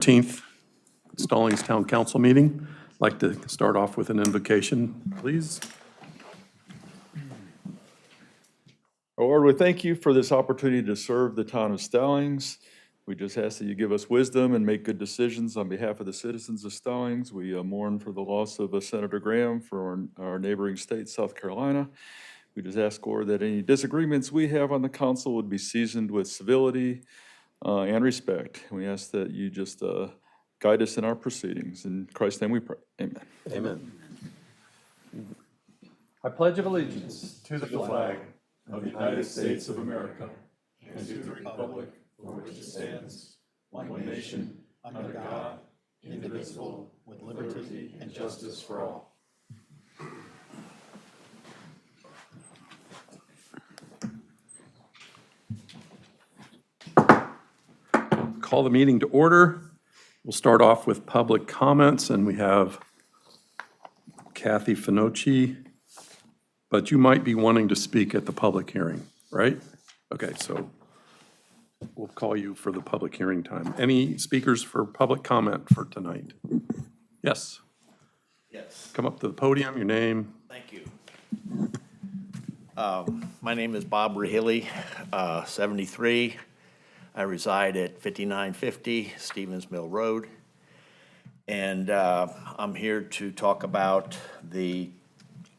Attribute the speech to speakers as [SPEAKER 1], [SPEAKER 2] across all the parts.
[SPEAKER 1] 13th Stallings Town Council meeting. I'd like to start off with an invocation, please.
[SPEAKER 2] Lord, we thank you for this opportunity to serve the town of Stallings. We just ask that you give us wisdom and make good decisions on behalf of the citizens of Stallings. We mourn for the loss of Senator Graham for our neighboring state, South Carolina. We just ask, Lord, that any disagreements we have on the council would be seasoned with civility and respect. We ask that you just guide us in our proceedings. In Christ's name we pray. Amen.
[SPEAKER 1] Amen. I pledge allegiance to the flag
[SPEAKER 3] of the United States of America and to the republic for which it stands, one nation, under God, indivisible, with liberty and justice for all.
[SPEAKER 1] Call the meeting to order. We'll start off with public comments, and we have Kathy Finocchi, but you might be wanting to speak at the public hearing, right? Okay, so we'll call you for the public hearing time. Any speakers for public comment for tonight? Yes,
[SPEAKER 4] Yes,
[SPEAKER 1] come up to the podium, your name.
[SPEAKER 4] thank you. My name is Bob Rahilly, 73. I reside at 5950 Stevens Mill Road. And I'm here to talk about the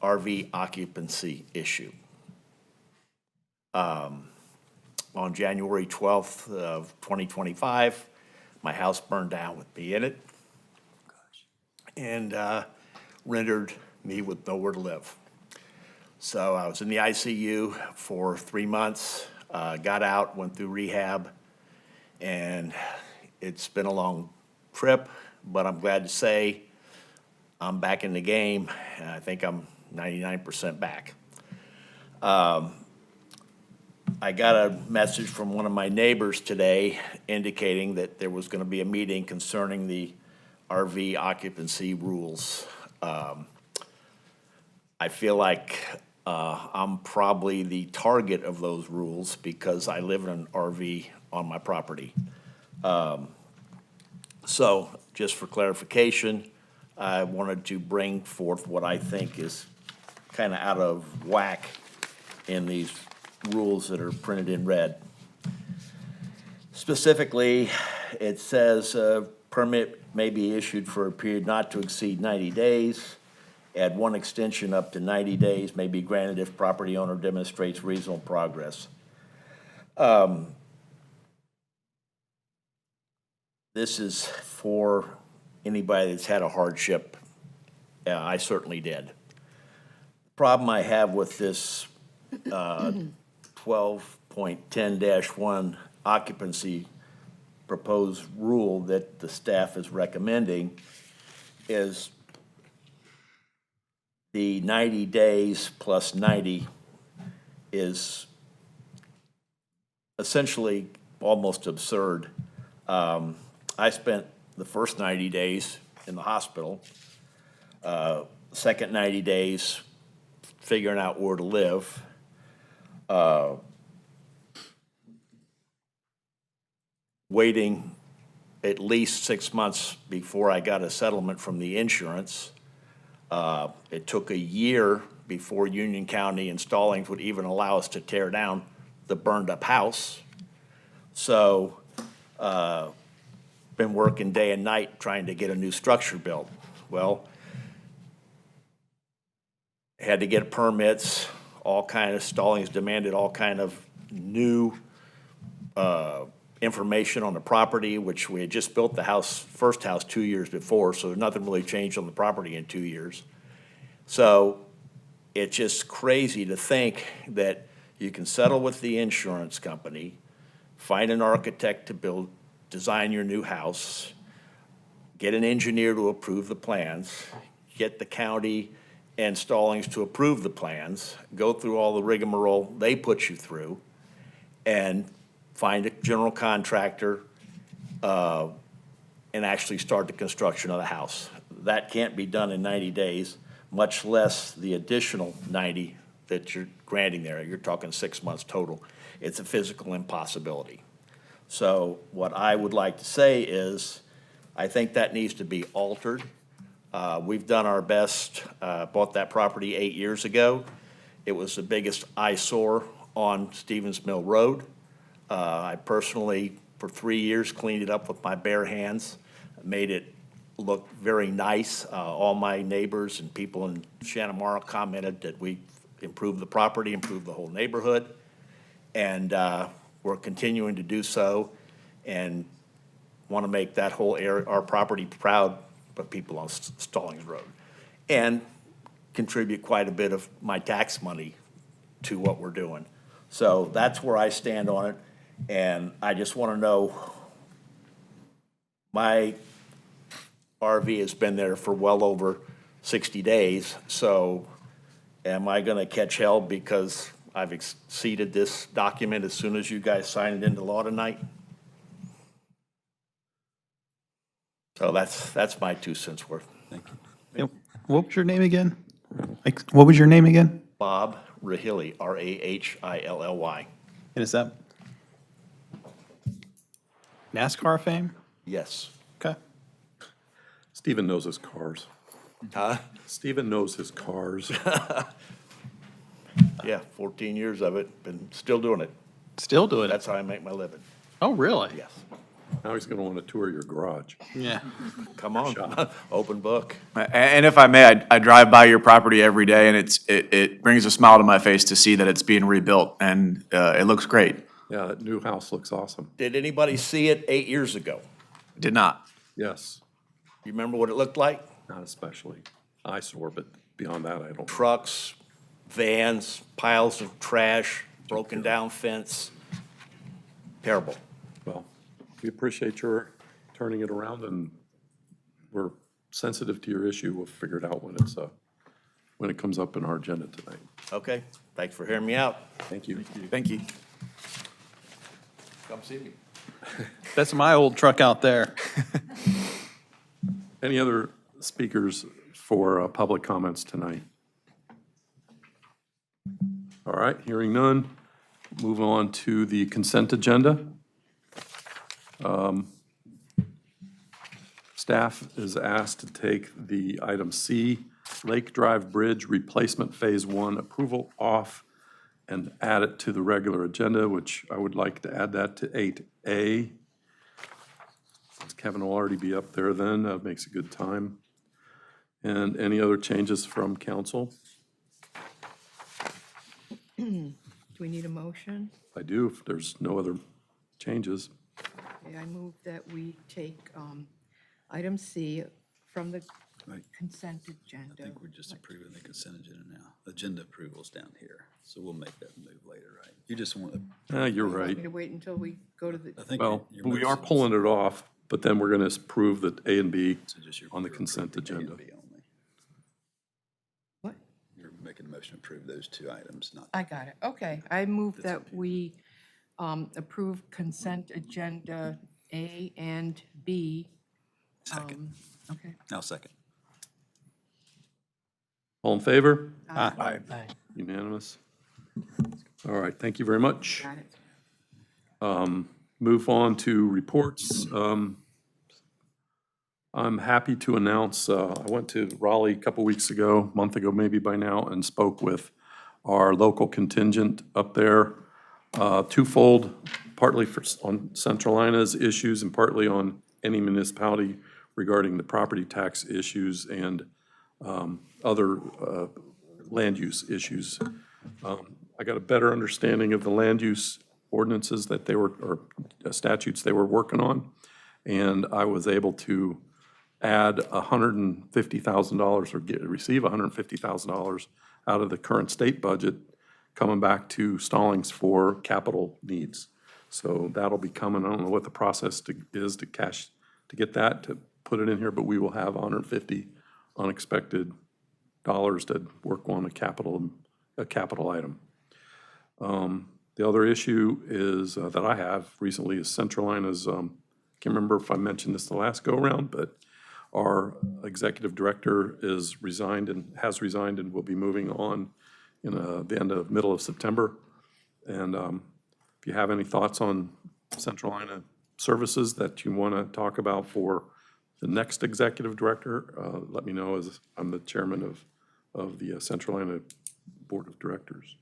[SPEAKER 4] RV occupancy issue. On January 12th of 2025, my house burned down with me in it and rendered me with nowhere to live. So I was in the ICU for 3 months, got out, went through rehab, and it's been a long trip, but I'm glad to say I'm back in the game, and I think I'm 99% back. I got a message from one of my neighbors today indicating that there was going to be a meeting concerning the RV occupancy rules. I feel like I'm probably the target of those rules because I live in an RV on my property. So just for clarification, I wanted to bring forth what I think is kind of out of whack in these rules that are printed in red. Specifically, it says a permit may be issued for a period not to exceed 90 days. Add one extension up to 90 days may be granted if property owner demonstrates reasonable progress. This is for anybody that's had a hardship. I certainly did. The problem I have with this 12.10-1 occupancy proposed rule that the staff is recommending is the 90 days plus 90 is essentially almost absurd. I spent the first 90 days in the hospital, second 90 days figuring out where to live, waiting at least 6 months before I got a settlement from the insurance. It took a year before Union County and Stallings would even allow us to tear down the burned up house. So, been working day and night trying to get a new structure built. Well, had to get permits, all kind of, Stallings demanded all kind of new information on the property, which we had just built the house, first house 2 years before, so nothing really changed on the property in 2 years. So it's just crazy to think that you can settle with the insurance company, find an architect to design your new house, get an engineer to approve the plans, get the county and Stallings to approve the plans, go through all the rigmarole they put you through, and find a general contractor and actually start the construction of the house. That can't be done in 90 days, much less the additional 90 that you're granting there. You're talking 6 months total. It's a physical impossibility. So what I would like to say is I think that needs to be altered. We've done our best, bought that property 8 years ago. It was the biggest eyesore on Stevens Mill Road. I personally, for 3 years, cleaned it up with my bare hands, made it look very nice. All my neighbors and people in Shanamara commented that we improved the property, improved the whole neighborhood, and we're continuing to do so, and want to make that whole area, our property, proud of people on Stallings Road, and contribute quite a bit of my tax money to what we're doing. So that's where I stand on it, and I just want to know, my RV has been there for well over 60 days, so am I going to catch hell because I've exceeded this document as soon as you guys sign it into law tonight? So that's my 2 cents worth.
[SPEAKER 3] Yep. What was your name again? What was your name again?
[SPEAKER 4] Bob Rahilly, Rahilly.
[SPEAKER 3] And is that NASCAR fame?
[SPEAKER 4] Yes.
[SPEAKER 3] Okay.
[SPEAKER 1] Stephen knows his cars.
[SPEAKER 4] Huh?
[SPEAKER 1] Stephen knows his cars.
[SPEAKER 4] Yeah, 14 years of it, been still doing it.
[SPEAKER 3] Still doing it?
[SPEAKER 4] That's how I make my living.
[SPEAKER 3] Oh, really?
[SPEAKER 4] Yes.
[SPEAKER 1] Now he's going to want to tour your garage.
[SPEAKER 3] Yeah.
[SPEAKER 4] Come on, open book.
[SPEAKER 5] And if I may, I drive by your property every day, and it brings a smile to my face to see that it's being rebuilt, and it looks great.
[SPEAKER 1] Yeah, that new house looks awesome.
[SPEAKER 4] Did anybody see it 8 years ago?
[SPEAKER 5] Did not.
[SPEAKER 1] Yes,
[SPEAKER 4] You remember what it looked like?
[SPEAKER 1] not especially eyesore, but beyond that, I don't.
[SPEAKER 4] Trucks, vans, piles of trash, broken down fence. Terrible.
[SPEAKER 1] Well, we appreciate your turning it around, and we're sensitive to your issue. We'll figure it out when it comes up in our agenda tonight.
[SPEAKER 4] Okay, thanks for hearing me out.
[SPEAKER 1] Thank you.
[SPEAKER 5] Thank you.
[SPEAKER 4] Come see me.
[SPEAKER 3] That's my old truck out there.
[SPEAKER 1] Any other speakers for public comments tonight? All right, hearing none, move on to the consent agenda. Staff is asked to take the item C, Lake Drive Bridge Replacement Phase 1 approval off and add it to the regular agenda, which I would like to add that to 8A. Since Kevin will already be up there then, that makes a good time. And any other changes from council?
[SPEAKER 6] Do we need a motion?
[SPEAKER 1] I do, if there's no other changes.
[SPEAKER 6] Okay, I move that we take item C from the
[SPEAKER 7] Right.
[SPEAKER 6] consent
[SPEAKER 7] I
[SPEAKER 6] agenda.
[SPEAKER 7] think we're just approving the consent agenda now. Agenda approval's down here, so we'll make that move later, right? You just want to,
[SPEAKER 1] You're
[SPEAKER 6] Want
[SPEAKER 1] right.
[SPEAKER 6] me to wait until we go to the,
[SPEAKER 7] I think.
[SPEAKER 1] Well,
[SPEAKER 7] your
[SPEAKER 1] we are
[SPEAKER 7] motion's-
[SPEAKER 1] pulling it off, but then we're going to approve that A and B
[SPEAKER 7] so just your-
[SPEAKER 1] on the
[SPEAKER 7] you're
[SPEAKER 1] consent
[SPEAKER 7] approving A
[SPEAKER 1] agenda.
[SPEAKER 7] and B only.
[SPEAKER 6] what?
[SPEAKER 7] You're making a motion to approve those two items, not.
[SPEAKER 6] I got it. Okay, I move that we approve consent agenda A and B.
[SPEAKER 7] Second.
[SPEAKER 6] Okay.
[SPEAKER 7] I'll second.
[SPEAKER 1] All in favor?
[SPEAKER 3] Aye.
[SPEAKER 1] Unanimous? All right, thank you very much.
[SPEAKER 6] Got it.
[SPEAKER 1] Move on to reports. I'm happy to announce, I went to Raleigh a couple weeks ago, month ago maybe by now, and spoke with our local contingent up there. Twofold, partly on Central Ina's issues and partly on any municipality regarding the property tax issues and other land use issues. I got a better understanding of the land use ordinances that they were, or statutes they were working on, and I was able to add $150,000 or receive $150,000 out of the current state budget coming back to Stallings for capital needs. So that'll be coming. I don't know what the process is to get that, to put it in here, but we will have 150 unexpected dollars to work on a capital item. The other issue is, that I have recently is Central Ina's, can't remember if I mentioned this the last go-around, but our executive director is resigned and has resigned and will be moving on in the middle of September. And if you have any thoughts on Central Ina services that you want to talk about for the next executive director, let me know, as I'm the chairman of the Central Atlanta Board of Directors.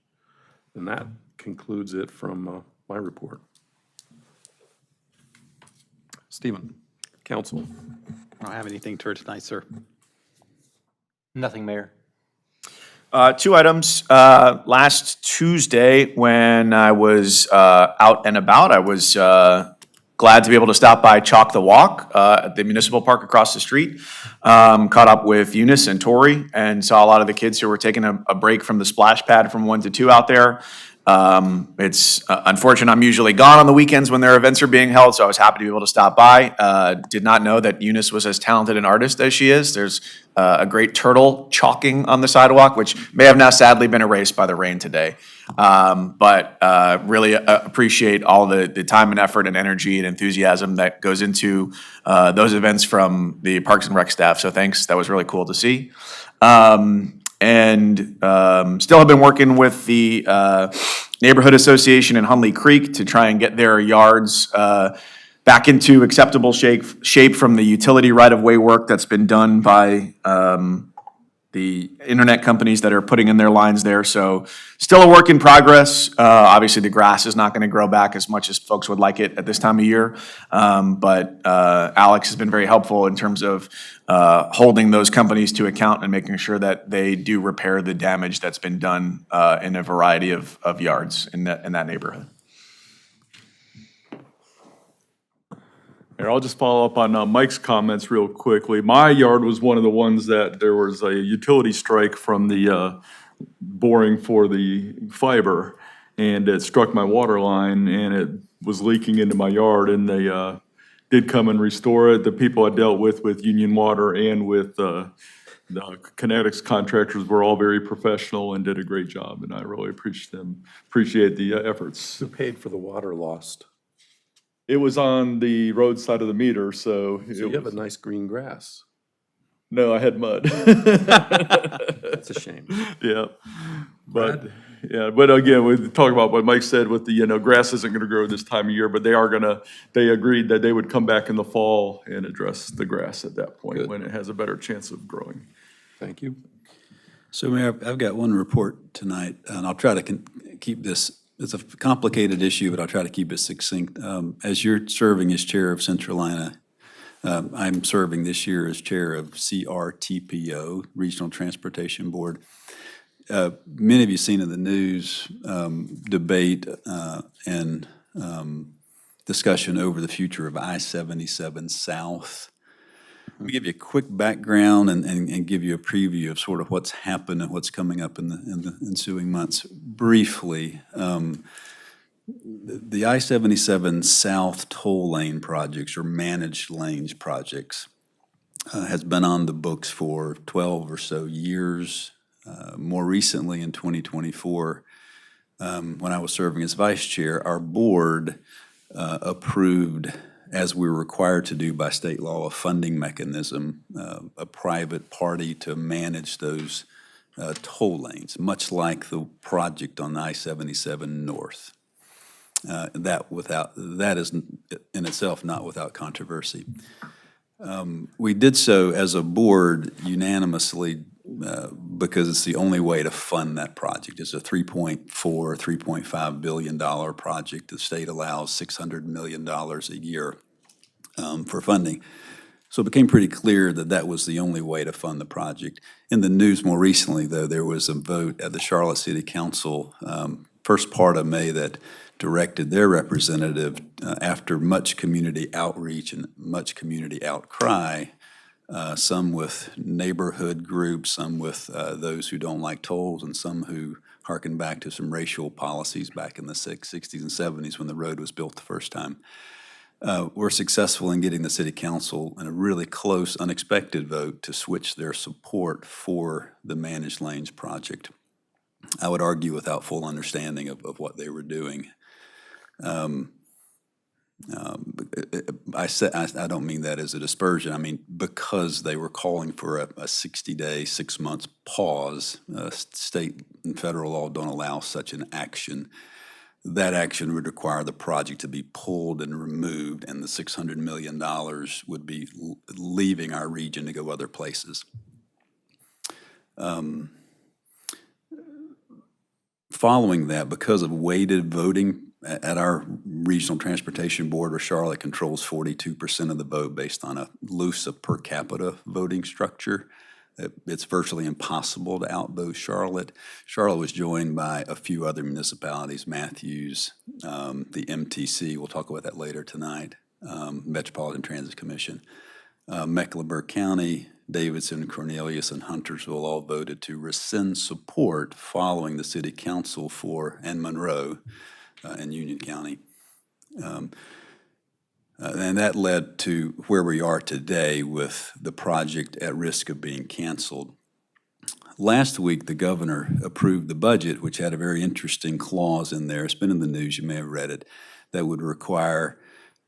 [SPEAKER 1] And that concludes it from my report. Stephen, council.
[SPEAKER 7] I don't have anything to tonight, sir.
[SPEAKER 3] Nothing, Mayor.
[SPEAKER 5] Two items. Last Tuesday, when I was out and about, I was glad to be able to stop by Chalk the Walk at the municipal park across the street. Caught up with Eunice and Tori and saw a lot of the kids who were taking a break from the splash pad from 1 to 2 out there. It's unfortunate I'm usually gone on the weekends when their events are being held, so I was happy to be able to stop by. Did not know that Eunice was as talented an artist as she is. There's a great turtle chalking on the sidewalk, which may have now sadly been erased by the rain today. But really appreciate all the time and effort and energy and enthusiasm that goes into those events from the Parks and Rec staff. So thanks, that was really cool to see. And still have been working with the Neighborhood Association in Hunley Creek to try and get their yards back into acceptable shape from the utility right-of-way work that's been done by the internet companies that are putting in their lines there. So still a work in progress. Obviously, the grass is not going to grow back as much as folks would like it at this time of year. But Alex has been very helpful in terms of holding those companies to account and making sure that they do repair the damage that's been done in a variety of yards in that neighborhood.
[SPEAKER 2] Here, I'll just follow up on Mike's comments real quickly. My yard was one of the ones that there was a utility strike from the boring for the fiber, and it struck my water line, and it was leaking into my yard, and they did come and restore it. The people I dealt with Union Water and with the Kinetics contractors were all very professional and did a great job, and I really appreciate the efforts.
[SPEAKER 1] Who paid for the water lost?
[SPEAKER 2] It was on the roadside of the meter, so.
[SPEAKER 1] So you have a nice green grass.
[SPEAKER 2] No, I had mud.
[SPEAKER 1] That's a shame.
[SPEAKER 2] Yeah, but again, we talk about what Mike said with the, grass isn't gonna grow this time of year, but they agreed that they would come back in the fall and address the grass at that point
[SPEAKER 1] Good.
[SPEAKER 2] when it has a better chance of growing.
[SPEAKER 1] Thank you.
[SPEAKER 7] So Mayor, I've got one report tonight, and I'll try to keep this, it's a complicated issue, but I'll try to keep it succinct. As you're serving as chair of Central Atlanta, I'm serving this year as chair of CRTPO, Regional Transportation Board. Many of you seen in the news debate and discussion over the future of I-77 South. Let me give you a quick background and give you a preview of sort of what's happened and what's coming up in the ensuing months. Briefly, the I-77 South toll lane projects, or managed lanes projects, has been on the books for 12 or so years. More recently, in 2024, when I was serving as vice chair, our board approved, as we were required to do by state law, a funding mechanism, a private party to manage those toll lanes, much like the project on I-77 North. That is in itself not without controversy. We did so as a board unanimously because it's the only way to fund that project. It's a $3.5 billion project. The state allows $600 million a year for funding. So it became pretty clear that that was the only way to fund the project. In the news more recently, though, there was a vote at the Charlotte City Council, first part of May, that directed their representative, after much community outreach and much community outcry, some with neighborhood groups, some with those who don't like tolls, and some who harken back to some racial policies back in the 60s and 70s when the road was built the first time. Were successful in getting the city council in a really close, unexpected vote to switch their support for the managed lanes project. I would argue without full understanding of what they were doing. I don't mean that as a dispersion. I mean, because they were calling for a 60-day, 6 months pause. State and federal law don't allow such an action. that action would require the project to be pulled and removed, and the $600 million would be leaving our region to go other places. Following that, because of weighted voting at our Regional Transportation Board, where Charlotte controls 42% of the vote based on a loose per capita voting structure, it's virtually impossible to outvote Charlotte. Charlotte was joined by a few other municipalities, Matthews, the MTC, we'll talk about that later tonight, Metropolitan Transit Commission, Mecklenburg County, Davidson, Cornelius, and Huntersville all voted to rescind support following the city council and Monroe in Union County. And that led to where we are today with the project at risk of being canceled. Last week, the governor approved the budget, which had a very interesting clause in there. It's been in the news, you may have read it, that would require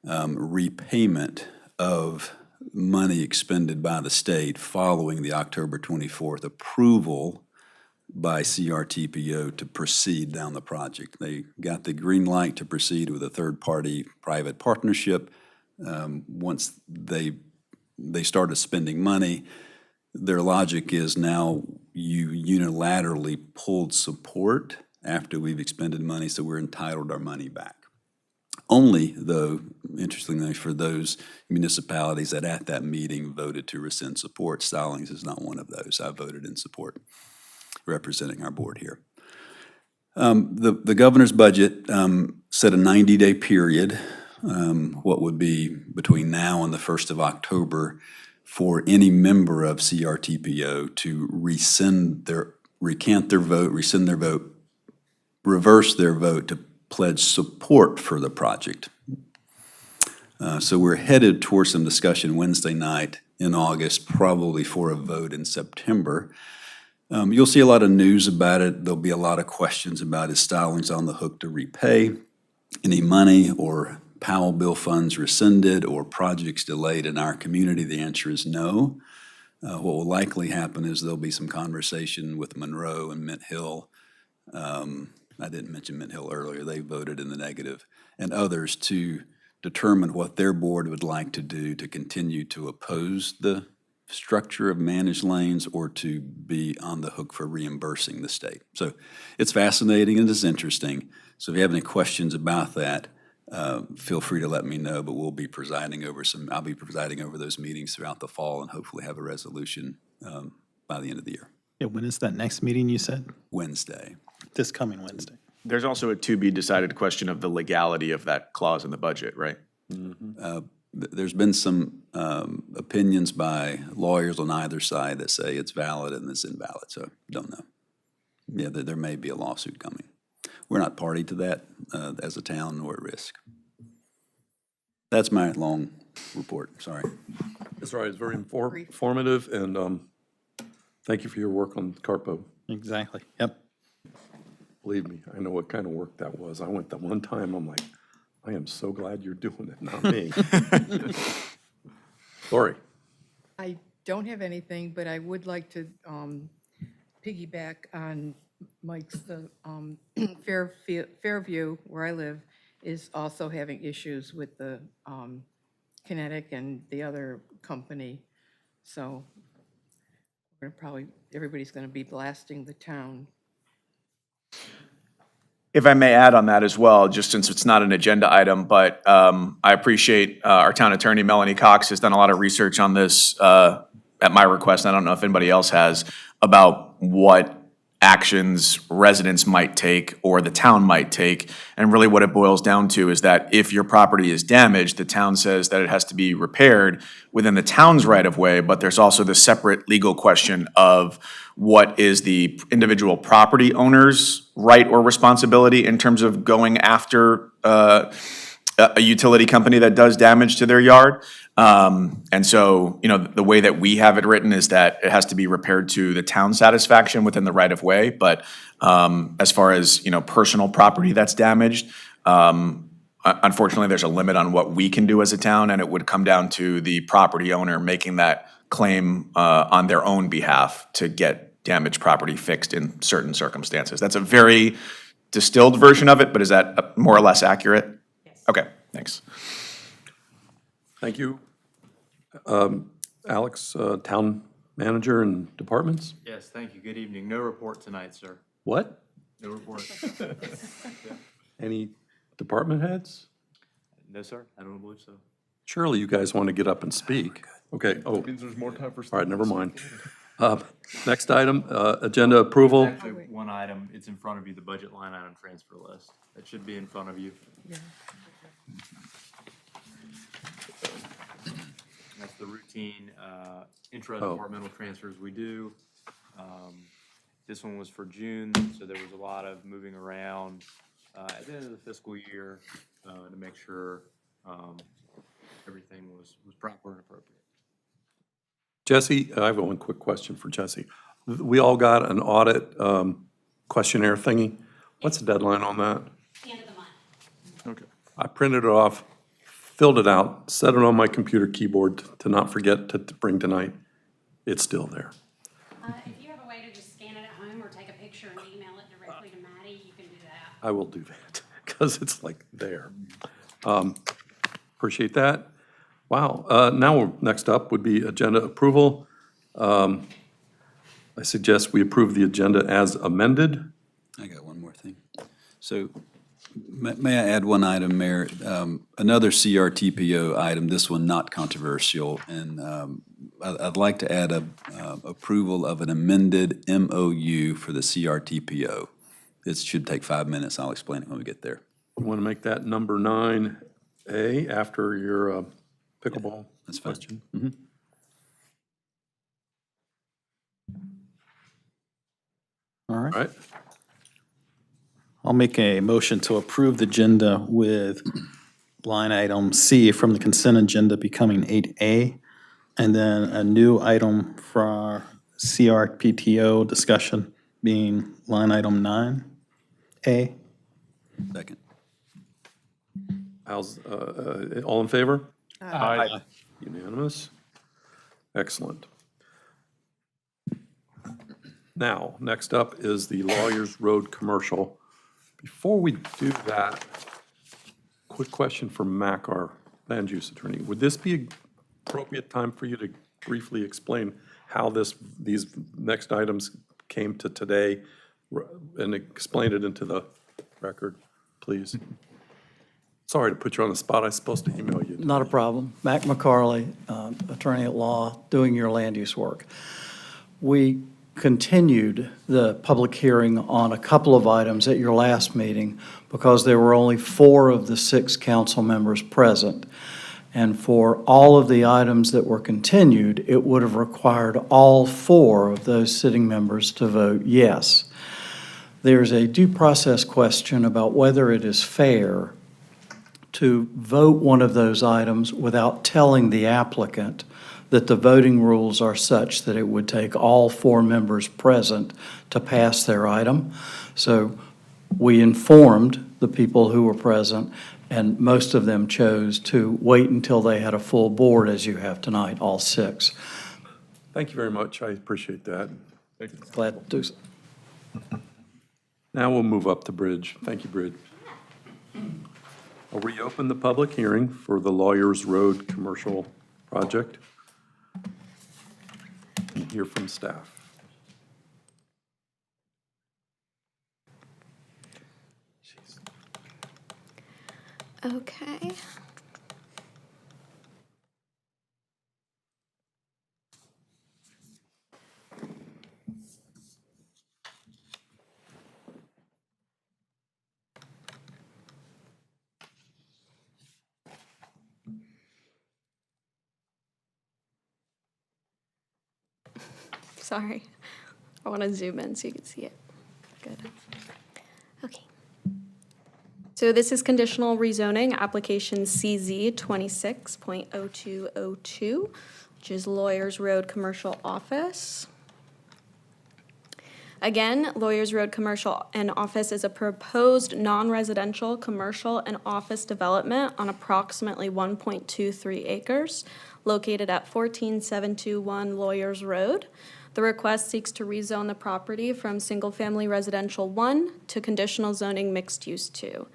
[SPEAKER 7] repayment of money expended by the state following the October 24th approval by CRTPO to proceed down the project. They got the green light to proceed with a third-party private partnership. Once they started spending money, their logic is now you unilaterally pulled support after we've expended money, so we're entitled our money back. Only, though, interestingly, for those municipalities that at that meeting voted to rescind support. Stallings is not one of those. I voted in support, representing our board here. The governor's budget set a 90-day period, what would be between now and the 1st of October, for any member of CRTPO to recant their vote, rescind their vote, reverse their vote to pledge support for the project. So we're headed towards some discussion Wednesday night in August, probably for a vote in September. You'll see a lot of news about it. There'll be a lot of questions about is Stallings on the hook to repay any money, or Powell bill funds rescinded, or projects delayed in our community. The answer is no. What will likely happen is there'll be some conversation with Monroe and Mint Hill. I didn't mention Mint Hill earlier. They voted in the negative, and others, to determine what their board would like to do to continue to oppose the structure of managed lanes or to be on the hook for reimbursing the state. So it's fascinating and it's interesting. So if you have any questions about that, feel free to let me know, but I'll be presiding over those meetings throughout the fall and hopefully have a resolution by the end of the year.
[SPEAKER 3] Yeah, when is that next meeting you said?
[SPEAKER 7] Wednesday.
[SPEAKER 3] This coming Wednesday.
[SPEAKER 5] There's also a to-be-decided question of the legality of that clause in the budget, right?
[SPEAKER 7] There's been some opinions by lawyers on either side that say it's valid and it's invalid, so don't know. Yeah, there may be a lawsuit coming. We're not party to that as a town nor at risk. That's my long report, sorry.
[SPEAKER 1] That's right, it's very informative, and thank you for your work on Carpo.
[SPEAKER 3] Exactly, yep.
[SPEAKER 1] Believe me, I know what kind of work that was. I went that one time, I'm like, I am so glad you're doing it, not me. Lori?
[SPEAKER 6] I don't have anything, but I would like to piggyback on Mike's. The Fairview, where I live, is also having issues with the Kinetic and the other company. So everybody's going to be blasting the town.
[SPEAKER 5] If I may add on that as well, just since it's not an agenda item, but I appreciate our town attorney, Melanie Cox, has done a lot of research on this at my request. I don't know if anybody else has, about what actions residents might take or the town might take. And really what it boils down to is that if your property is damaged, the town says that it has to be repaired within the town's right of way, but there's also the separate legal question of what is the individual property owner's right or responsibility in terms of going after a utility company that does damage to their yard. And so, the way that we have it written is that it has to be repaired to the town's satisfaction within the right of way. But as far as, personal property that's damaged, unfortunately, there's a limit on what we can do as a town, and it would come down to the property owner making that claim on their own behalf to get damaged property fixed in certain circumstances. That's a very distilled version of it, but is that more or less accurate?
[SPEAKER 6] Yes.
[SPEAKER 5] Okay, thanks.
[SPEAKER 1] Thank you. Alex, town manager and departments?
[SPEAKER 8] Yes, thank you. Good evening. No report tonight, sir.
[SPEAKER 1] What?
[SPEAKER 8] No report.
[SPEAKER 1] Any department heads?
[SPEAKER 8] No, sir. I don't believe so.
[SPEAKER 1] Surely you guys want to get up and speak. Okay, oh,
[SPEAKER 2] Means there's more time for.
[SPEAKER 1] all right, never mind. Next item, agenda approval.
[SPEAKER 8] Actually, one item, it's in front of you, the budget line item transfer list. That should be in front of you. That's the routine intra-departmental transfers we do. This one was for June, so there was a lot of moving around at the end of the fiscal year to make sure everything was proper and appropriate.
[SPEAKER 1] Jesse, I have one quick question for Jesse. We all got an audit questionnaire thingy. What's the deadline on that?
[SPEAKER 9] End of the month.
[SPEAKER 2] Okay.
[SPEAKER 1] I printed it off, filled it out, set it on my computer keyboard to not forget to bring tonight. It's still there.
[SPEAKER 9] If you have a way to just scan it at home or take a picture and email it directly to Maddie, you can do that.
[SPEAKER 1] I will do that, because it's like there. Appreciate that. Wow, now next up would be agenda approval. I suggest we approve the agenda as amended.
[SPEAKER 7] I got one more thing. So may I add one item, Mayor? Another CRTPO item, this one not controversial, and I'd like to add approval of an amended MOU for the CRTPO. It should take 5 minutes. I'll explain it when we get there.
[SPEAKER 1] You want to make that number 9A after your pickleball
[SPEAKER 7] That's fine.
[SPEAKER 1] question?
[SPEAKER 3] All right.
[SPEAKER 1] All right,
[SPEAKER 3] I'll make a motion to approve the agenda with line item C from the consent agenda becoming 8A, and then a new item for our CRPTO discussion being line item 9A.
[SPEAKER 7] Second.
[SPEAKER 1] how's, all in favor?
[SPEAKER 2] Aye.
[SPEAKER 1] Unanimous? Excellent. Now, next up is the Lawyers Road Commercial. Before we do that, quick question for Mac, our land use attorney. Would this be an appropriate time for you to briefly explain how these next items came to today and explain it into the record, please? Sorry to put you on the spot. I was supposed to email you.
[SPEAKER 10] Not a problem. Mac McCarley, attorney at law, doing your land use work. We continued the public hearing on a couple of items at your last meeting because there were only 4 of the 6 council members present. And for all of the items that were continued, it would have required all 4 of those sitting members to vote yes. There's a due process question about whether it is fair to vote one of those items without telling the applicant that the voting rules are such that it would take all 4 members present to pass their item. So we informed the people who were present, and most of them chose to wait until they had a full board, as you have tonight, all 6.
[SPEAKER 1] Thank you very much. I appreciate that.
[SPEAKER 10] Glad to do so.
[SPEAKER 1] Now we'll move up to Bridge. Thank you, Bridge. I'll reopen the public hearing for the Lawyers Road Commercial Project and hear from staff.
[SPEAKER 11] Okay. Sorry. I want to zoom in so you can see it. Good. Okay. So this is conditional rezoning, application CZ 26.0202, which is Lawyers Road Commercial Office. Again, Lawyers Road Commercial and Office is a proposed non-residential commercial and office development on approximately 1.23 acres located at 14721 Lawyers Road. The request seeks to rezone the property from single-family residential 1 to conditional zoning mixed-use 2.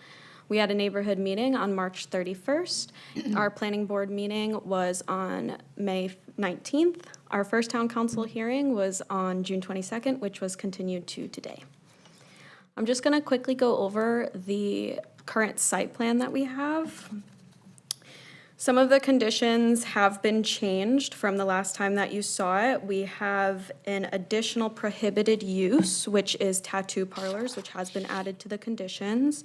[SPEAKER 11] We had a neighborhood meeting on March 31st. Our planning board meeting was on May 19th. Our first town council hearing was on June 22nd, which was continued to today. I'm just going to quickly go over the current site plan that we have. Some of the conditions have been changed from the last time that you saw it. We have an additional prohibited use, which is tattoo parlors, which has been added to the conditions.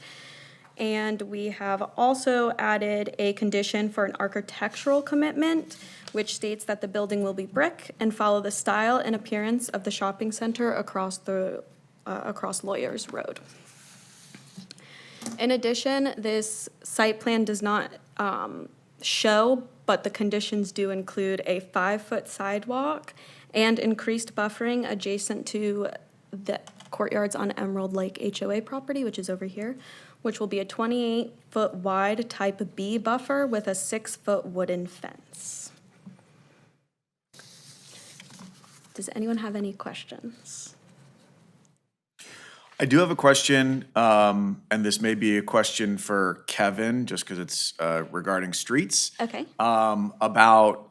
[SPEAKER 11] And we have also added a condition for an architectural commitment, which states that the building will be brick and follow the style and appearance of the shopping center across Lawyers Road. In addition, this site plan does not show, but the conditions do include a 5-foot sidewalk and increased buffering adjacent to the courtyards on Emerald Lake HOA property, which is over here, which will be a 28-foot wide type B buffer with a 6-foot wooden fence. Does anyone have any questions?
[SPEAKER 5] I do have a question, and this may be a question for Kevin, just because it's regarding streets.
[SPEAKER 11] Okay.
[SPEAKER 5] About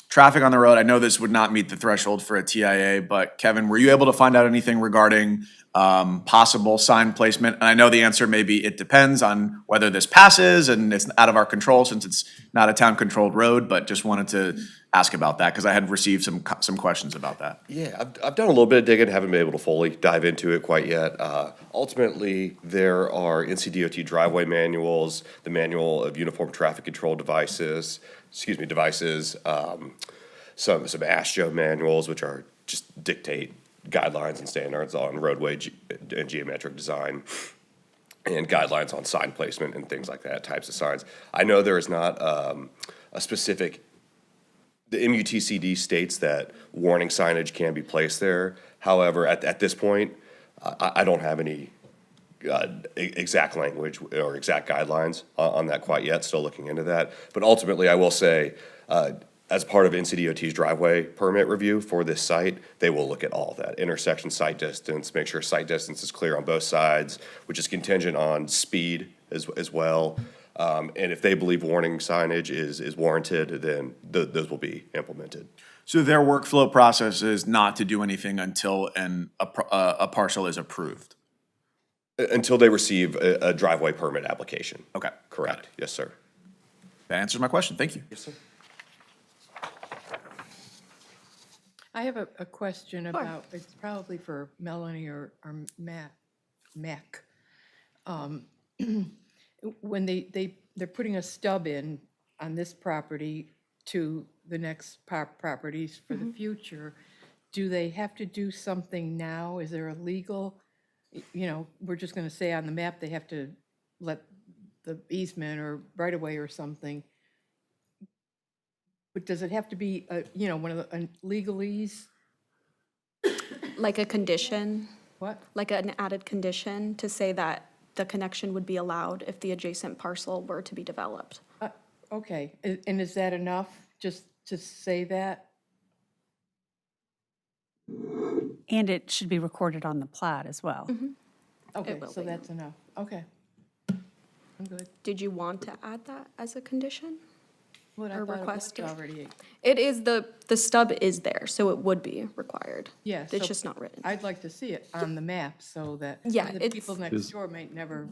[SPEAKER 5] traffic on the road. I know this would not meet the threshold for a TIA, but Kevin, were you able to find out anything regarding possible sign placement? And I know the answer may be it depends on whether this passes and it's out of our control since it's not a town-controlled road, but just wanted to ask about that because I had received some questions about that.
[SPEAKER 12] Yeah, I've done a little bit of digging, haven't been able to fully dive into it quite yet. Ultimately, there are NCDOT driveway manuals, the manual of uniform traffic control devices, some ASHTO manuals, which are just dictate guidelines and standards on roadway and geometric design, and guidelines on sign placement and things like that, types of signs. I know there is not a specific. The MUTCD states that warning signage can be placed there. However, at this point, I don't have any exact language or exact guidelines on that quite yet, still looking into that. But ultimately, I will say, as part of NCDOT's driveway permit review for this site, they will look at all of that. Intersection sight distance, make sure sight distance is clear on both sides, which is contingent on speed as well. And if they believe warning signage is warranted, then those will be implemented.
[SPEAKER 5] So their workflow process is not to do anything until a parcel is approved?
[SPEAKER 12] Until they receive a driveway permit application.
[SPEAKER 5] Okay.
[SPEAKER 12] Correct. Yes, sir.
[SPEAKER 5] That answers my question. Thank you.
[SPEAKER 12] Yes, sir.
[SPEAKER 6] I have a question about, it's probably for Melanie or Mac. When they're putting a stub in on this property to the next properties for the future, do they have to do something now? Is there a legal, we're just gonna say on the map, they have to let the easement or right of way or something. But does it have to be, one of the legalese?
[SPEAKER 11] Like a condition,
[SPEAKER 6] What?
[SPEAKER 11] like an added condition to say that the connection would be allowed if the adjacent parcel were to be developed.
[SPEAKER 6] Okay, and is that enough, just to say that?
[SPEAKER 13] And it should be recorded on the plat as well.
[SPEAKER 6] Okay,
[SPEAKER 11] will
[SPEAKER 6] so
[SPEAKER 11] be.
[SPEAKER 6] that's enough, okay. I'm good.
[SPEAKER 11] Did you want to add that as a condition?
[SPEAKER 6] Well, I
[SPEAKER 11] Or
[SPEAKER 6] thought it was
[SPEAKER 11] requested.
[SPEAKER 6] already.
[SPEAKER 11] It is, the stub is there, so it would be required.
[SPEAKER 6] Yeah.
[SPEAKER 11] It's
[SPEAKER 6] so
[SPEAKER 11] just not written.
[SPEAKER 6] I'd like to see it on the map so that
[SPEAKER 11] Yeah,
[SPEAKER 6] the
[SPEAKER 11] it's-
[SPEAKER 6] people next door might never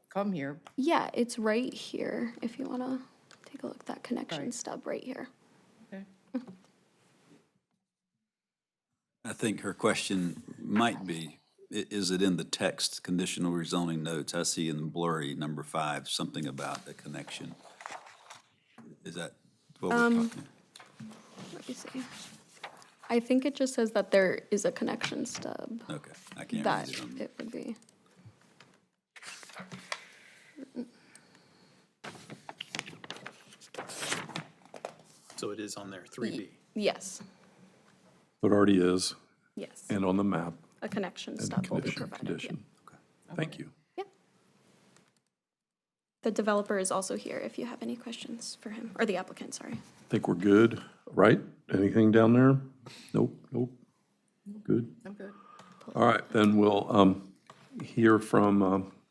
[SPEAKER 6] come here.
[SPEAKER 11] Yeah, it's right here, if you want to take a look at that connection
[SPEAKER 6] Right.
[SPEAKER 11] stub right here.
[SPEAKER 6] Okay.
[SPEAKER 7] I think her question might be, is it in the text, conditional rezoning notes? I see in blurry number 5, something about the connection. Is that what we're talking?
[SPEAKER 11] Let me see. I think it just says that there is a connection stub.
[SPEAKER 7] Okay, I can't
[SPEAKER 11] That
[SPEAKER 7] read it on.
[SPEAKER 11] it would be.
[SPEAKER 3] So it is on there, 3B.
[SPEAKER 11] Yes,
[SPEAKER 1] It already is,
[SPEAKER 11] yes.
[SPEAKER 1] and on the map,
[SPEAKER 11] A connection
[SPEAKER 1] and
[SPEAKER 11] stub will be
[SPEAKER 1] condition,
[SPEAKER 11] provided. yeah.
[SPEAKER 1] condition. Thank you.
[SPEAKER 11] The developer is also here if you have any questions for him, or the applicant, sorry.
[SPEAKER 1] Think we're good, right? Anything down there? Nope, nope. Good.
[SPEAKER 6] I'm good.
[SPEAKER 1] All right, then we'll hear from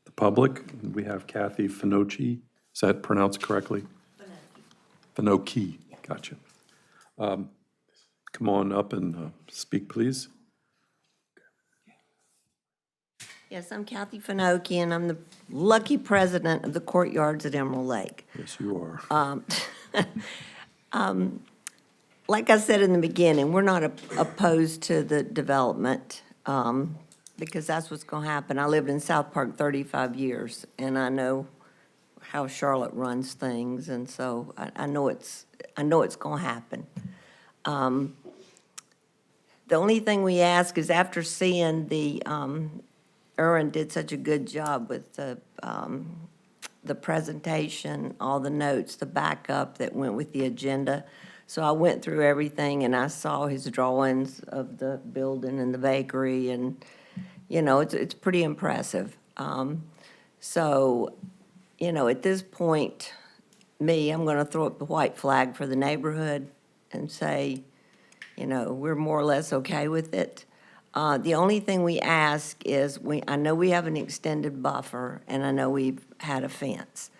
[SPEAKER 1] the public. We have Kathy Finocchi. Is that pronounced correctly? Finocchi, gotcha. Come on up and speak, please.
[SPEAKER 14] Yes, I'm Kathy Finocchi, and I'm the lucky president of the courtyards at Emerald Lake.
[SPEAKER 1] Yes, you are.
[SPEAKER 14] Like I said in the beginning, we're not opposed to the development, because that's what's going to happen. I lived in South Park 35 years, and I know how Charlotte runs things, and so I know it's going to happen. The only thing we ask is after seeing Erin did such a good job with the presentation, all the notes, the backup that went with the agenda. So I went through everything and I saw his drawings of the building and the bakery, and, you know, it's pretty impressive. So, you know, at this point, I'm going to throw up the white flag for the neighborhood and say, you know, we're more or less okay with it. The only thing we ask is, I know we have an extended buffer, and I know we've had a fence.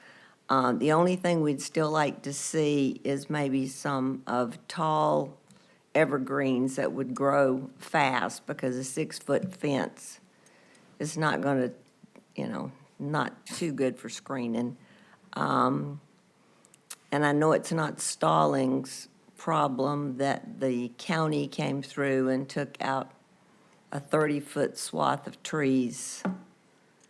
[SPEAKER 14] The only thing we'd still like to see is maybe some of tall evergreens that would grow fast, because a 6-foot fence is not going to, you know, not too good for screening. And I know it's not Stallings' problem that the county came through and took out a 30-foot swath of trees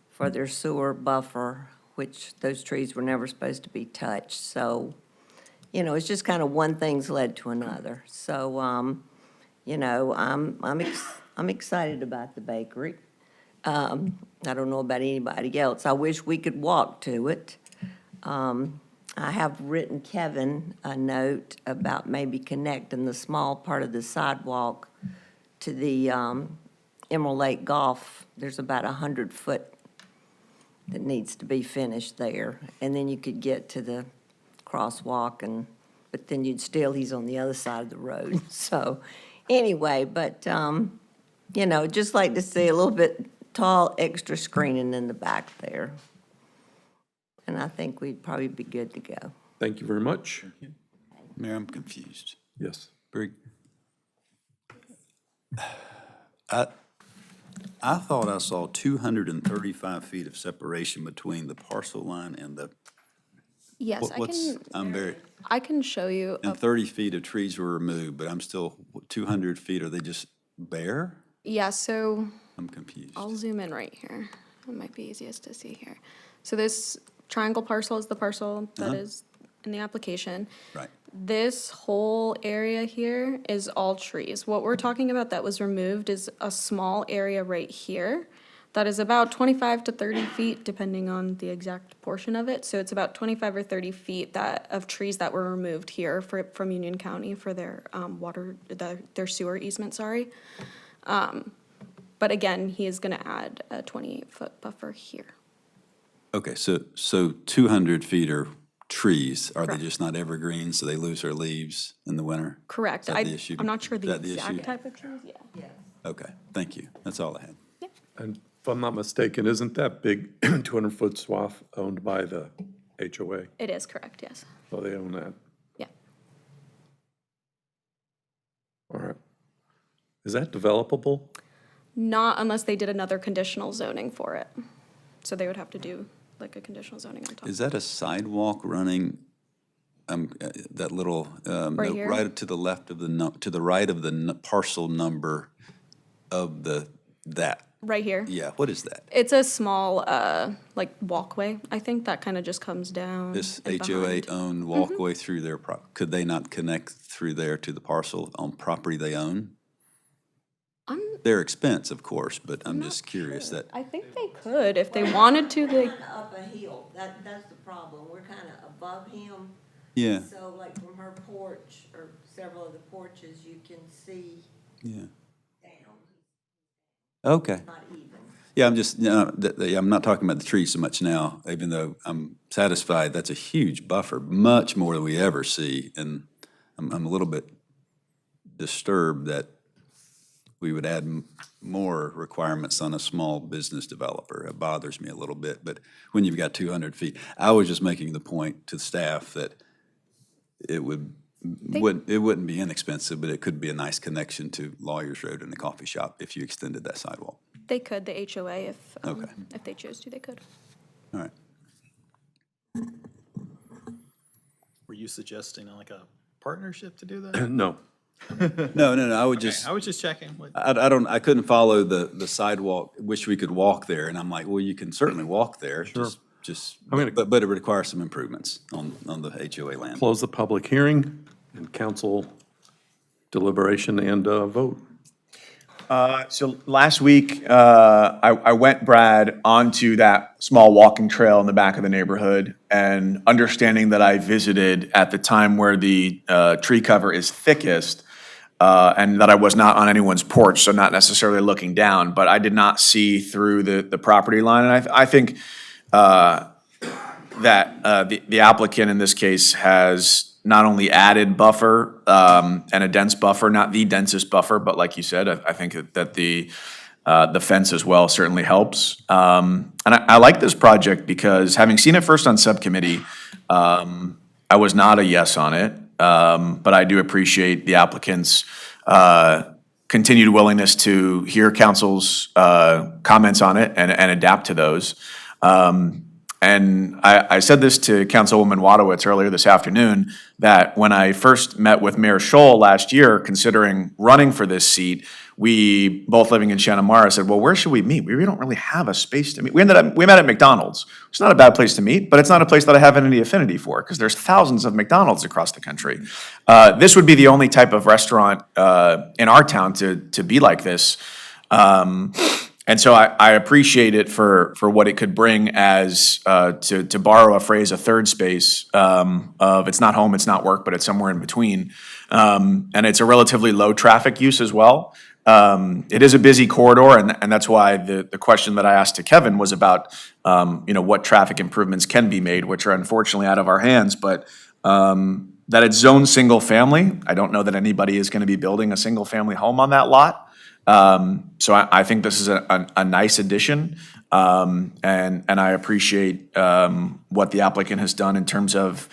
[SPEAKER 14] for their sewer buffer, which those trees were never supposed to be touched. So, you know, it's just kind of one thing's led to another. So, you know, I'm excited about the bakery. I don't know about anybody else. I wish we could walk to it. I have written Kevin a note about maybe connecting the small part of the sidewalk to the Emerald Lake Golf. There's about 100-foot that needs to be finished there. And then you could get to the crosswalk, but then he's on the other side of the road. So anyway, but, you know, just like to see a little bit tall extra screening in the back there. And I think we'd probably be good to go.
[SPEAKER 1] Thank you very much.
[SPEAKER 7] Mayor, I'm confused.
[SPEAKER 1] Yes.
[SPEAKER 7] Very, I thought I saw 235 feet of separation between the parcel line and the,
[SPEAKER 11] Yes, I can show you.
[SPEAKER 7] and 30 feet of trees were removed, but I'm still, 200 feet, are they just bare?
[SPEAKER 11] Yeah, so
[SPEAKER 7] I'm confused.
[SPEAKER 11] I'll zoom in right here. It might be easiest to see here. So this triangle parcel is the parcel that is in the application.
[SPEAKER 7] Right.
[SPEAKER 11] This whole area here is all trees. What we're talking about that was removed is a small area right here that is about 25 to 30 feet, depending on the exact portion of it. So it's about 25 or 30 feet of trees that were removed here from Union County for their their sewer easement, sorry. But again, he is gonna add a 28-foot buffer here.
[SPEAKER 7] Okay, so 200 feet are trees. Are they
[SPEAKER 11] Correct.
[SPEAKER 7] just not evergreens, so they lose their leaves in the winter?
[SPEAKER 11] Correct.
[SPEAKER 7] Is that the issue?
[SPEAKER 11] I'm not sure
[SPEAKER 7] Is
[SPEAKER 11] the
[SPEAKER 7] that the
[SPEAKER 11] exact
[SPEAKER 7] issue?
[SPEAKER 11] type of trees, yeah.
[SPEAKER 7] Okay, thank you. That's all I had.
[SPEAKER 1] And if I'm not mistaken, isn't that big 200-foot swath owned by the HOA?
[SPEAKER 11] It is correct, yes.
[SPEAKER 1] So they own that.
[SPEAKER 11] Yeah.
[SPEAKER 1] All right. Is that developable?
[SPEAKER 11] Not unless they did another conditional zoning for it. So they would have to do like a conditional zoning on top.
[SPEAKER 7] Is that a sidewalk running, that little,
[SPEAKER 11] Right here?
[SPEAKER 7] right to the left of to the right of the parcel number of that?
[SPEAKER 11] Right here?
[SPEAKER 7] Yeah, what is that?
[SPEAKER 11] It's a small, like walkway, I think, that kind of just comes down.
[SPEAKER 7] This
[SPEAKER 11] and behind.
[SPEAKER 7] HOA-owned walkway through their, could they not connect through there to the parcel on property they own? Their expense, of course, but I'm just curious that,
[SPEAKER 11] I think they could, if they wanted to, they,
[SPEAKER 14] We're kind of up a hill. That's the problem. We're kind of above him.
[SPEAKER 7] yeah,
[SPEAKER 14] So like from her porch or several of the porches, you can see
[SPEAKER 7] yeah.
[SPEAKER 14] down,
[SPEAKER 7] Okay.
[SPEAKER 14] not even.
[SPEAKER 7] Yeah, I'm just, I'm not talking about the trees so much now, even though I'm satisfied that's a huge buffer, much more than we ever see. And I'm a little bit disturbed that we would add more requirements on a small business developer. It bothers me a little bit, but when you've got 200 feet, I was just making the point to staff that it wouldn't be inexpensive, but it could be a nice connection to Lawyers Road and the coffee shop if you extended that sidewalk.
[SPEAKER 11] They could, the HOA,
[SPEAKER 7] Okay.
[SPEAKER 11] if they chose to, they could.
[SPEAKER 7] All right.
[SPEAKER 3] Were you suggesting like a partnership to do that?
[SPEAKER 1] No.
[SPEAKER 7] No, I would just,
[SPEAKER 3] I was just checking.
[SPEAKER 7] I couldn't follow the sidewalk, wish we could walk there, and I'm like, well, you can certainly walk there. Just, but it requires some improvements on the HOA land.
[SPEAKER 1] Close the public hearing and council deliberation and vote.
[SPEAKER 5] So last week, I went, Brad, onto that small walking trail in the back of the neighborhood, and understanding that I visited at the time where the tree cover is thickest, and that I was not on anyone's porch, so not necessarily looking down, but I did not see through the property line. And I think that the applicant in this case has not only added buffer and a dense buffer, not the densest buffer, but like you said, I think that the fence as well certainly helps. And I like this project because having seen it first on subcommittee, I was not a yes on it, but I do appreciate the applicant's continued willingness to hear council's comments on it and adapt to those. And I said this to Councilwoman Wadowitz earlier this afternoon, that when I first met with Mayor Scholl last year, considering running for this seat, we, both living in Shanamara, said, well, where should we meet? We don't really have a space to meet. We met at McDonald's. It's not a bad place to meet, but it's not a place that I have any affinity for, because there's thousands of McDonald's across the country. This would be the only type of restaurant in our town to be like this. And so I appreciate it for what it could bring as, to borrow a phrase, a third space of it's not home, it's not work, but it's somewhere in between. And it's a relatively low traffic use as well. It is a busy corridor, and that's why the question that I asked to Kevin was about, what traffic improvements can be made, which are unfortunately out of our hands, but that it's zoned single family. I don't know that anybody is going to be building a single family home on that lot. So I think this is a nice addition, and I appreciate what the applicant has done in terms of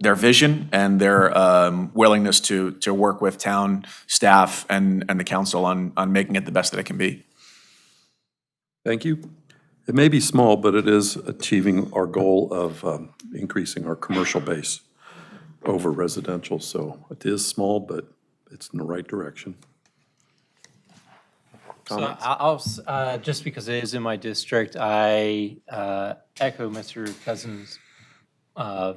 [SPEAKER 5] their vision and their willingness to work with town staff and the council on making it the best that it can be.
[SPEAKER 1] Thank you. It may be small, but it is achieving our goal of increasing our commercial base over residential. So it is small, but it's in the right direction.
[SPEAKER 15] So I'll just because it is in my district, I echo Mr. Cousins'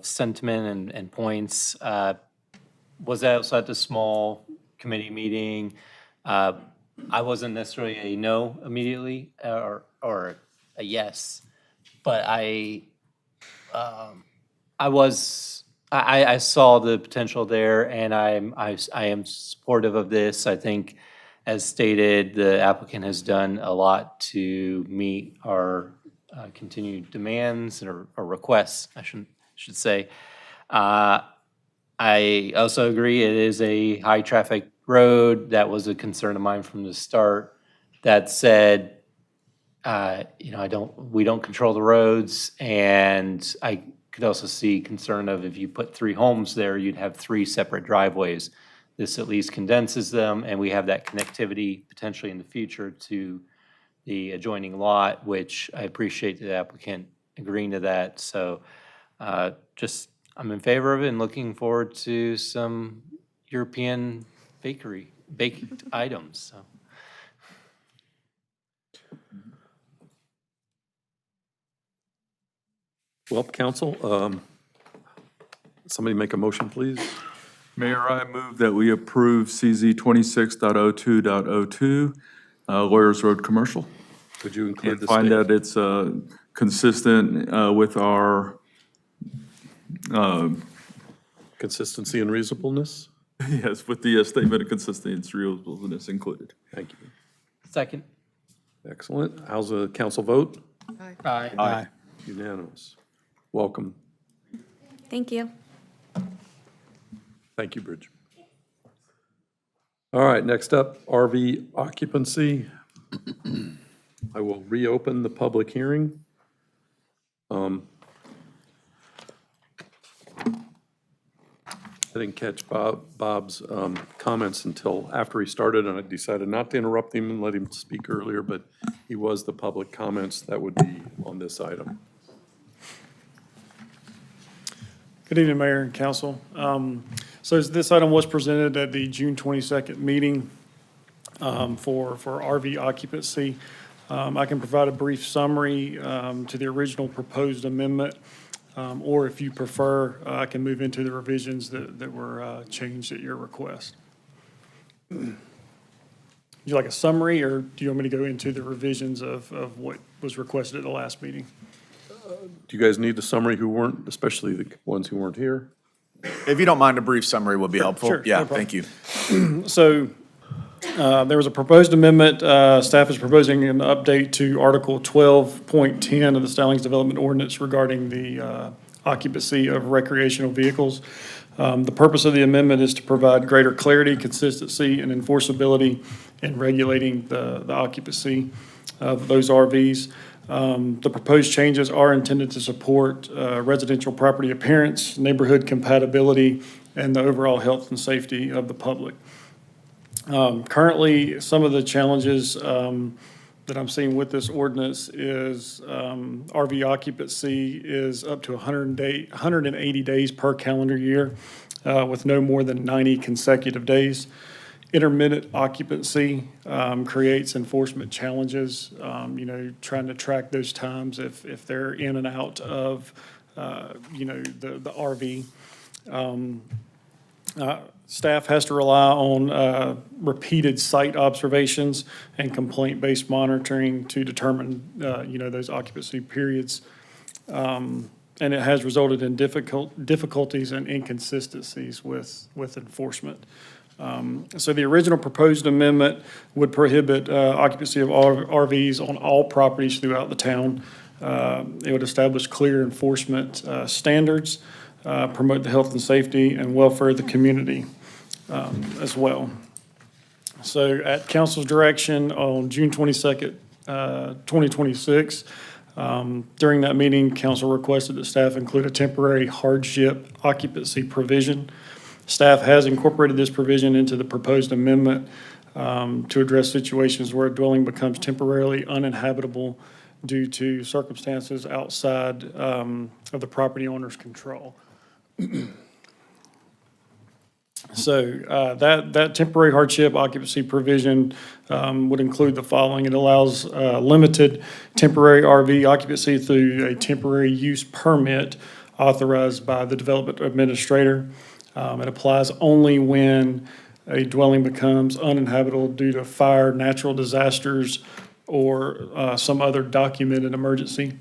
[SPEAKER 15] sentiment and points. Was also at the small committee meeting. I wasn't necessarily a no immediately or a yes, but I saw the potential there, and I am supportive of this. I think, as stated, the applicant has done a lot to meet our continued demands or requests, I should say. I also agree it is a high-traffic road. That was a concern of mine from the start. That said, we don't control the roads, and I could also see concern of if you put 3 homes there, you'd have 3 separate driveways. This at least condenses them, and we have that connectivity potentially in the future to the adjoining lot, which I appreciate the applicant agreeing to that. So I'm in favor of it and looking forward to some European baked items. So.
[SPEAKER 1] Well, council, somebody make a motion, please.
[SPEAKER 2] Mayor, I move that we approve CZ 26.02.02, Lawyers Road Commercial.
[SPEAKER 1] Could you include
[SPEAKER 2] And
[SPEAKER 1] the
[SPEAKER 2] find
[SPEAKER 1] state?
[SPEAKER 2] that it's consistent with our,
[SPEAKER 1] Consistency and reasonableness?
[SPEAKER 2] yes, with the statement of consistency and reasonableness included.
[SPEAKER 1] Thank you.
[SPEAKER 15] Second.
[SPEAKER 1] Excellent. How's the council vote?
[SPEAKER 15] Aye.
[SPEAKER 1] Aye. Unanimous. Welcome.
[SPEAKER 11] Thank you.
[SPEAKER 1] Thank you, Bridge. All right, next up, RV occupancy. I will reopen the public hearing. I didn't catch Bob's comments until after he started, and I decided not to interrupt him and let him speak earlier, but he was the public comments that would be on this item.
[SPEAKER 16] Good evening, Mayor and Council. So this item was presented at the June 22nd meeting for RV occupancy. I can provide a brief summary to the original proposed amendment, or if you prefer, I can move into the revisions that were changed at your request. Would you like a summary, or do you want me to go into the revisions of what was requested at the last meeting?
[SPEAKER 1] Do you guys need a summary who weren't, especially the ones who weren't here?
[SPEAKER 5] If you don't mind, a brief summary would be helpful.
[SPEAKER 16] Sure,
[SPEAKER 5] Yeah,
[SPEAKER 16] no problem.
[SPEAKER 5] thank you.
[SPEAKER 16] So there was a proposed amendment. Staff is proposing an update to Article 12.10 of the Stallings Development Ordinance regarding the occupancy of recreational vehicles. The purpose of the amendment is to provide greater clarity, consistency, and enforceability in regulating the occupancy of those RVs. The proposed changes are intended to support residential property appearance, neighborhood compatibility, and the overall health and safety of the public. Currently, some of the challenges that I'm seeing with this ordinance is RV occupancy is up to 180 days per calendar year with no more than 90 consecutive days. Intermittent occupancy creates enforcement challenges, trying to track those times if they're in and out of, the RV. Staff has to rely on repeated site observations and complaint-based monitoring to determine, those occupancy periods. And it has resulted in difficulties and inconsistencies with enforcement. So the original proposed amendment would prohibit occupancy of RVs on all properties throughout the town. It would establish clear enforcement standards, promote the health and safety and welfare of the community as well. So at council's direction on June 22nd, 2026, during that meeting, council requested that staff include a temporary hardship occupancy provision. Staff has incorporated this provision into the proposed amendment to address situations where a dwelling becomes temporarily uninhabitable due to circumstances outside of the property owner's control. So that temporary hardship occupancy provision would include the following. It allows limited temporary RV occupancy through a temporary use permit authorized by the development administrator. It applies only when a dwelling becomes uninhabitable due to fire, natural disasters, or some other documented emergency.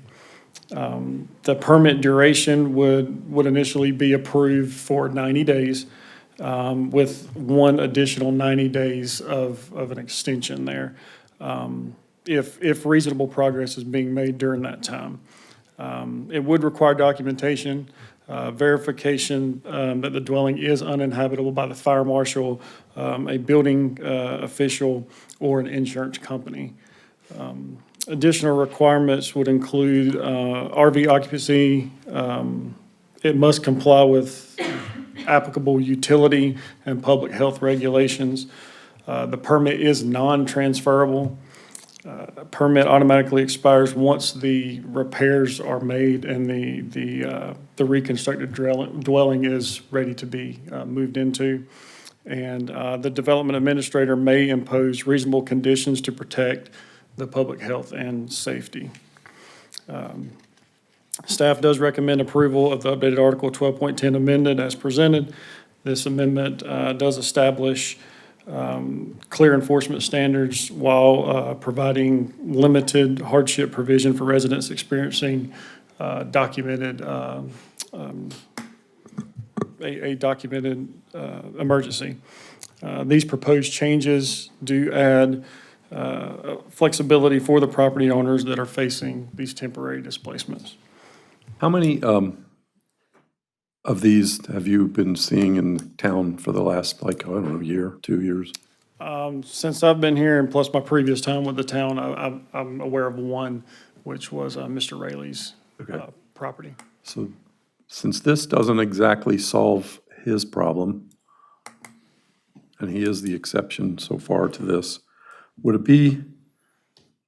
[SPEAKER 16] The permit duration would initially be approved for 90 days with one additional 90 days of an extension there if reasonable progress is being made during that time. It would require documentation, verification that the dwelling is uninhabitable by the fire marshal, a building official, or an insurance company. Additional requirements would include RV occupancy. It must comply with applicable utility and public health regulations. The permit is non-transferable. Permit automatically expires once the repairs are made and the reconstructed dwelling is ready to be moved into. And the development administrator may impose reasonable conditions to protect the public health and safety. Staff does recommend approval of the updated Article 12.10 amended as presented. This amendment does establish clear enforcement standards while providing limited hardship provision for residents experiencing documented emergency. These proposed changes do add flexibility for the property owners that are facing these temporary displacements.
[SPEAKER 1] How many of these have you been seeing in town for the last, year, 2 years?
[SPEAKER 16] Since I've been here and plus my previous time with the town, I'm aware of one, which was Mr. Rayleigh's property.
[SPEAKER 1] So since this doesn't exactly solve his problem, and he is the exception so far to this, would it be,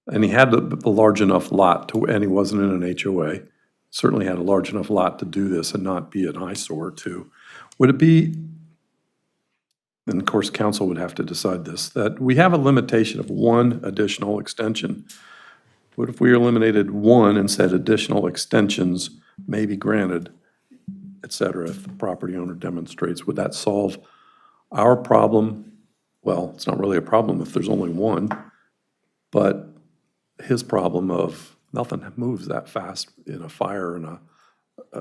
[SPEAKER 1] and he had a large enough lot to, and he wasn't in an HOA, certainly had a large enough lot to do this and not be an eyesore too. Would it be, and of course, council would have to decide this, that we have a limitation of one additional extension? What if we eliminated one and said additional extensions may be granted, et cetera, if the property owner demonstrates? Would that solve our problem? Well, it's not really a problem if there's only one, but his problem of nothing moves that fast in a fire and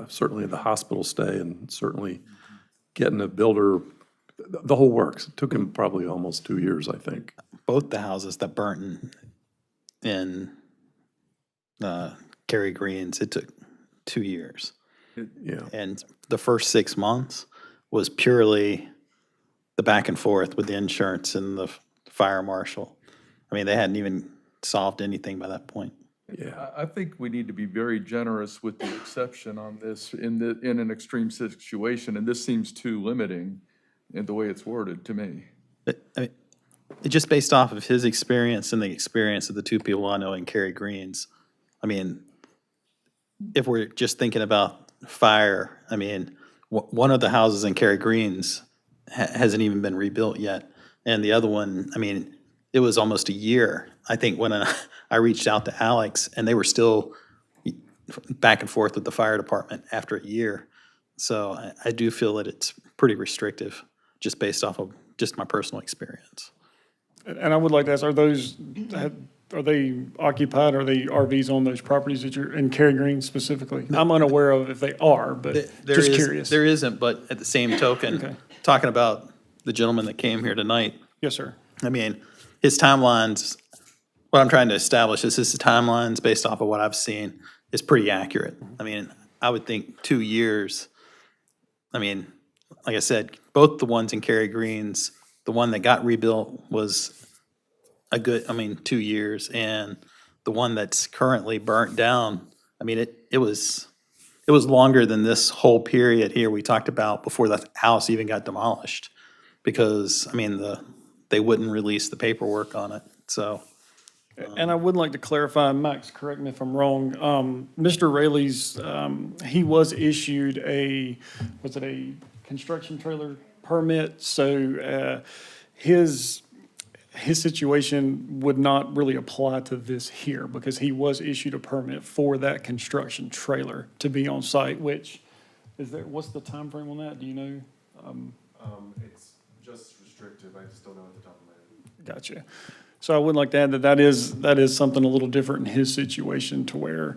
[SPEAKER 1] certainly the hospital stay and certainly getting a builder, the whole works. It took him probably almost 2 years, I think.
[SPEAKER 17] Both the houses that burnt in Cary Greens, it took 2 years.
[SPEAKER 1] Yeah.
[SPEAKER 17] And the first 6 months was purely the back and forth with the insurance and the fire marshal. I mean, they hadn't even solved anything by that point.
[SPEAKER 1] Yeah.
[SPEAKER 2] I think we need to be very generous with the exception on this in an extreme situation, and this seems too limiting in the way it's worded to me.
[SPEAKER 17] But, I mean, just based off of his experience and the experience of the two people I know in Cary Greens, I mean, if we're just thinking about fire, I mean, one of the houses in Cary Greens hasn't even been rebuilt yet. And the other one, I mean, it was almost a year, I think, when I reached out to Alex, and they were still back and forth with the fire department after a year. So I do feel that it's pretty restrictive, just based off of just my personal experience.
[SPEAKER 16] And I would like to ask, are they occupied, are they RVs on those properties that you're, in Cary Green specifically? I'm unaware of if they are, but just curious.
[SPEAKER 17] There isn't, but at the same token, talking about the gentleman that came here tonight.
[SPEAKER 16] Yes, sir.
[SPEAKER 17] I mean, his timelines, what I'm trying to establish is his timelines based off of what I've seen is pretty accurate. I mean, I would think 2 years. I mean, like I said, both the ones in Cary Greens, the one that got rebuilt was a good, 2 years. And the one that's currently burnt down, I mean, it was longer than this whole period here we talked about before the house even got demolished. Because, I mean, they wouldn't release the paperwork on it, so.
[SPEAKER 16] And I would like to clarify, Max, correct me if I'm wrong, Mr. Rayleigh's, he was issued a construction trailer permit? So his situation would not really apply to this here because he was issued a permit for that construction trailer to be on site, which, what's the time frame on that? Do you know?
[SPEAKER 3] It's just restrictive, I just don't know at the top of my head.
[SPEAKER 16] Gotcha. So I would like to add that is something a little different in his situation to where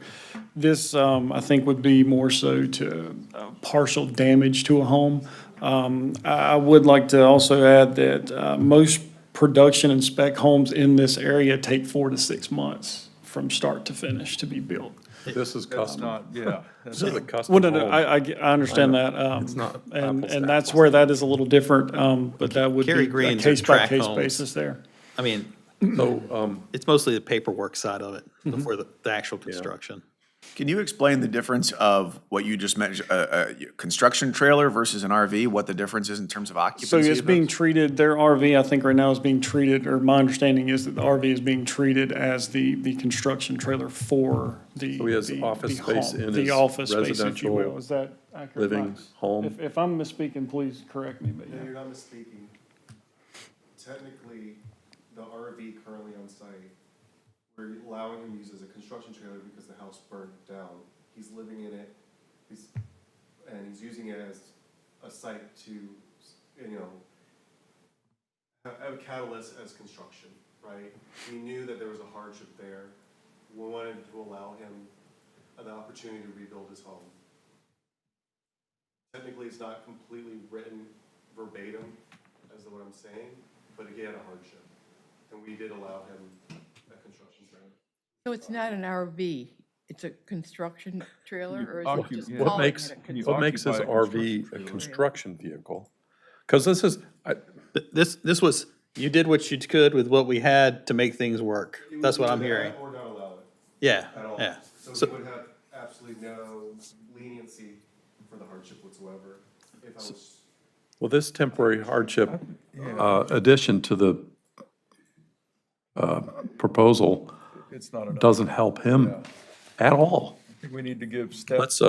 [SPEAKER 16] this, I think, would be more so to partial damage to a home. I would like to also add that most production and spec homes in this area take 4 to 6 months from start to finish to be built.
[SPEAKER 1] This is
[SPEAKER 2] That's
[SPEAKER 1] custom.
[SPEAKER 2] not, yeah. That's
[SPEAKER 1] This is a
[SPEAKER 2] not-
[SPEAKER 1] custom
[SPEAKER 16] Well, no,
[SPEAKER 1] home.
[SPEAKER 16] I understand that.
[SPEAKER 1] It's not
[SPEAKER 16] And
[SPEAKER 1] apples to
[SPEAKER 16] that's
[SPEAKER 1] apples.
[SPEAKER 16] where that is a little different, but that would
[SPEAKER 17] Cary
[SPEAKER 16] be a
[SPEAKER 17] Greens are tract
[SPEAKER 16] case-by-case
[SPEAKER 17] homes.
[SPEAKER 16] basis there.
[SPEAKER 17] I mean,
[SPEAKER 1] So,
[SPEAKER 17] it's mostly the paperwork side of it before the actual construction.
[SPEAKER 5] Can you explain the difference of what you just mentioned, a construction trailer versus an RV, what the difference is in terms of
[SPEAKER 16] So
[SPEAKER 5] occupancy?
[SPEAKER 16] it's
[SPEAKER 5] of
[SPEAKER 16] being
[SPEAKER 5] those?
[SPEAKER 16] treated, their RV, I think right now is being treated, or my understanding is that the RV is being treated as the construction trailer for the
[SPEAKER 1] So he has
[SPEAKER 16] the-
[SPEAKER 1] office
[SPEAKER 16] the
[SPEAKER 1] space
[SPEAKER 16] home,
[SPEAKER 1] in
[SPEAKER 16] the
[SPEAKER 1] his
[SPEAKER 16] office space, if you
[SPEAKER 1] residential
[SPEAKER 16] will. Is that accurate,
[SPEAKER 1] living
[SPEAKER 16] Max?
[SPEAKER 1] home.
[SPEAKER 16] If I'm misspeaking, please correct me, but
[SPEAKER 3] No,
[SPEAKER 16] yeah.
[SPEAKER 3] you're not misspeaking. Technically, the RV currently on site, we're allowing him to use as a construction trailer because the house burned down. He's living in it, and he's using it as a site to, have a catalyst as construction, right? We knew that there was a hardship there. We wanted to allow him the opportunity to rebuild his home. Technically, it's not completely written verbatim as to what I'm saying, but he had a hardship, and we did allow him a construction trailer.
[SPEAKER 6] So it's not an RV, it's a construction trailer, or is it just
[SPEAKER 1] What
[SPEAKER 6] calling
[SPEAKER 1] makes,
[SPEAKER 6] it a
[SPEAKER 1] what makes this
[SPEAKER 2] occupy a
[SPEAKER 1] RV a construction vehicle? Because this is,
[SPEAKER 17] This was You did what you could with what we had to make things work. That's what I'm hearing.
[SPEAKER 3] Or not allow it
[SPEAKER 17] Yeah,
[SPEAKER 3] at all.
[SPEAKER 17] yeah.
[SPEAKER 3] So
[SPEAKER 17] So-
[SPEAKER 3] we would have absolutely no leniency for the hardship whatsoever if I was.
[SPEAKER 1] Well, this temporary hardship addition to the proposal
[SPEAKER 2] It's not enough.
[SPEAKER 1] doesn't help him at all.
[SPEAKER 2] I think we need to give staff
[SPEAKER 1] Let's,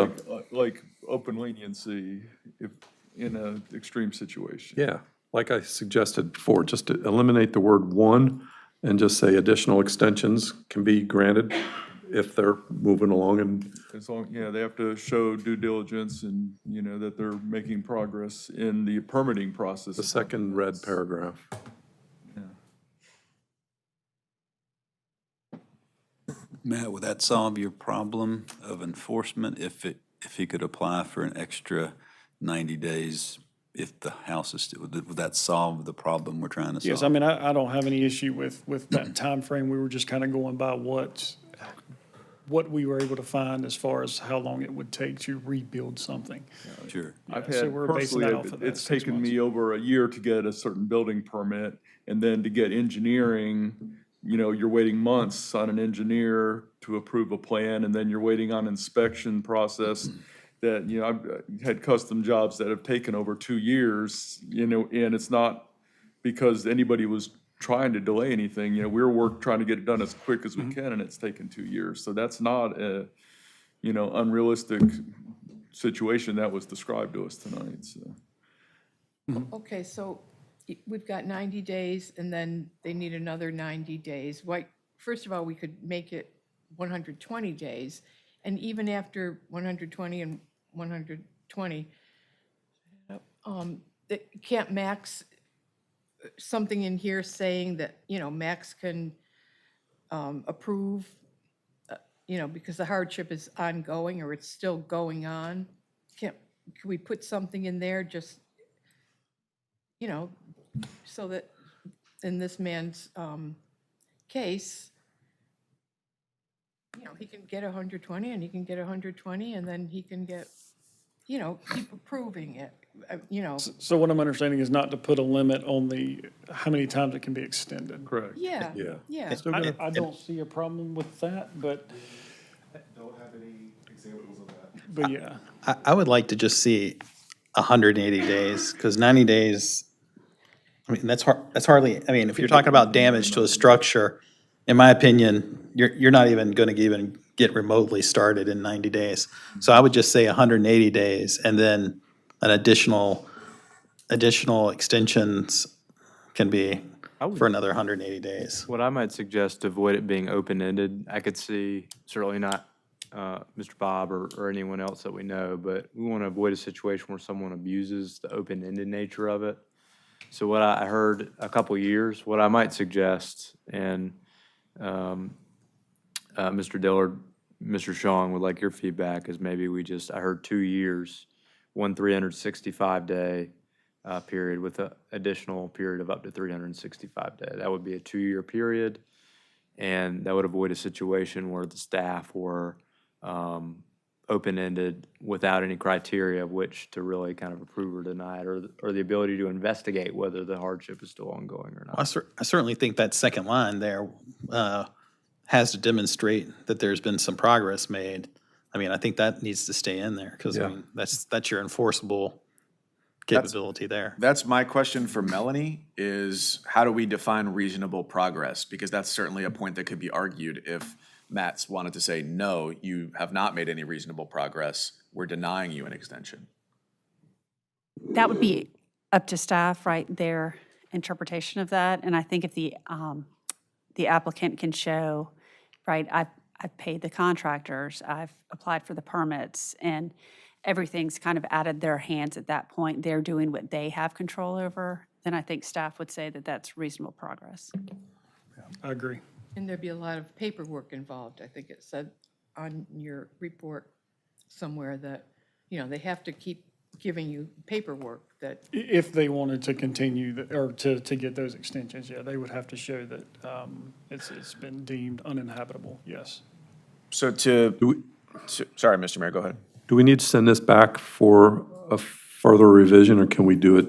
[SPEAKER 2] like open leniency if, in an extreme situation.
[SPEAKER 1] Yeah, like I suggested before, just to eliminate the word "one" and just say additional extensions can be granted if they're moving along and,
[SPEAKER 2] As long, they have to show due diligence and, that they're making progress in the permitting process.
[SPEAKER 1] the second red paragraph.
[SPEAKER 7] Matt, would that solve your problem of enforcement if he could apply for an extra 90 days if the house is still, would that solve the problem we're trying to solve?
[SPEAKER 16] Yes, I mean, I don't have any issue with that time frame. We were just kind of going by what we were able to find as far as how long it would take to rebuild something.
[SPEAKER 7] Sure.
[SPEAKER 2] I've
[SPEAKER 16] so
[SPEAKER 2] had,
[SPEAKER 16] we're basing
[SPEAKER 2] personally,
[SPEAKER 16] that off of that,
[SPEAKER 2] it's
[SPEAKER 16] 6
[SPEAKER 2] taken
[SPEAKER 16] months.
[SPEAKER 2] me over a year to get a certain building permit, and then to get engineering, you're waiting months on an engineer to approve a plan, and then you're waiting on inspection process that, I've had custom jobs that have taken over 2 years, and it's not because anybody was trying to delay anything, we're trying to get it done as quick as we can, and it's taken 2 years. So that's not a, unrealistic situation that was described to us tonight, so.
[SPEAKER 6] Okay, so we've got 90 days, and then they need another 90 days. Why, first of all, we could make it 120 days, and even after 120 and 120, can't Max, something in here saying that, Max can approve, because the hardship is ongoing, or it's still going on? Can we put something in there, just, so that in this man's case, he can get 120 and he can get 120 and then he can get, keep approving it,
[SPEAKER 16] So what I'm understanding is not to put a limit on how many times it can be extended.
[SPEAKER 2] Correct.
[SPEAKER 6] Yeah,
[SPEAKER 1] Yeah.
[SPEAKER 6] yeah.
[SPEAKER 16] I don't see a problem with that, but
[SPEAKER 3] Don't have any examples of that.
[SPEAKER 16] But yeah,
[SPEAKER 17] I would like to just see 180 days, because 90 days, I mean, that's hardly, I mean, if you're talking about damage to a structure, in my opinion, you're not even gonna even get remotely started in 90 days. So I would just say 180 days, and then an additional extensions can be for another 180 days.
[SPEAKER 8] What I might suggest to avoid it being open-ended, I could see, certainly not Mr. Bob or anyone else that we know, but we want to avoid a situation where someone abuses the open-ended nature of it. So what I heard a couple years, what I might suggest, and Mr. Dillard, Mr. Shong would like your feedback, is maybe I heard 2 years, one 365-day period with an additional period of up to 365 days. That would be a 2-year period, and that would avoid a situation where the staff were open-ended without any criteria of which to really kind of approve or deny it, or the ability to investigate whether the hardship is still ongoing or not.
[SPEAKER 17] I certainly think that second line there has to demonstrate that there's been some progress made. I mean, I think that needs to stay in there, because I mean, that's your enforceable capability there.
[SPEAKER 5] That's my question for Melanie, is how do we define reasonable progress? Because that's certainly a point that could be argued if Matt's wanted to say, no, you have not made any reasonable progress, we're denying you an extension.
[SPEAKER 13] That would be up to staff, right, their interpretation of that. And I think if the applicant can show, right, I've paid the contractors, I've applied for the permits, and everything's kind of out of their hands at that point, they're doing what they have control over, then I think staff would say that that's reasonable progress.
[SPEAKER 16] I agree.
[SPEAKER 6] And there'd be a lot of paperwork involved. I think it said on your report somewhere that, they have to keep giving you paperwork that,
[SPEAKER 16] If they wanted to continue, or to get those extensions, yeah, they would have to show that it's been deemed uninhabitable, yes.
[SPEAKER 5] So sorry, Mr. Mayor, go ahead.
[SPEAKER 1] Do we need to send this back for a further revision, or can we do it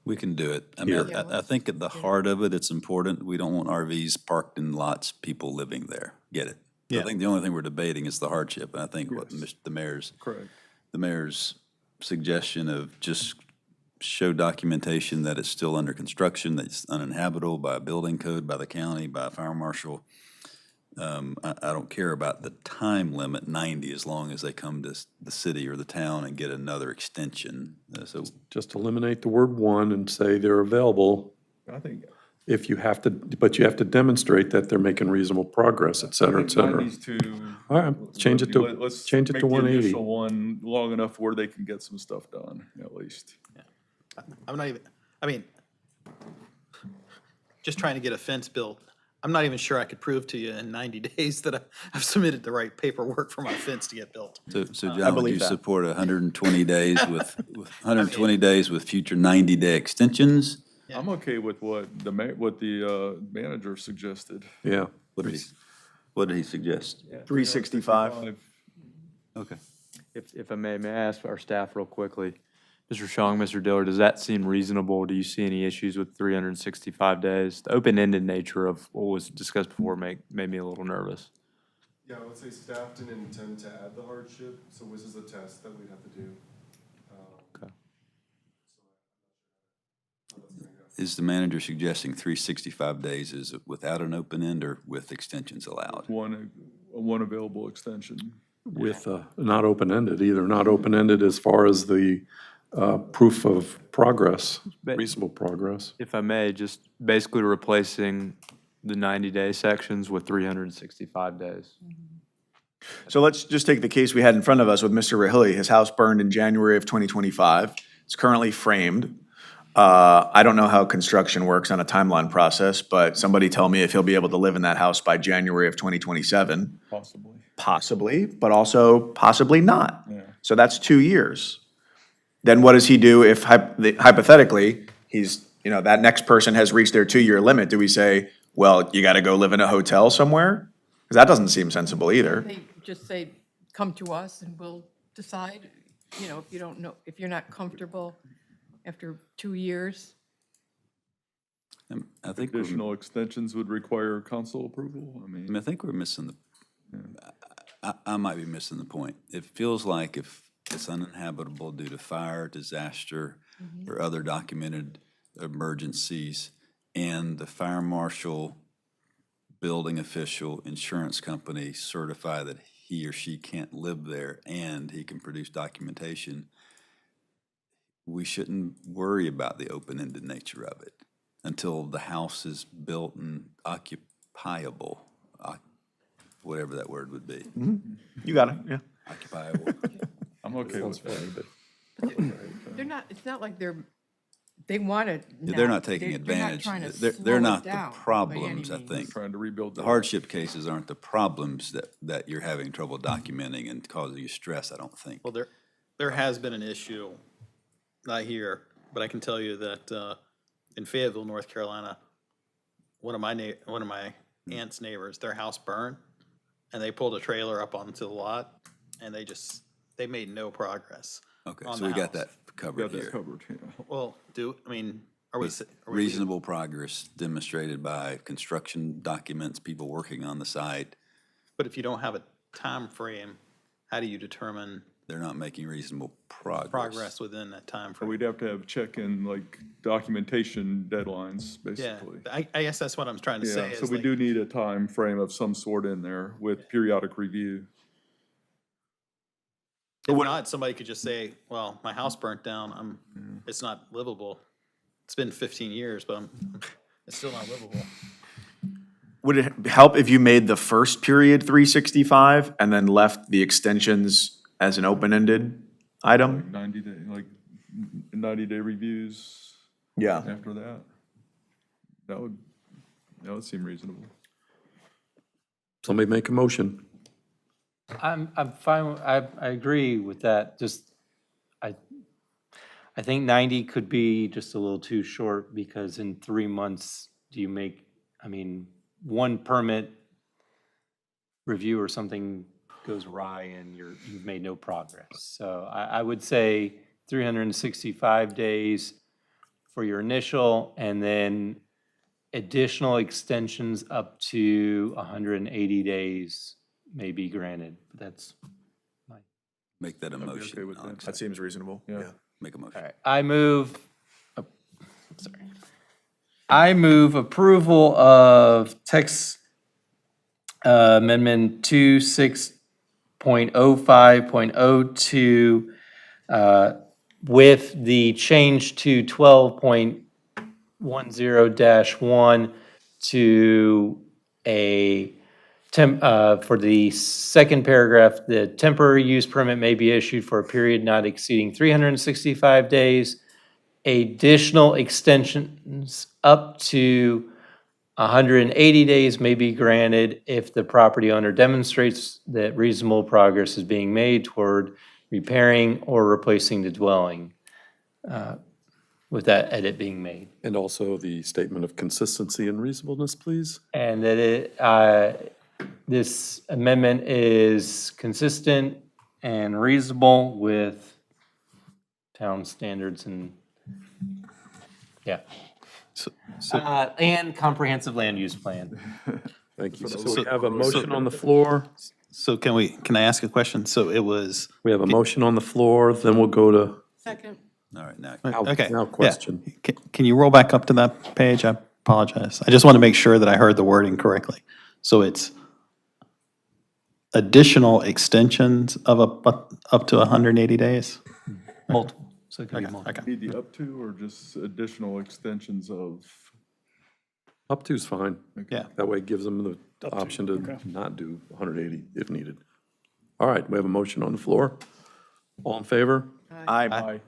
[SPEAKER 7] We can do it. I mean,
[SPEAKER 6] Here.
[SPEAKER 7] I think at the heart of it, it's important. We don't want RVs parked in lots, people living there. Get it? So I
[SPEAKER 17] Yeah.
[SPEAKER 7] think the only thing we're debating is the hardship, and I think what
[SPEAKER 2] Yes. Correct.
[SPEAKER 7] the mayor's suggestion of just show documentation that it's still under construction, that it's uninhabitable by a building code, by the county, by a fire marshal. I don't care about the time limit, 90, as long as they come to the city or the town and get another extension. So
[SPEAKER 1] Just eliminate the word one and say they're available
[SPEAKER 2] I think,
[SPEAKER 1] if you have to, but you have to demonstrate that they're making reasonable progress, et cetera, et cetera.
[SPEAKER 2] Needs to.
[SPEAKER 1] All right, change it to,
[SPEAKER 2] Let's
[SPEAKER 1] change it
[SPEAKER 2] make
[SPEAKER 1] to
[SPEAKER 2] the
[SPEAKER 1] 180.
[SPEAKER 2] initial one long enough where they can get some stuff done, at least.
[SPEAKER 17] I'm not even, I mean, just trying to get a fence built. I'm not even sure I could prove to you in 90 days that I've submitted the right paperwork for my fence to get built.
[SPEAKER 7] So
[SPEAKER 17] I
[SPEAKER 7] John, would
[SPEAKER 17] believe
[SPEAKER 7] you
[SPEAKER 17] that.
[SPEAKER 7] support 120 days with 120 days with future 90-day extensions?
[SPEAKER 2] I'm okay with what the manager suggested.
[SPEAKER 1] Yeah.
[SPEAKER 7] What did he suggest?
[SPEAKER 5] 365.
[SPEAKER 7] Okay.
[SPEAKER 8] If I may I ask our staff real quickly, Mr. Shong, Mr. Diller, does that seem reasonable? Do you see any issues with 365 days? The open-ended nature of what was discussed before made me a little nervous.
[SPEAKER 3] Yeah, I would say staff didn't intend to add the hardship, so this is a test that we'd have to do.
[SPEAKER 8] Okay.
[SPEAKER 7] Is the manager suggesting 365 days is without an open end or with extensions allowed?
[SPEAKER 2] One available extension.
[SPEAKER 1] With, not open-ended either, not open-ended as far as the proof of progress, reasonable progress.
[SPEAKER 8] If I may, just basically replacing the 90-day sections with 365 days.
[SPEAKER 5] So let's just take the case we had in front of us with Mr. Rahili. His house burned in January of 2025. It's currently framed. I don't know how construction works on a timeline process, but somebody tell me if he'll be able to live in that house by January of 2027.
[SPEAKER 2] Possibly.
[SPEAKER 5] Possibly, but also possibly not.
[SPEAKER 2] Yeah.
[SPEAKER 5] So that's 2 years. Then what does he do if hypothetically, that next person has reached their 2-year limit? Do we say, well, you gotta go live in a hotel somewhere? Because that doesn't seem sensible either.
[SPEAKER 6] They just say, come to us and we'll decide, if you don't know, if you're not comfortable after 2 years.
[SPEAKER 7] I think
[SPEAKER 2] Additional extensions would require council approval.
[SPEAKER 7] I think we're missing I might be missing the point. It feels like if it's uninhabitable due to fire, disaster, or other documented emergencies, and the fire marshal, building official, insurance company certify that he or she can't live there and he can produce documentation, we shouldn't worry about the open-ended nature of it until the house is built and occupiable, whatever that word would be.
[SPEAKER 5] You got it, yeah.
[SPEAKER 2] Occupiable. I'm okay with that.
[SPEAKER 6] They're not, it's not like they want to.
[SPEAKER 7] They're not taking advantage. They're not the problems, I think.
[SPEAKER 2] Trying to rebuild
[SPEAKER 7] The hardship cases aren't the problems that you're having trouble documenting and causing you stress, I don't think.
[SPEAKER 17] Well, there has been an issue, not here, but I can tell you that in Fayetteville, North Carolina, one of my aunt's neighbors, their house burned, and they pulled a trailer up onto the lot, and they made no progress.
[SPEAKER 7] Okay,
[SPEAKER 17] on
[SPEAKER 7] so
[SPEAKER 17] the
[SPEAKER 7] we got
[SPEAKER 17] house.
[SPEAKER 7] that covered here.
[SPEAKER 17] Well, are we?
[SPEAKER 7] With reasonable progress demonstrated by construction documents, people working on the site.
[SPEAKER 17] But if you don't have a time frame, how do you determine
[SPEAKER 7] they're not making reasonable
[SPEAKER 17] progress within that time frame?
[SPEAKER 2] We'd have to have check-in, documentation deadlines,
[SPEAKER 17] Yeah,
[SPEAKER 2] basically.
[SPEAKER 17] I guess that's what I'm trying to say.
[SPEAKER 2] So
[SPEAKER 17] is
[SPEAKER 2] we
[SPEAKER 17] like-
[SPEAKER 2] do need a time frame of some sort in there with periodic review.
[SPEAKER 17] If not, somebody could just say, well, my house burnt down, it's not livable. It's been 15 years, but it's still not livable.
[SPEAKER 5] Would it help if you made the first period 365 and then left the extensions as an open-ended item?
[SPEAKER 2] 90-day reviews.
[SPEAKER 5] Yeah.
[SPEAKER 2] After that. That would seem reasonable.
[SPEAKER 1] Somebody make a motion.
[SPEAKER 15] I'm fine, I agree with that, just, I think 90 could be just a little too short, because in 3 months, one permit review or something goes awry and you've made no progress. So I would say 365 days for your initial, and then additional extensions up to 180 days may be granted. That's
[SPEAKER 7] Make that a
[SPEAKER 2] I'd be
[SPEAKER 7] motion.
[SPEAKER 2] okay with
[SPEAKER 7] I'll
[SPEAKER 2] that.
[SPEAKER 7] accept.
[SPEAKER 3] That seems reasonable.
[SPEAKER 2] Yeah.
[SPEAKER 7] Make a motion.
[SPEAKER 15] all right. I move, oh, sorry. I move approval of text amendment 26.05.02 with the change to 12.10-1 to a for the second paragraph, the temporary use permit may be issued for a period not exceeding 365 days. Additional extensions up to 180 days may be granted if the property owner demonstrates that reasonable progress is being made toward repairing or replacing the dwelling, with that edit being made.
[SPEAKER 1] And also the statement of consistency and reasonableness, please.
[SPEAKER 15] And that this amendment is consistent and reasonable with town standards and, yeah. And comprehensive land use plan.
[SPEAKER 1] Thank you.
[SPEAKER 2] So-
[SPEAKER 1] So we have a motion on the floor.
[SPEAKER 17] So can I ask a question? So it was,
[SPEAKER 1] We have a motion on the floor, then we'll go to
[SPEAKER 6] Second.
[SPEAKER 7] All right, now,
[SPEAKER 17] okay.
[SPEAKER 1] now
[SPEAKER 17] yeah.
[SPEAKER 1] question.
[SPEAKER 17] Can you roll back up to that page? I apologize. I just want to make sure that I heard the wording correctly. So it's additional extensions of up to 180 days?
[SPEAKER 15] Multiple, so it could be
[SPEAKER 17] Okay,
[SPEAKER 15] multiple.
[SPEAKER 17] okay.
[SPEAKER 2] Need the up to or just additional extensions of?
[SPEAKER 1] Up to's fine.
[SPEAKER 17] Yeah.
[SPEAKER 1] That way it gives them the option to not do 180 if needed. All right, we have a motion on the floor. All in favor?
[SPEAKER 2] Aye.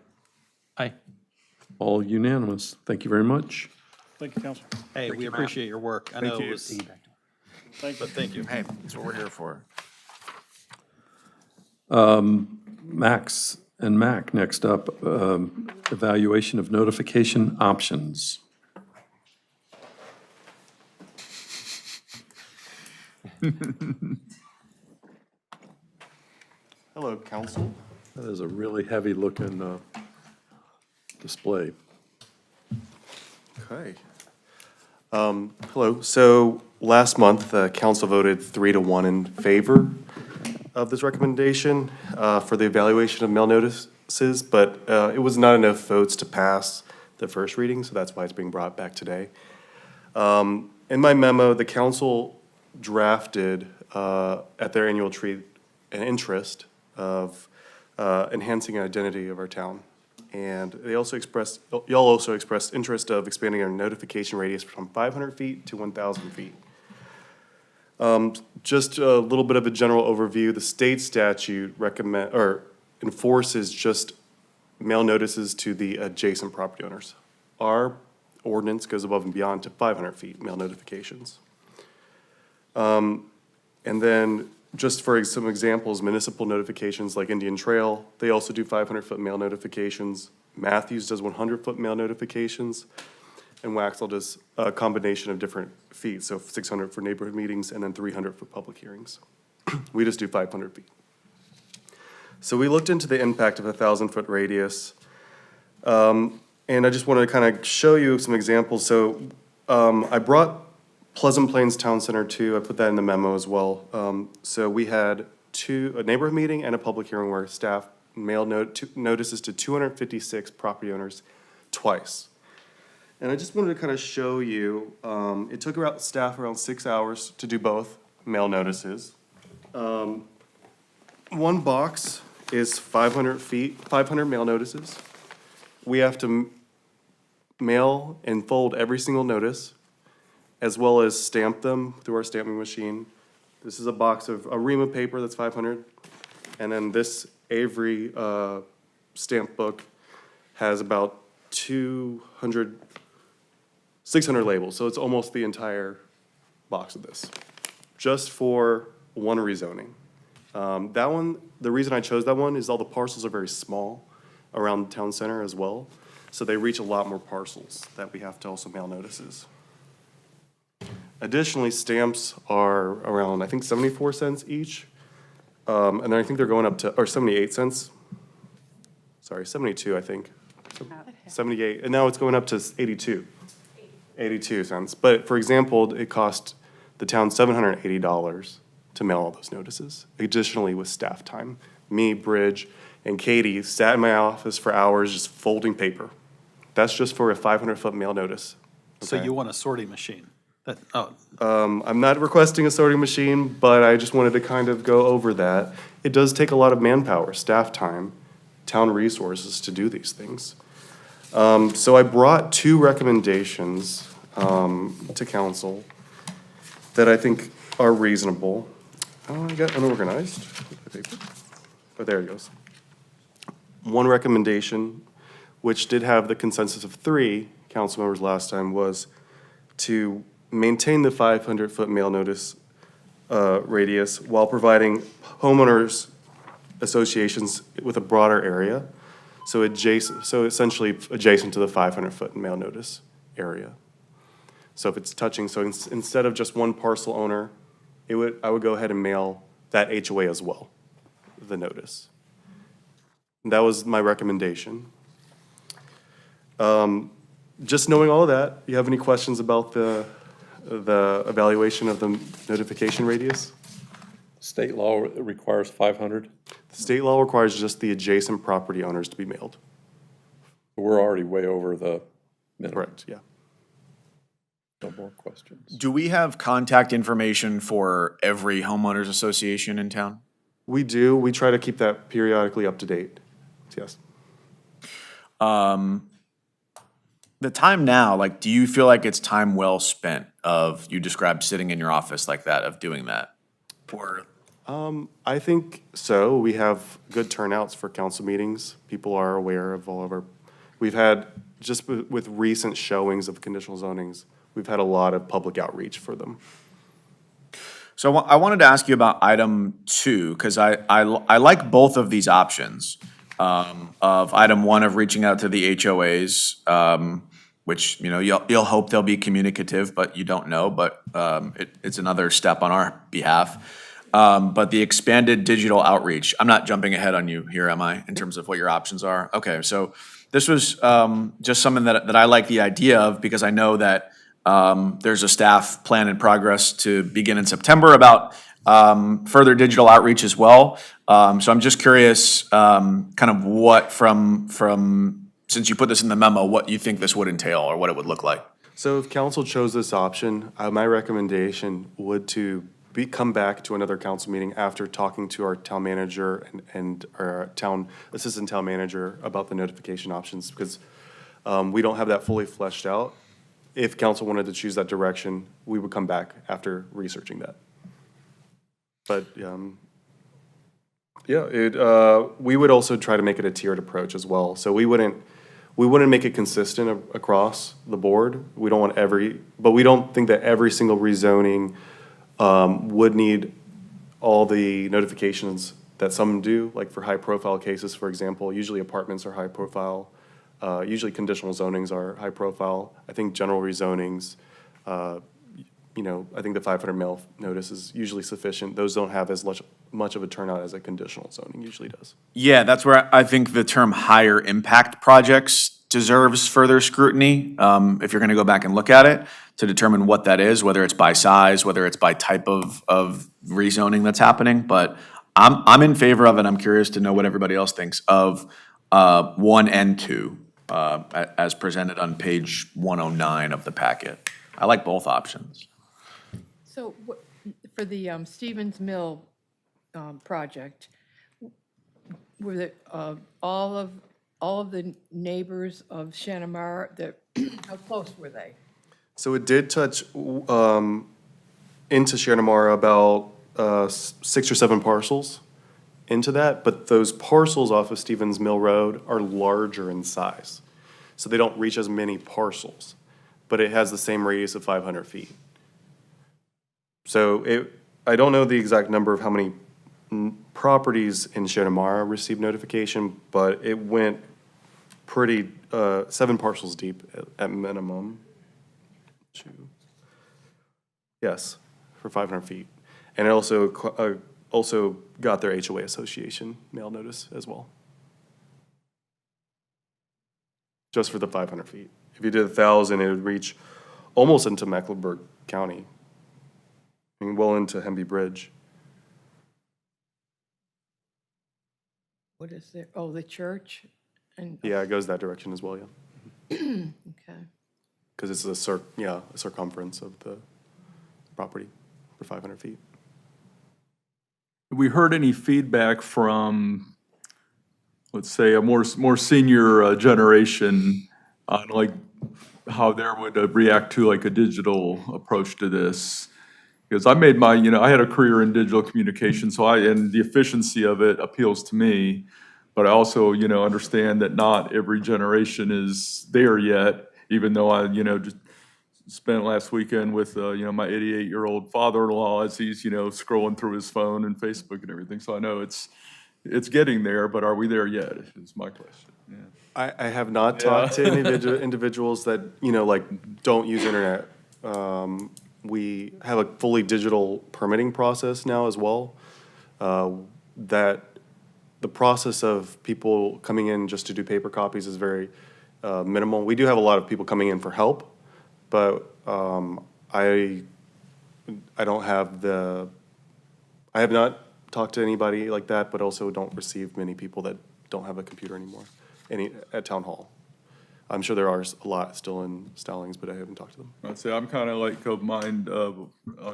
[SPEAKER 15] Aye.
[SPEAKER 3] All unanimous. Thank you very much.
[SPEAKER 16] Thank you, Council.
[SPEAKER 17] Hey, we appreciate your work. I know it was,
[SPEAKER 16] Thank you.
[SPEAKER 17] but thank you.
[SPEAKER 3] Hey,
[SPEAKER 8] That's what we're here for.
[SPEAKER 3] Max and Mac, next up, evaluation of notification options.
[SPEAKER 18] Hello, council.
[SPEAKER 3] That is a really heavy-looking display.
[SPEAKER 18] Okay. Hello. So last month, the council voted 3-1 in favor of this recommendation for the evaluation of mail notices, but it was not enough votes to pass the first reading, so that's why it's being brought back today. In my memo, the council drafted at their annual retreat an interest of enhancing the identity of our town. And they also expressed, y'all also expressed interest of expanding our notification radius from 500 feet to 1,000 feet. Just a little bit of a general overview, the state statute enforces just mail notices to the adjacent property owners. Our ordinance goes above and beyond to 500 feet mail notifications. And then, just for some examples, municipal notifications like Indian Trail, they also do 500-foot mail notifications. Matthews does 100-foot mail notifications. And Waxhaw does a combination of different feet, so 600 for neighborhood meetings and then 300 for public hearings. We just do 500 feet. So we looked into the impact of a 1,000-foot radius. And I just wanted to kind of show you some examples. So I brought Pleasant Plains Town Center too. I put that in the memo as well. So we had a neighborhood meeting and a public hearing where staff mailed notices to 256 property owners twice. And I just wanted to kind of show you, it took staff around 6 hours to do both mail notices. One box is 500 mail notices. We have to mail and fold every single notice, as well as stamp them through our stamping machine. This is a box of Arima paper that's 500. And then this Avery stamp book has about 600 labels. So it's almost the entire box of this, just for one rezoning. That one, the reason I chose that one is all the parcels are very small around the town center as well. So they reach a lot more parcels that we have to also mail notices. Additionally, stamps are around, I think, 74 cents each. And then I think they're going up to, or 78 cents. Sorry, 72, I think. 78, and now it's going up to 82 cents. But for example, it cost the town $780 to mail all those notices, additionally with staff time. Me, Bridge, and Katie sat in my office for hours just folding paper. That's just for a 500-foot mail notice.
[SPEAKER 17] So
[SPEAKER 18] okay?
[SPEAKER 17] you want a sorting machine? That, oh,
[SPEAKER 18] I'm not requesting a sorting machine, but I just wanted to kind of go over that. It does take a lot of manpower, staff time, town resources to do these things. So I brought two recommendations to council that I think are reasonable. Oh, I got unorganized. Oh, there it goes. One recommendation, which did have the consensus of 3 council members last time, was to maintain the 500-foot mail notice radius while providing homeowners associations with a broader area. So essentially adjacent to the 500-foot mail notice area. So if it's touching, so instead of just one parcel owner, I would go ahead and mail that HOA as well, the notice. And that was my recommendation. Just knowing all of that, you have any questions about the evaluation of the notification radius?
[SPEAKER 1] State law requires 500.
[SPEAKER 18] The state law requires just the adjacent property owners to be mailed.
[SPEAKER 1] We're already way over the minimum.
[SPEAKER 18] Correct, yeah.
[SPEAKER 1] No more questions.
[SPEAKER 5] Do we have contact information for every homeowners association in town?
[SPEAKER 18] We do. We try to keep that periodically up to date. Yes.
[SPEAKER 5] The time now, like, do you feel like it's time well spent of, you described sitting in your office like that, of doing that? Or
[SPEAKER 18] I think so. We have good turnouts for council meetings. People are aware of all of our, we've had, just with recent showings of conditional zonings, we've had a lot of public outreach for them.
[SPEAKER 5] So I wanted to ask you about item 2, because I like both of these options. Of item 1 of reaching out to the HOAs, which, you know, you'll hope they'll be communicative, but you don't know, but it's another step on our behalf. But the expanded digital outreach, I'm not jumping ahead on you here, am I, in terms of what your options are? Okay, so this was just something that I like the idea of, because I know that there's a staff plan in progress to begin in September about further digital outreach as well. So I'm just curious, kind of what from since you put this in the memo, what you think this would entail or what it would look like.
[SPEAKER 18] So if council chose this option, my recommendation would come back to another council meeting after talking to our town manager and our assistant town manager about the notification options, because we don't have that fully fleshed out. If council wanted to choose that direction, we would come back after researching that. But, yeah, we would also try to make it a tiered approach as well. So we wouldn't make it consistent across the board. We don't want but we don't think that every single rezoning would need all the notifications that some do, like for high-profile cases, for example. Usually apartments are high-profile. Usually conditional zonings are high-profile. I think general rezonings, you know, I think the 500 mail notice is usually sufficient. Those don't have as much of a turnout as a conditional zoning usually does.
[SPEAKER 5] Yeah, that's where I think the term higher impact projects deserves further scrutiny. If you're gonna go back and look at it to determine what that is, whether it's by size, whether it's by type of rezoning that's happening. But I'm in favor of it. I'm curious to know what everybody else thinks of 1 and 2 as presented on page 109 of the packet. I like both options.
[SPEAKER 6] So for the Stevens Mill project, were the, all of the neighbors of Shanamara, how close were they?
[SPEAKER 18] So it did touch into Shanamara about 6 or 7 parcels into that, but those parcels off of Stevens Mill Road are larger in size. So they don't reach as many parcels, but it has the same radius of 500 feet. So I don't know the exact number of how many properties in Shanamara received notification, but it went pretty, 7 parcels deep at minimum. Yes, for 500 feet. And it also got their HOA association mail notice as well. just for the 500 feet. If you did 1,000, it would reach almost into Mecklenburg County, I mean, well into Hemby Bridge.
[SPEAKER 6] What is there? Oh, the church? And,
[SPEAKER 18] Yeah, it goes that direction as well, yeah.
[SPEAKER 6] okay.
[SPEAKER 18] Because it's a circumference of the property for 500 feet.
[SPEAKER 2] Have we heard any feedback from, let's say, a more senior generation on like how they would react to like a digital approach to this? Because I made my, I had a career in digital communication, and the efficiency of it appeals to me. But I also, understand that not every generation is there yet, even though I, just spent last weekend with, my 88-year-old father-in-law as he's, scrolling through his phone and Facebook and everything. So I know it's getting there, but are we there yet, is my question. Yeah.
[SPEAKER 18] I have not talked to individuals that, like, don't use internet. We have a fully digital permitting process now as well, that the process of people coming in just to do paper copies is very minimal. We do have a lot of people coming in for help, but I don't have I have not talked to anybody like that, but also don't receive many people that don't have a computer anymore at town hall. I'm sure there are a lot still in Stallings, but I haven't talked to them.
[SPEAKER 2] I'd say I'm kind of like of mind of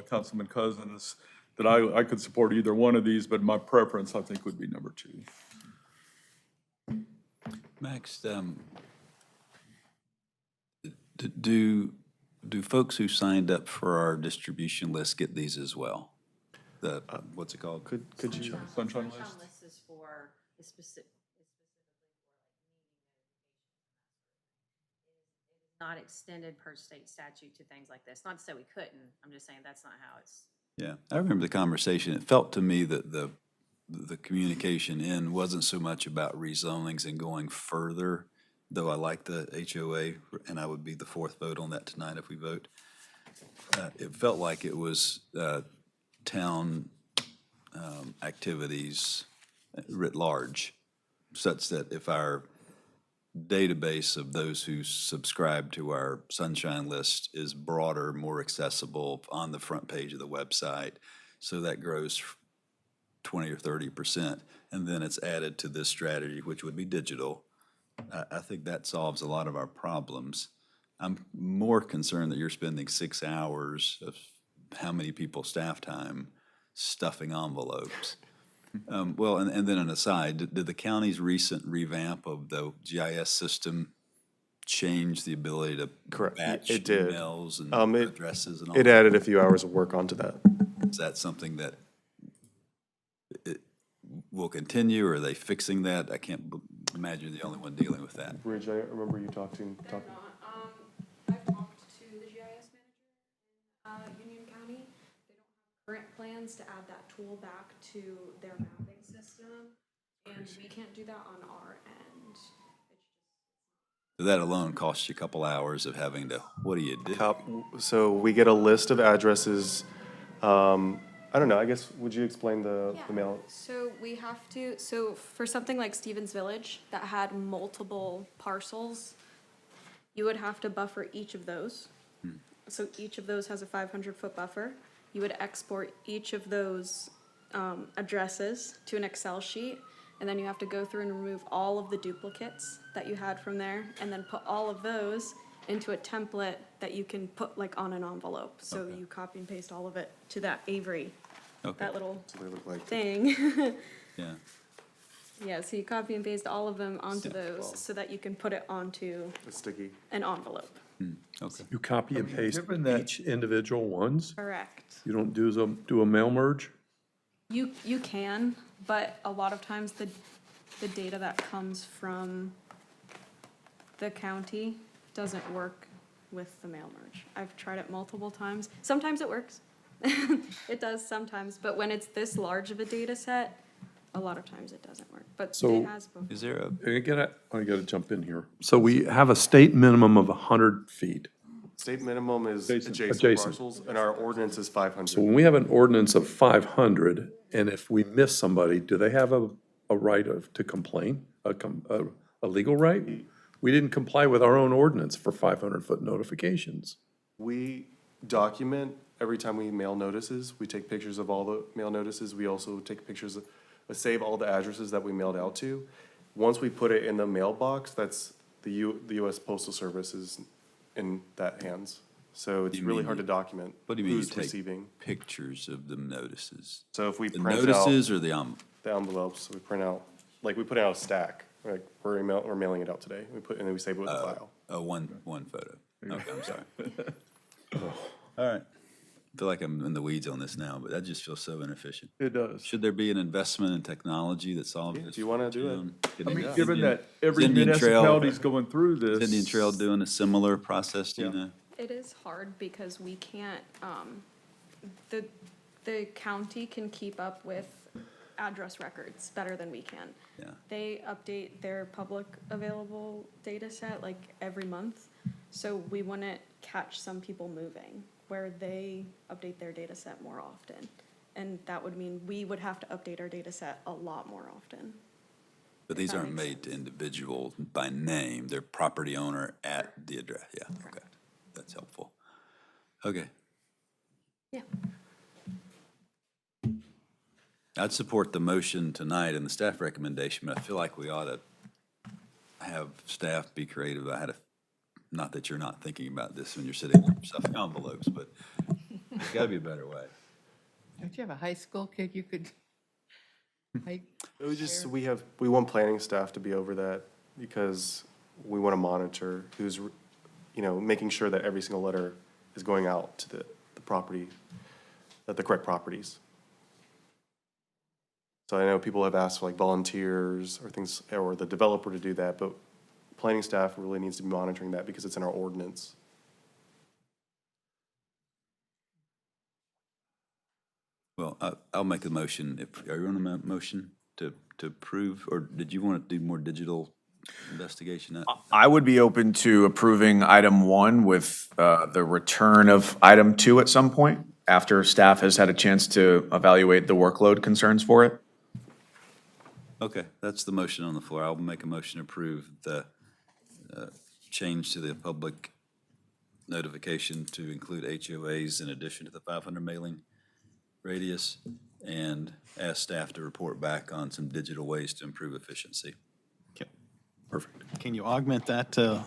[SPEAKER 2] Councilman Cousins, that I could support either one of these, but my preference, I think, would be number 2.
[SPEAKER 7] Max, do folks who signed up for our distribution list get these as well? The, what's it called?
[SPEAKER 18] Could you?
[SPEAKER 2] Sunshine list?
[SPEAKER 19] List is for a specific, not extended per state statute to things like this. Not to say we couldn't, I'm just saying that's not how it's.
[SPEAKER 7] Yeah, I remember the conversation. It felt to me that the communication in wasn't so much about rezonings and going further, though I like the HOA, and I would be the 4th vote on that tonight if we vote. It felt like it was town activities writ large, such that if our database of those who subscribe to our Sunshine List is broader, more accessible on the front page of the website, so that grows 20 or 30%, and then it's added to this strategy, which would be digital. I think that solves a lot of our problems. I'm more concerned that you're spending 6 hours of how many people staff time stuffing envelopes. Well, and then an aside, did the county's recent revamp of the GIS system change the ability to batch
[SPEAKER 18] It did.
[SPEAKER 7] emails and addresses and all
[SPEAKER 18] It
[SPEAKER 7] that?
[SPEAKER 18] added a few hours of work onto that.
[SPEAKER 7] Is that something that it will continue, or are they fixing that? I can't imagine you're the only one dealing with that.
[SPEAKER 18] Bridge, I remember you talking.
[SPEAKER 11] I've talked to the GIS manager in Union County. They don't have current plans to add that tool back to their mapping system, and we can't do that on our end.
[SPEAKER 7] That alone costs you a couple hours of having to, what do you do?
[SPEAKER 18] So we get a list of addresses. I don't know, I guess, would you explain the mail?
[SPEAKER 11] So we have to, so for something like Stevens Village that had multiple parcels, you would have to buffer each of those. So each of those has a 500-foot buffer. You would export each of those addresses to an Excel sheet, and then you have to go through and remove all of the duplicates that you had from there, and then put all of those into a template that you can put like on an envelope. So you copy and paste all of it to that Avery, that little thing.
[SPEAKER 7] Yeah.
[SPEAKER 11] Yeah, so you copy and paste all of them onto those so that you can put it onto an envelope.
[SPEAKER 7] Okay.
[SPEAKER 1] You copy and paste each individual ones?
[SPEAKER 11] Correct.
[SPEAKER 1] You don't do a mail merge?
[SPEAKER 11] You can, but a lot of times the data that comes from the county doesn't work with the mail merge. I've tried it multiple times. Sometimes it works. It does sometimes, but when it's this large of a data set, a lot of times it doesn't work, but
[SPEAKER 1] So-
[SPEAKER 11] it has both.
[SPEAKER 7] Is there a,
[SPEAKER 1] I gotta jump in here. So we have a state minimum of 100 feet.
[SPEAKER 18] State minimum is adjacent
[SPEAKER 1] Adjacent.
[SPEAKER 18] parcels, and our ordinance is 500.
[SPEAKER 1] So when we have an ordinance of 500, and if we miss somebody, do they have a right to complain, a legal right? we didn't comply with our own ordinance for 500-foot notifications.
[SPEAKER 18] We document every time we mail notices. We take pictures of all the mail notices. We also take pictures of, save all the addresses that we mailed out to. Once we put it in the mailbox, that's the US Postal Service is in that hands. So it's
[SPEAKER 7] You
[SPEAKER 18] really
[SPEAKER 7] mean
[SPEAKER 18] hard to
[SPEAKER 7] you-
[SPEAKER 18] document
[SPEAKER 7] What do you mean you
[SPEAKER 18] who's
[SPEAKER 7] take
[SPEAKER 18] receiving.
[SPEAKER 7] pictures of the notices?
[SPEAKER 18] So if we
[SPEAKER 7] The
[SPEAKER 18] print out
[SPEAKER 7] notices or the,
[SPEAKER 18] the envelopes, we print out, like we put out a stack, like we're mailing it out today. We put, and then we save it with a file.
[SPEAKER 7] oh, one photo? Okay, I'm sorry. All right. I feel like I'm in the weeds on this now, but that just feels so inefficient.
[SPEAKER 2] It does.
[SPEAKER 7] Should there be an investment in technology that solves
[SPEAKER 18] Do
[SPEAKER 7] this?
[SPEAKER 18] you wanna do it?
[SPEAKER 2] I mean, given that every
[SPEAKER 7] Indian Trail-
[SPEAKER 2] municipality's going through this.
[SPEAKER 7] Is Indian Trail doing a similar process, do you
[SPEAKER 18] Yeah.
[SPEAKER 7] know?
[SPEAKER 11] It is hard because we can't, the county can keep up with address records better than we can.
[SPEAKER 7] Yeah.
[SPEAKER 11] They update their public available data set like every month, so we wouldn't catch some people moving where they update their data set more often. And that would mean we would have to update our data set a lot more often.
[SPEAKER 7] But these aren't made to individual by name, they're property owner at the address, yeah, okay. That's helpful. Okay.
[SPEAKER 11] Yeah.
[SPEAKER 7] I'd support the motion tonight and the staff recommendation, but I feel like we ought to have staff be creative. Not that you're not thinking about this when you're sitting there stuffing envelopes, but there's gotta be a better way.
[SPEAKER 6] Don't you have a high school kid you could?
[SPEAKER 18] It was just, we want planning staff to be over that because we want to monitor who's, making sure that every single letter is going out to the property, the correct properties. So I know people have asked for like volunteers or things, or the developer to do that, but planning staff really needs to be monitoring that because it's in our ordinance.
[SPEAKER 7] Well, I'll make a motion. Are you on a motion to approve, or did you want to do more digital investigation?
[SPEAKER 5] I would be open to approving item 1 with the return of item 2 at some point after staff has had a chance to evaluate the workload concerns for it.
[SPEAKER 7] Okay, that's the motion on the floor. I'll make a motion to approve the change to the public notification to include HOAs in addition to the 500 mailing radius, and ask staff to report back on some digital ways to improve efficiency.
[SPEAKER 1] Perfect.
[SPEAKER 17] Can you augment that to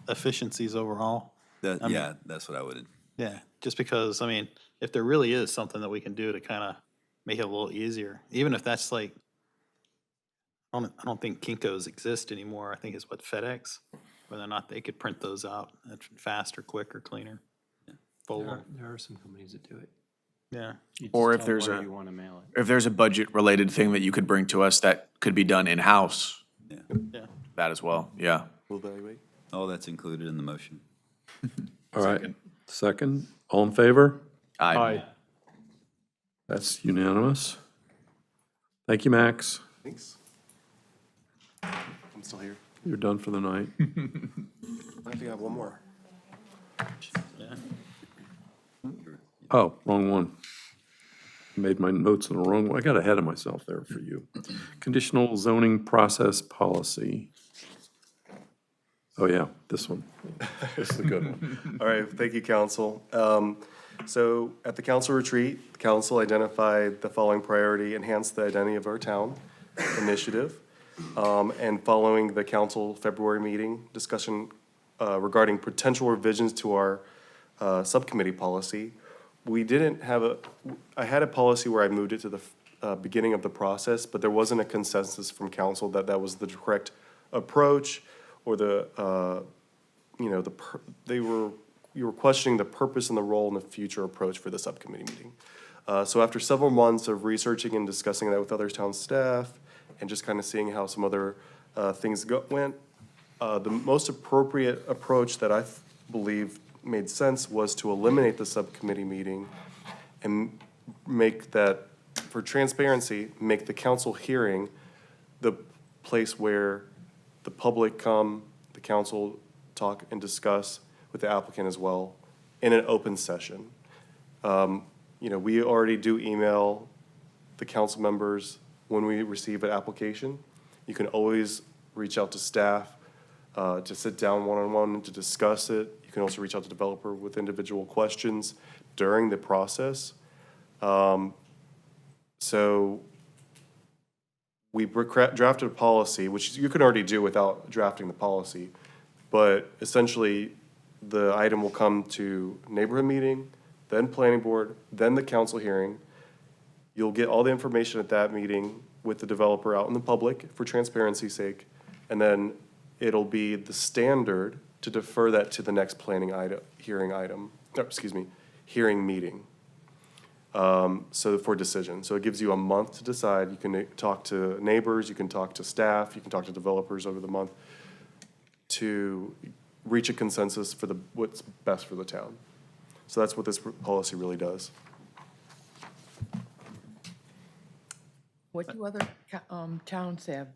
[SPEAKER 17] efficiencies overall?
[SPEAKER 7] Yeah, that's what I would.
[SPEAKER 17] Yeah, just because, I mean, if there really is something that we can do to kind of make it a little easier, even if that's like, I don't think Kinko's exist anymore. I think it's what, FedEx? Whether or not they could print those out faster, quicker, cleaner. Fold them.
[SPEAKER 15] There are some companies that do it.
[SPEAKER 17] Yeah.
[SPEAKER 15] You just
[SPEAKER 5] Or if
[SPEAKER 15] tell
[SPEAKER 5] there's
[SPEAKER 15] them
[SPEAKER 5] a,
[SPEAKER 15] where you want to mail it.
[SPEAKER 5] if there's a budget-related thing that you could bring to us that could be done in-house,
[SPEAKER 17] Yeah.
[SPEAKER 5] that as well, yeah.
[SPEAKER 18] We'll evaluate.
[SPEAKER 7] All that's included in the motion.
[SPEAKER 1] All right, second, all in favor?
[SPEAKER 2] Aye.
[SPEAKER 1] That's unanimous. Thank you, Max.
[SPEAKER 18] Thanks. I'm still here.
[SPEAKER 1] You're done for the night.
[SPEAKER 18] I think I have one more.
[SPEAKER 1] Oh, wrong one. Made my notes in the wrong one. I got ahead of myself there for you. Conditional zoning process policy. Oh, yeah, this one. This is a good one.
[SPEAKER 18] All right, thank you, council. So at the council retreat, the council identified the following priority: enhance the identity of our town initiative. And following the council February meeting, discussion regarding potential revisions to our subcommittee policy. We didn't have I had a policy where I moved it to the beginning of the process, but there wasn't a consensus from council that that was the correct approach, or you were questioning the purpose and the role and the future approach for the subcommittee meeting. So after several months of researching and discussing that with other town staff, and just kind of seeing how some other things went, the most appropriate approach that I believe made sense was to eliminate the subcommittee meeting and make that, for transparency, make the council hearing the place where the public come, the council talk and discuss with the applicant as well in an open session. We already do email the council members when we receive an application. You can always reach out to staff to sit down one-on-one and to discuss it. You can also reach out to developer with individual questions during the process. So we drafted a policy, which you can already do without drafting the policy, but essentially, the item will come to neighborhood meeting, then planning board, then the council hearing. You'll get all the information at that meeting with the developer out in the public for transparency's sake, and then it'll be the standard to defer that to the next hearing meeting. So for decision. So it gives you a month to decide. You can talk to neighbors, you can talk to staff, you can talk to developers over the month to reach a consensus for what's best for the town. So that's what this policy really does.
[SPEAKER 6] What do other towns have?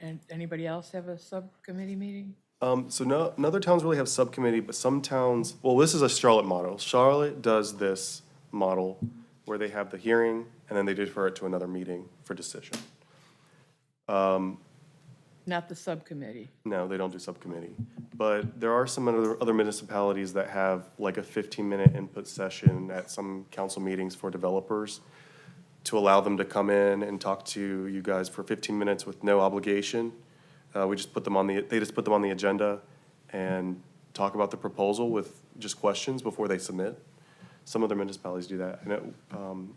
[SPEAKER 6] And anybody else have a subcommittee meeting?
[SPEAKER 18] So no, other towns really have subcommittee, but some towns, well, this is a Charlotte model. Charlotte does this model where they have the hearing and then they defer it to another meeting for decision.
[SPEAKER 6] Not the subcommittee.
[SPEAKER 18] No, they don't do subcommittee. But there are some other municipalities that have like a 15-minute input session at some council meetings for developers to allow them to come in and talk to you guys for 15 minutes with no obligation. They just put them on the agenda and talk about the proposal with just questions before they submit. Some other municipalities do that. I know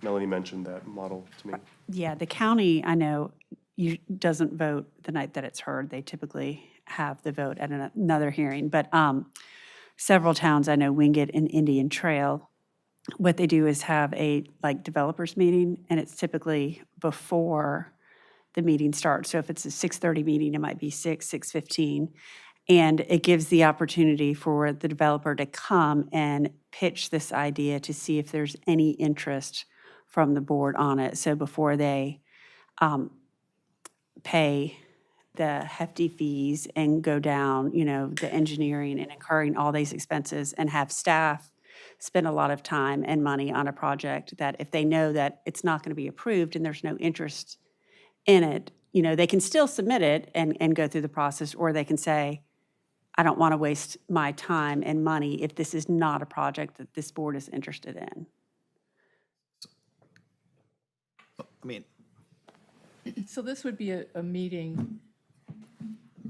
[SPEAKER 18] Melanie mentioned that model to me.
[SPEAKER 13] Yeah, the county, I know, doesn't vote the night that it's heard. They typically have the vote at another hearing. But several towns, I know, Wingate and Indian Trail, what they do is have a developers meeting, and it's typically before the meeting starts. So if it's a 6:30 meeting, it might be 6:15. And it gives the opportunity for the developer to come and pitch this idea to see if there's any interest from the board on it. So before they pay the hefty fees and go down, the engineering and incurring all these expenses and have staff spend a lot of time and money on a project that if they know that it's not going to be approved and there's no interest in it, they can still submit it and go through the process, or they can say, I don't want to waste my time and money if this is not a project that this board is interested in.
[SPEAKER 17] I mean,
[SPEAKER 6] So this would be a meeting,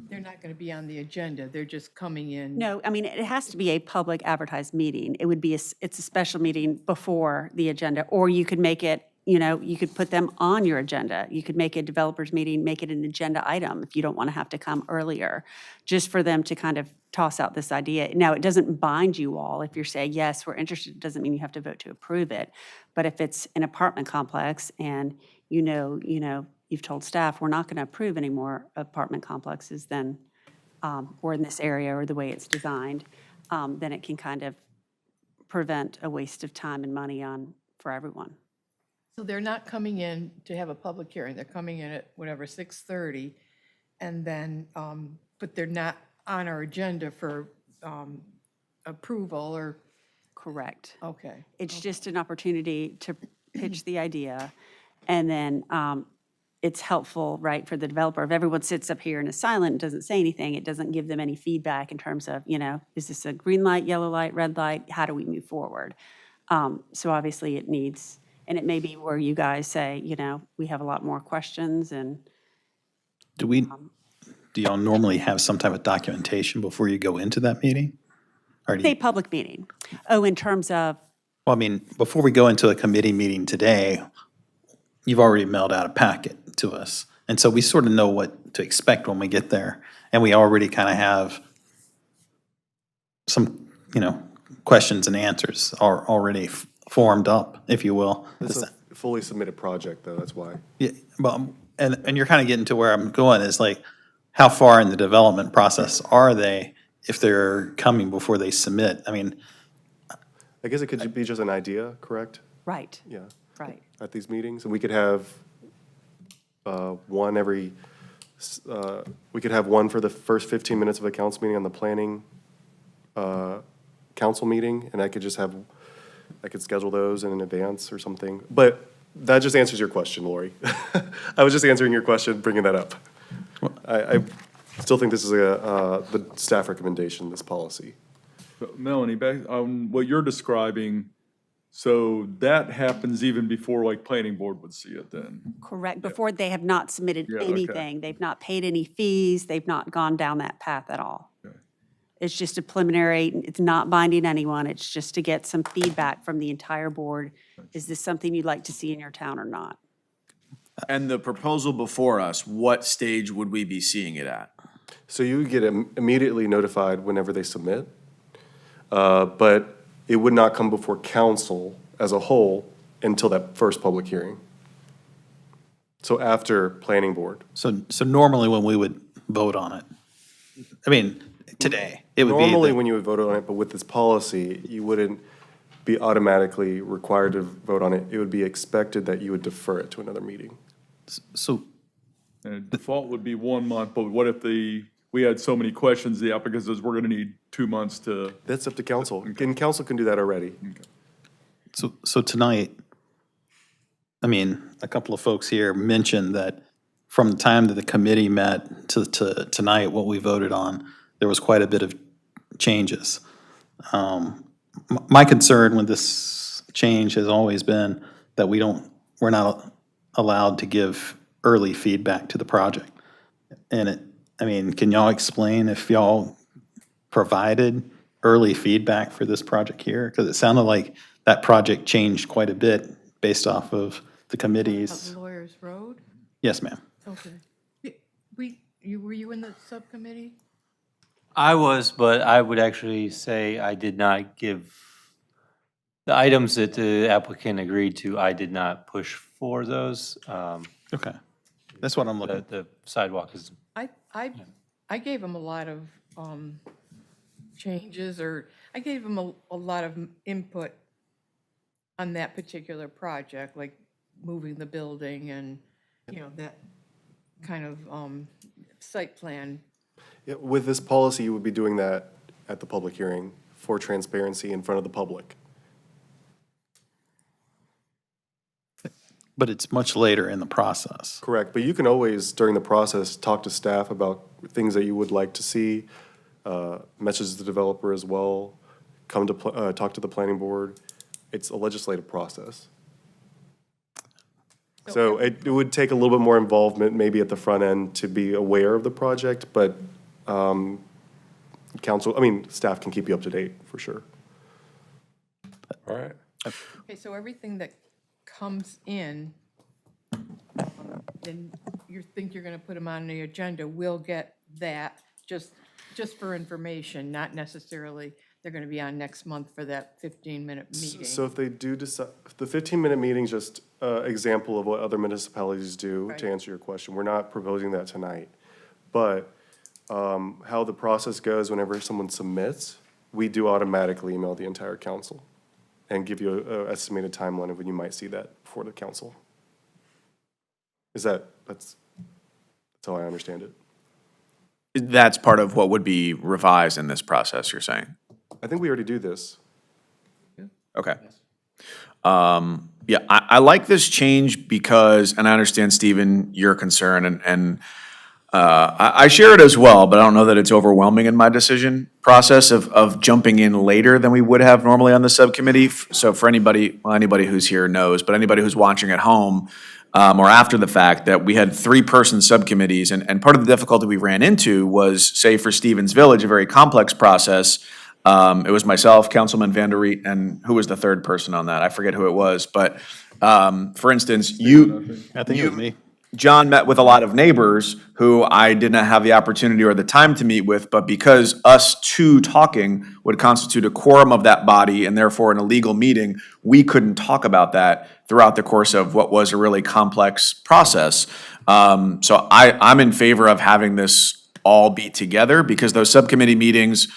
[SPEAKER 6] they're not going to be on the agenda, they're just coming in.
[SPEAKER 13] No, I mean, it has to be a public advertised meeting. It would be, it's a special meeting before the agenda, or you could make it, you could put them on your agenda. You could make a developers meeting, make it an agenda item if you don't want to have to come earlier, just for them to kind of toss out this idea. Now, it doesn't bind you all. If you're saying, yes, we're interested, it doesn't mean you have to vote to approve it. But if it's an apartment complex and you've told staff, we're not going to approve any more apartment complexes than, or in this area or the way it's designed, then it can kind of prevent a waste of time and money for everyone.
[SPEAKER 6] So they're not coming in to have a public hearing, they're coming in at whatever, 6:30, and then, but they're not on our agenda for approval or?
[SPEAKER 13] Correct.
[SPEAKER 6] Okay.
[SPEAKER 13] It's just an opportunity to pitch the idea, and then it's helpful, right, for the developer. If everyone sits up here and is silent and doesn't say anything, it doesn't give them any feedback in terms of, is this a green light, yellow light, red light? How do we move forward? So obviously it needs, and it may be where you guys say, we have a lot more questions and.
[SPEAKER 17] do y'all normally have some type of documentation before you go into that meeting? Or do
[SPEAKER 13] Say
[SPEAKER 17] you,
[SPEAKER 13] public meeting. Oh, in terms of,
[SPEAKER 17] well, I mean, before we go into a committee meeting today, you've already mailed out a packet to us. And so we sort of know what to expect when we get there. And we already kind of have some, questions and answers are already formed up, if you will.
[SPEAKER 18] This is a fully submitted project, though, that's why.
[SPEAKER 17] Yeah, well, and you're kind of getting to where I'm going is like, how far in the development process are they if they're coming before they submit? I mean,
[SPEAKER 18] I guess it could be just an idea, correct?
[SPEAKER 13] right,
[SPEAKER 18] Yeah.
[SPEAKER 13] right.
[SPEAKER 18] At these meetings, and we could have one we could have one for the first 15 minutes of a council meeting on the planning council meeting, and I could schedule those in advance or something. But that just answers your question, Lori. I was just answering your question, bringing that up. still think this is the staff recommendation, this policy.
[SPEAKER 2] But Melanie, back on what you're describing, so that happens even before like planning board would see it then?
[SPEAKER 13] Correct, before they have not submitted
[SPEAKER 2] Yeah, okay.
[SPEAKER 13] anything. They've not paid any fees, they've not gone down that path at all. It's just a preliminary, it's not binding anyone, it's just to get some feedback from the entire board. Is this something you'd like to see in your town or not?
[SPEAKER 5] And the proposal before us, what stage would we be seeing it at?
[SPEAKER 18] So you would get immediately notified whenever they submit, but it would not come before council as a whole until that first public hearing. So after planning board.
[SPEAKER 17] So normally when we would vote on it, I mean, today, it would be.
[SPEAKER 18] Normally when you would vote on it, but with this policy, you wouldn't be automatically required to vote on it. It would be expected that you would defer it to another meeting.
[SPEAKER 17] So.
[SPEAKER 2] And default would be 1 month, but what if we had so many questions, the applicant says, we're gonna need 2 months to.
[SPEAKER 18] That's up to council, and council can do that already.
[SPEAKER 17] So tonight, I mean, a couple of folks here mentioned that from the time that the committee met to tonight, what we voted on, there was quite a bit of changes. My concern with this change has always been that we're not allowed to give early feedback to the project. And I mean, can y'all explain if y'all provided early feedback for this project here? Because it sounded like that project changed quite a bit based off of the committees.
[SPEAKER 6] Lawyers Road?
[SPEAKER 17] Yes, ma'am.
[SPEAKER 6] Okay. Were you in the subcommittee?
[SPEAKER 15] I was, but I would actually say I did not give, the items that the applicant agreed to, I did not push for those.
[SPEAKER 17] Okay. That's what I'm looking.
[SPEAKER 15] The sidewalk is,
[SPEAKER 6] I gave him a lot of changes, or I gave him a lot of input on that particular project, like moving the building and, that kind of site plan.
[SPEAKER 18] Yeah, with this policy, you would be doing that at the public hearing for transparency in front of the public.
[SPEAKER 17] But it's much later in the process.
[SPEAKER 18] Correct, but you can always, during the process, talk to staff about things that you would like to see, message the developer as well, come to, talk to the planning board. It's a legislative process. So it would take a little bit more involvement maybe at the front end to be aware of the project, but staff can keep you up to date for sure.
[SPEAKER 1] All right.
[SPEAKER 6] Okay, so everything that comes in, then you think you're gonna put them on the agenda, we'll get that, just for information, not necessarily they're gonna be on next month for that 15-minute meeting.
[SPEAKER 18] So if they do decide, the 15-minute meeting is just an example of what other municipalities do,
[SPEAKER 6] Right.
[SPEAKER 18] to answer your question. We're not proposing that tonight. But how the process goes whenever someone submits, we do automatically email the entire council and give you an estimated timeline of when you might see that before the council. That's how I understand it.
[SPEAKER 5] That's part of what would be revised in this process, you're saying?
[SPEAKER 18] I think we already do this.
[SPEAKER 5] Okay. Yeah, I like this change because, and I understand, Stephen, your concern, and I share it as well, but I don't know that it's overwhelming in my decision process of jumping in later than we would have normally on the subcommittee. So for anybody who's here knows, but anybody who's watching at home, or after the fact, that we had 3-person subcommittees, and part of the difficulty we ran into was, say, for Stevens Village, a very complex process. It was myself, Councilman Van der Riet, and who was the third person on that? I forget who it was, but for instance,
[SPEAKER 17] I think it was me.
[SPEAKER 5] John met with a lot of neighbors who I did not have the opportunity or the time to meet with, but because us two talking would constitute a quorum of that body, and therefore in a legal meeting, we couldn't talk about that throughout the course of what was a really complex process. So I'm in favor of having this all be together, because those subcommittee meetings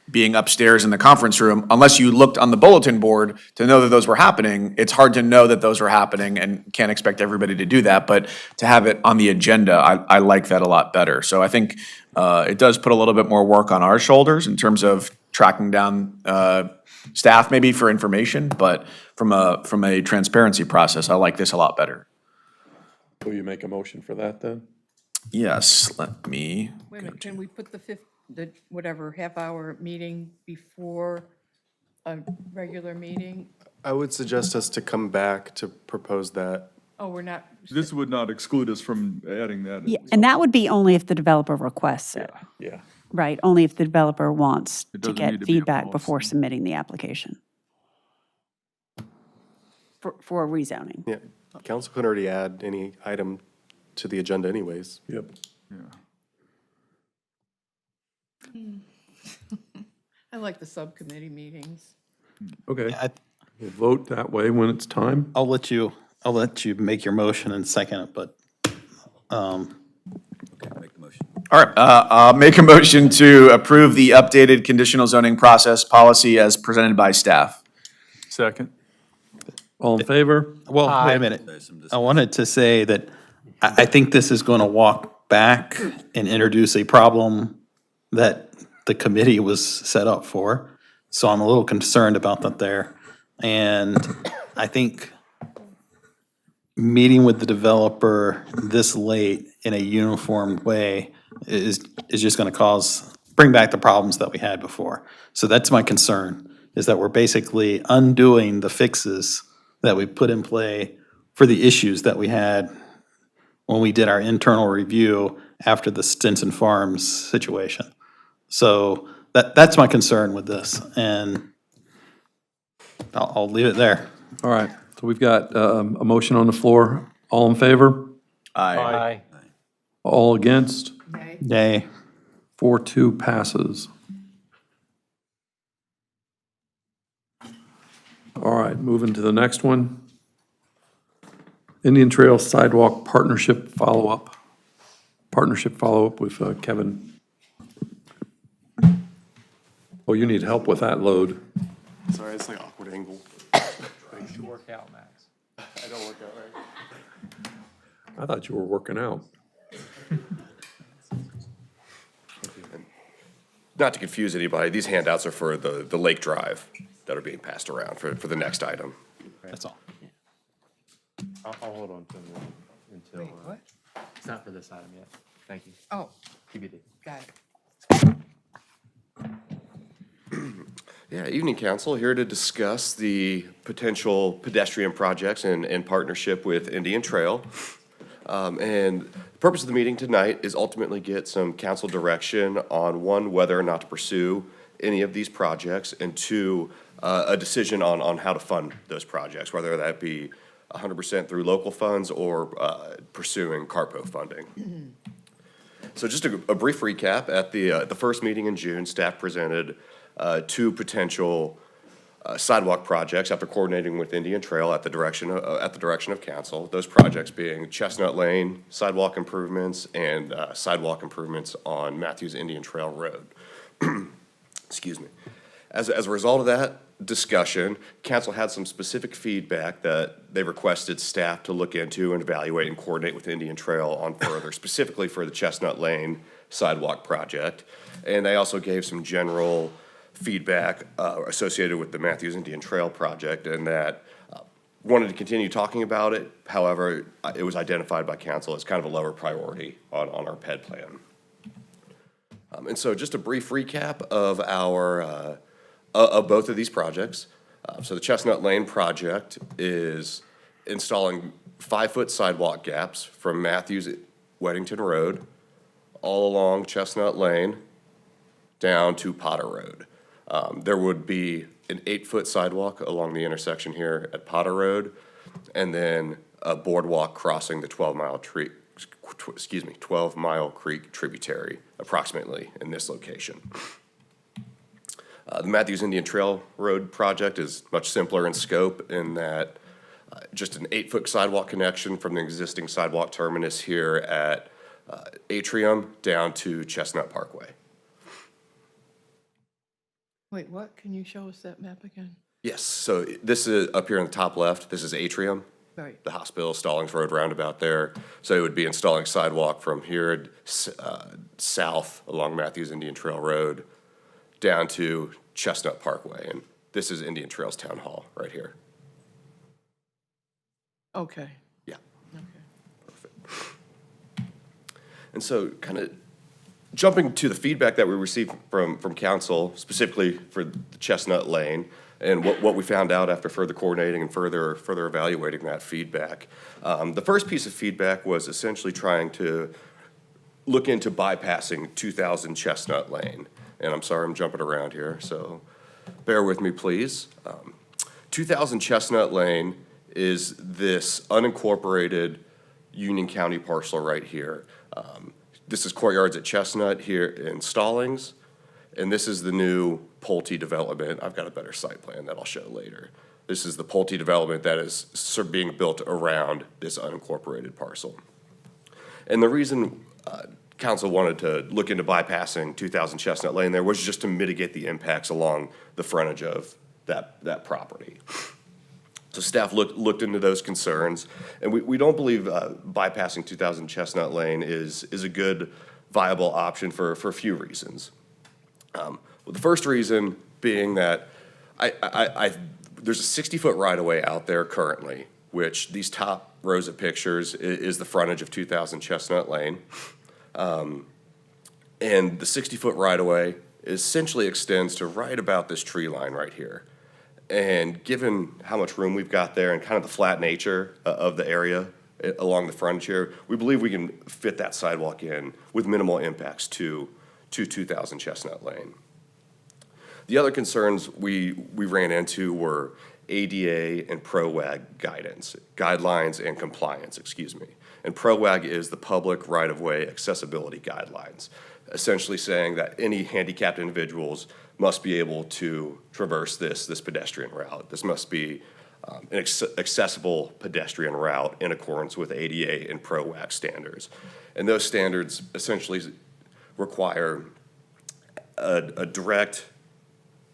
[SPEAKER 5] being upstairs in the conference room, unless you looked on the bulletin board to know that those were happening, it's hard to know that those are happening, and can't expect everybody to do that. But to have it on the agenda, I like that a lot better. So I think it does put a little bit more work on our shoulders in terms of tracking down staff maybe for information, but from a transparency process, I like this a lot better.
[SPEAKER 1] Will you make a motion for that then?
[SPEAKER 5] Yes, let me.
[SPEAKER 6] Wait a minute, can we put the whatever, half-hour meeting before a regular meeting?
[SPEAKER 18] I would suggest us to come back to propose that.
[SPEAKER 6] Oh, we're not,
[SPEAKER 2] This would not exclude us from adding that.
[SPEAKER 13] Yeah, and that would be only if the developer requests it,
[SPEAKER 2] Yeah.
[SPEAKER 13] right? Only if the developer wants
[SPEAKER 2] It
[SPEAKER 13] to
[SPEAKER 2] doesn't need
[SPEAKER 13] get
[SPEAKER 2] to be a
[SPEAKER 13] feedback before
[SPEAKER 2] policy.
[SPEAKER 13] submitting the application for rezoning.
[SPEAKER 18] Yeah, council could already add any item to the agenda anyways.
[SPEAKER 1] Yep.
[SPEAKER 6] I like the subcommittee meetings.
[SPEAKER 1] Okay.
[SPEAKER 17] I-
[SPEAKER 1] We'll vote that way when it's time.
[SPEAKER 17] I'll let you make your motion and second it, but,
[SPEAKER 7] Make the motion.
[SPEAKER 5] All right, I'll make a motion to approve the updated conditional zoning process policy as presented by staff.
[SPEAKER 2] Second.
[SPEAKER 1] All in favor?
[SPEAKER 17] well, wait a minute. I wanted to say that I think this is going to walk back and introduce a problem that the committee was set up for. So I'm a little concerned about that there. And I think meeting with the developer this late in a uniform way is just going to bring back the problems that we had before. So that's my concern, is that we're basically undoing the fixes that we put in play for the issues that we had when we did our internal review after the Stinson Farms situation. So that's my concern with this, and I'll leave it there.
[SPEAKER 1] All right, so we've got a motion on the floor. All in favor?
[SPEAKER 15] Aye.
[SPEAKER 1] All against?
[SPEAKER 17] Nay.
[SPEAKER 1] 4-2 passes. All right, moving to the next one. Indian Trail Sidewalk Partnership Follow-up. Partnership follow-up with Kevin. Oh, you need help with that load.
[SPEAKER 18] Sorry, it's like awkward angle.
[SPEAKER 8] Thanks to work out, Max.
[SPEAKER 18] I don't work out right.
[SPEAKER 1] I thought you were working out.
[SPEAKER 12] Not to confuse anybody, these handouts are for the Lake Drive that are being passed around for the next item.
[SPEAKER 17] That's all.
[SPEAKER 8] I'll hold on to them until.
[SPEAKER 6] What?
[SPEAKER 8] It's not for this item yet. Thank you.
[SPEAKER 6] Oh,
[SPEAKER 8] TBD.
[SPEAKER 6] got it.
[SPEAKER 12] Yeah, evening council, here to discuss the potential pedestrian projects in partnership with Indian Trail. And the purpose of the meeting tonight is ultimately get some council direction on, one, whether or not to pursue any of these projects, and two, a decision on how to fund those projects, whether that be 100% through local funds or pursuing CARPO funding. So just a brief recap, at the first meeting in June, staff presented two potential sidewalk projects after coordinating with Indian Trail at the direction of council. Those projects being Chestnut Lane sidewalk improvements and sidewalk improvements on Matthews Indian Trail Road. Excuse me. As a result of that discussion, council had some specific feedback that they requested staff to look into and evaluate and coordinate with Indian Trail on further, specifically for the Chestnut Lane sidewalk project. And they also gave some general feedback associated with the Matthews Indian Trail project, and that wanted to continue talking about it. However, it was identified by council as kind of a lower priority on our PED plan. And so just a brief recap of our of both of these projects. So the Chestnut Lane project is installing 5-foot sidewalk gaps from Matthews Weddington Road all along Chestnut Lane down to Potter Road. There would be an 8-foot sidewalk along the intersection here at Potter Road, and then a boardwalk crossing the 12-mile Creek tributary, approximately in this location. The Matthews Indian Trail Road project is much simpler in scope in that just an 8-foot sidewalk connection from the existing sidewalk terminus here at Atrium down to Chestnut Parkway.
[SPEAKER 6] Wait, what? Can you show us that map again?
[SPEAKER 12] Yes, so this is up here in the top left, this is Atrium.
[SPEAKER 6] Right.
[SPEAKER 12] The hospital, Stallings Road roundabout there. So it would be installing sidewalk from here south along Matthews Indian Trail Road down to Chestnut Parkway. And this is Indian Trails Town Hall right here.
[SPEAKER 6] Okay.
[SPEAKER 12] Yeah.
[SPEAKER 6] Okay.
[SPEAKER 12] And so kind of jumping to the feedback that we received from council, specifically for the Chestnut Lane, and what we found out after further coordinating and further evaluating that feedback. The first piece of feedback was essentially trying to look into bypassing 2000 Chestnut Lane. And I'm sorry I'm jumping around here, so bear with me, please. 2000 Chestnut Lane is this unincorporated Union County parcel right here. This is Courtyards at Chestnut here in Stallings, and this is the new Pulte development. I've got a better site plan that I'll show later. This is the Pulte development that is being built around this unincorporated parcel. And the reason council wanted to look into bypassing 2000 Chestnut Lane there was just to mitigate the impacts along the frontage of that property. So staff looked into those concerns, and we don't believe bypassing 2000 Chestnut Lane is a good, viable option for a few reasons. Well, the first reason being that there's a 60-foot right-of-way out there currently, which these top rows of pictures is the frontage of 2000 Chestnut Lane. And the 60-foot right-of-way essentially extends to right about this tree line right here. And given how much room we've got there and kind of the flat nature of the area along the frontage here, we believe we can fit that sidewalk in with minimal impacts to 2000 Chestnut Lane. The other concerns we ran into were ADA and ProWAG guidelines and compliance, excuse me. And ProWAG is the Public Right-of-Way Accessibility Guidelines, essentially saying that any handicapped individuals must be able to traverse this pedestrian route. This must be an accessible pedestrian route in accordance with ADA and ProWAG standards. And those standards essentially require a direct,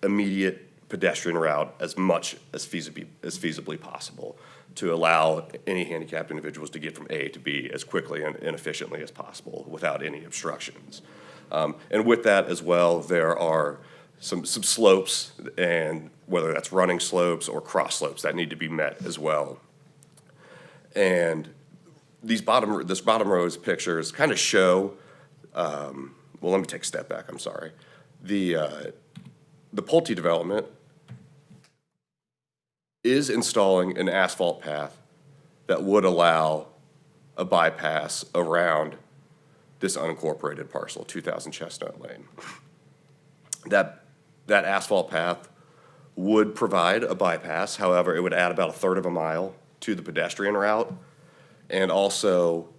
[SPEAKER 12] immediate pedestrian route as much as feasibly possible to allow any handicapped individuals to get from A to B as quickly and efficiently as possible without any obstructions. And with that as well, there are some slopes, and whether that's running slopes or cross slopes, that need to be met as well. And this bottom row's pictures kind of show, well, let me take a step back, I'm sorry. The Pulte development is installing an asphalt path that would allow a bypass around this unincorporated parcel, 2000 Chestnut Lane. That asphalt path would provide a bypass. However, it would add about 1/3 of a mile to the pedestrian route. And also,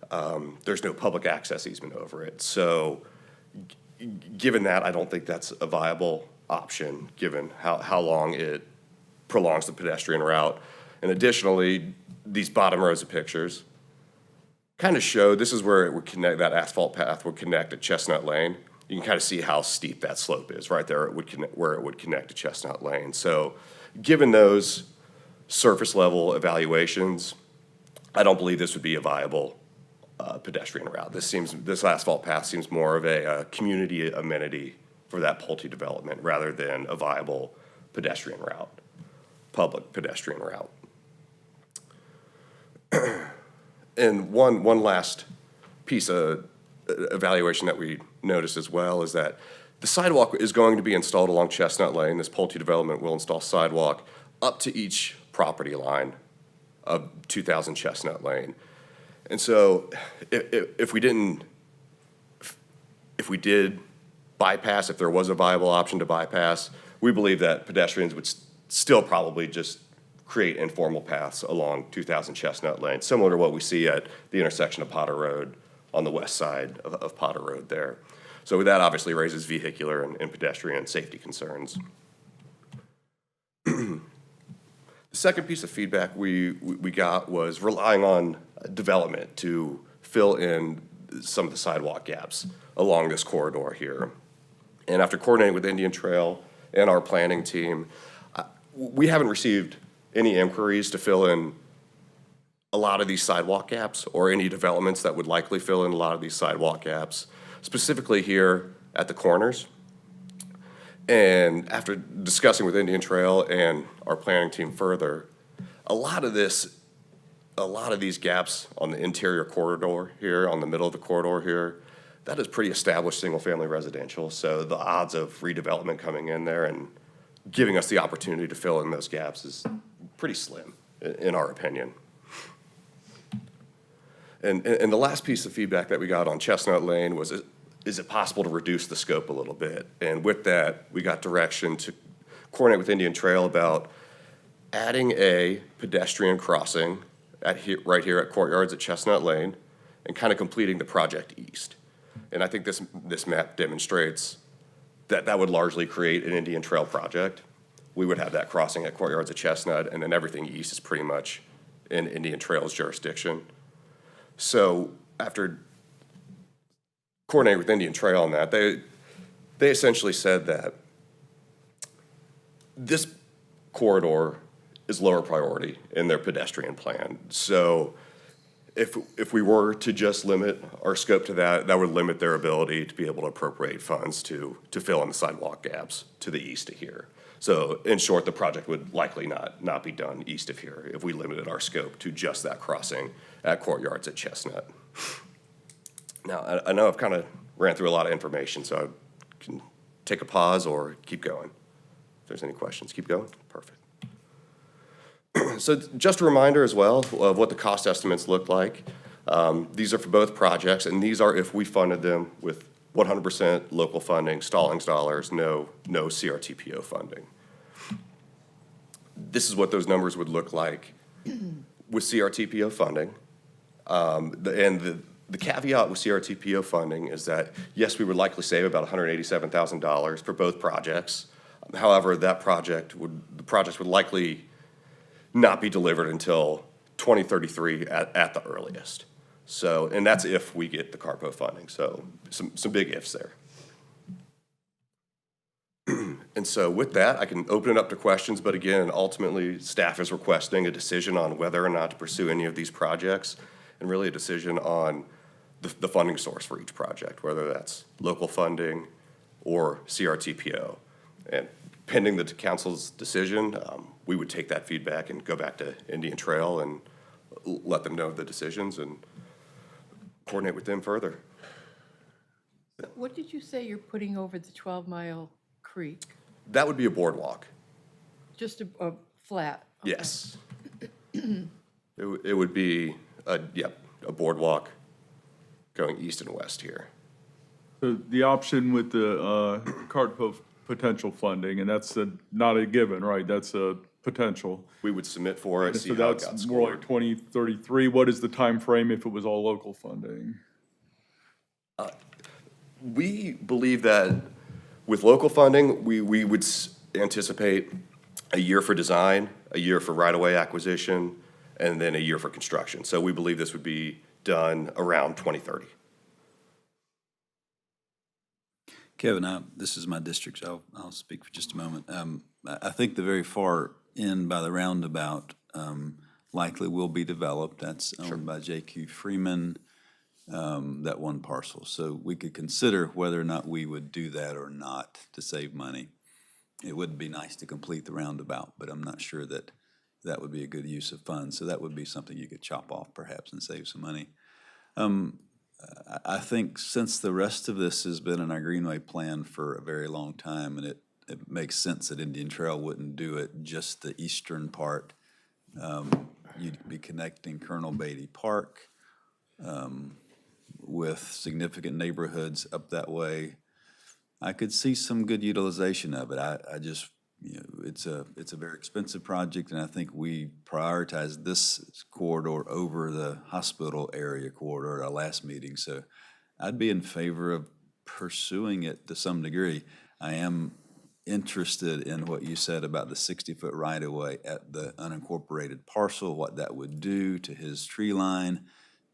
[SPEAKER 12] there's no public access easement over it. So given that, I don't think that's a viable option, given how long it prolongs the pedestrian route. And additionally, these bottom rows of pictures kind of show, this is where it would connect, that asphalt path would connect to Chestnut Lane. You can kind of see how steep that slope is right there, where it would connect to Chestnut Lane. So given those surface level evaluations, I don't believe this would be a viable pedestrian route. This asphalt path seems more of a community amenity for that Pulte development rather than a viable pedestrian route, public pedestrian route. And one last piece of evaluation that we noticed as well is that the sidewalk is going to be installed along Chestnut Lane. This Pulte development will install sidewalk up to each property line of 2000 Chestnut Lane. And so if we did bypass, if there was a viable option to bypass, we believe that pedestrians would still probably just create informal paths along 2000 Chestnut Lane, similar to what we see at the intersection of Potter Road on the west side of Potter Road there. So that obviously raises vehicular and pedestrian safety concerns. The second piece of feedback we got was relying on development to fill in some of the sidewalk gaps along this corridor here. And after coordinating with Indian Trail and our planning team, we haven't received any inquiries to fill in a lot of these sidewalk gaps or any developments that would likely fill in a lot of these sidewalk gaps, specifically here at the corners. And after discussing with Indian Trail and our planning team further, a lot of these gaps on the interior corridor here, on the middle of the corridor here, that is pretty established single-family residential. So the odds of redevelopment coming in there and giving us the opportunity to fill in those gaps is pretty slim, in our opinion. And the last piece of feedback that we got on Chestnut Lane was, is it possible to reduce the scope a little bit? And with that, we got direction to coordinate with Indian Trail about adding a pedestrian crossing right here at Courtyards at Chestnut Lane and kind of completing the project east. And I think this map demonstrates that that would largely create an Indian Trail project. We would have that crossing at Courtyards at Chestnut, and then everything east is pretty much in Indian Trail's jurisdiction. So after coordinating with Indian Trail on that, they essentially said that this corridor is lower priority in their pedestrian plan. So if we were to just limit our scope to that, that would limit their ability to be able to appropriate funds to fill in the sidewalk gaps to the east of here. So in short, the project would likely not be done east of here if we limited our scope to just that crossing at Courtyards at Chestnut. Now, I know I've kind of ran through a lot of information, so I can take a pause or keep going. If there's any questions, keep going. Perfect. So just a reminder as well of what the cost estimates look like. These are for both projects, and these are if we funded them with 100% local funding, Stallings dollars, no CRTPO funding. This is what those numbers would look like with CRTPO funding. The caveat with CRTPO funding is that, yes, we would likely save about $187,000 for both projects. However, the project would likely not be delivered until 2033 at the earliest. So, and that's if we get the CARPO funding. So some big ifs there. And so with that, I can open it up to questions, but again, ultimately, staff is requesting a decision on whether or not to pursue any of these projects, and really a decision on the funding source for each project, whether that's local funding or CRTPO. And pending the council's decision, we would take that feedback and go back to Indian Trail and let them know the decisions and coordinate with them further.
[SPEAKER 6] What did you say you're putting over the 12-mile creek?
[SPEAKER 12] That would be a boardwalk.
[SPEAKER 6] Just a flat? Okay.
[SPEAKER 12] Yes. It would be a boardwalk going east and west here.
[SPEAKER 2] So the option with the CARPO potential funding, and that's not a given, right? That's a potential.
[SPEAKER 12] We would submit for it, see
[SPEAKER 2] So
[SPEAKER 12] how it
[SPEAKER 2] that's
[SPEAKER 12] got
[SPEAKER 2] more like
[SPEAKER 12] scored.
[SPEAKER 2] 2033. What is the time frame if it was all local funding?
[SPEAKER 12] We believe that with local funding, we would anticipate a year for design, a year for right-of-way acquisition, and then a year for construction. So we believe this would be done around 2030.
[SPEAKER 7] Kevin, this is my district, so I'll speak for just a moment. I think the very far end by the roundabout likely will be developed. That's owned by J.Q. Freeman, that one parcel. So we could consider whether or not we would do that or not to save money. It would be nice to complete the roundabout, but I'm not sure that that would be a good use of funds. So that would be something you could chop off perhaps and save some money. I think since the rest of this has been in our Greenway plan for a very long time, and it makes sense that Indian Trail wouldn't do it, just the eastern part. You'd be connecting Colonel Beatty Park with significant neighborhoods up that way. I could see some good utilization of it. I just, it's a very expensive project, and I think we prioritized this corridor over the hospital area corridor at our last meeting. So I'd be in favor of pursuing it to some degree. I am interested in what you said about the 60-foot right-of-way at the unincorporated parcel, what that would do to his tree line.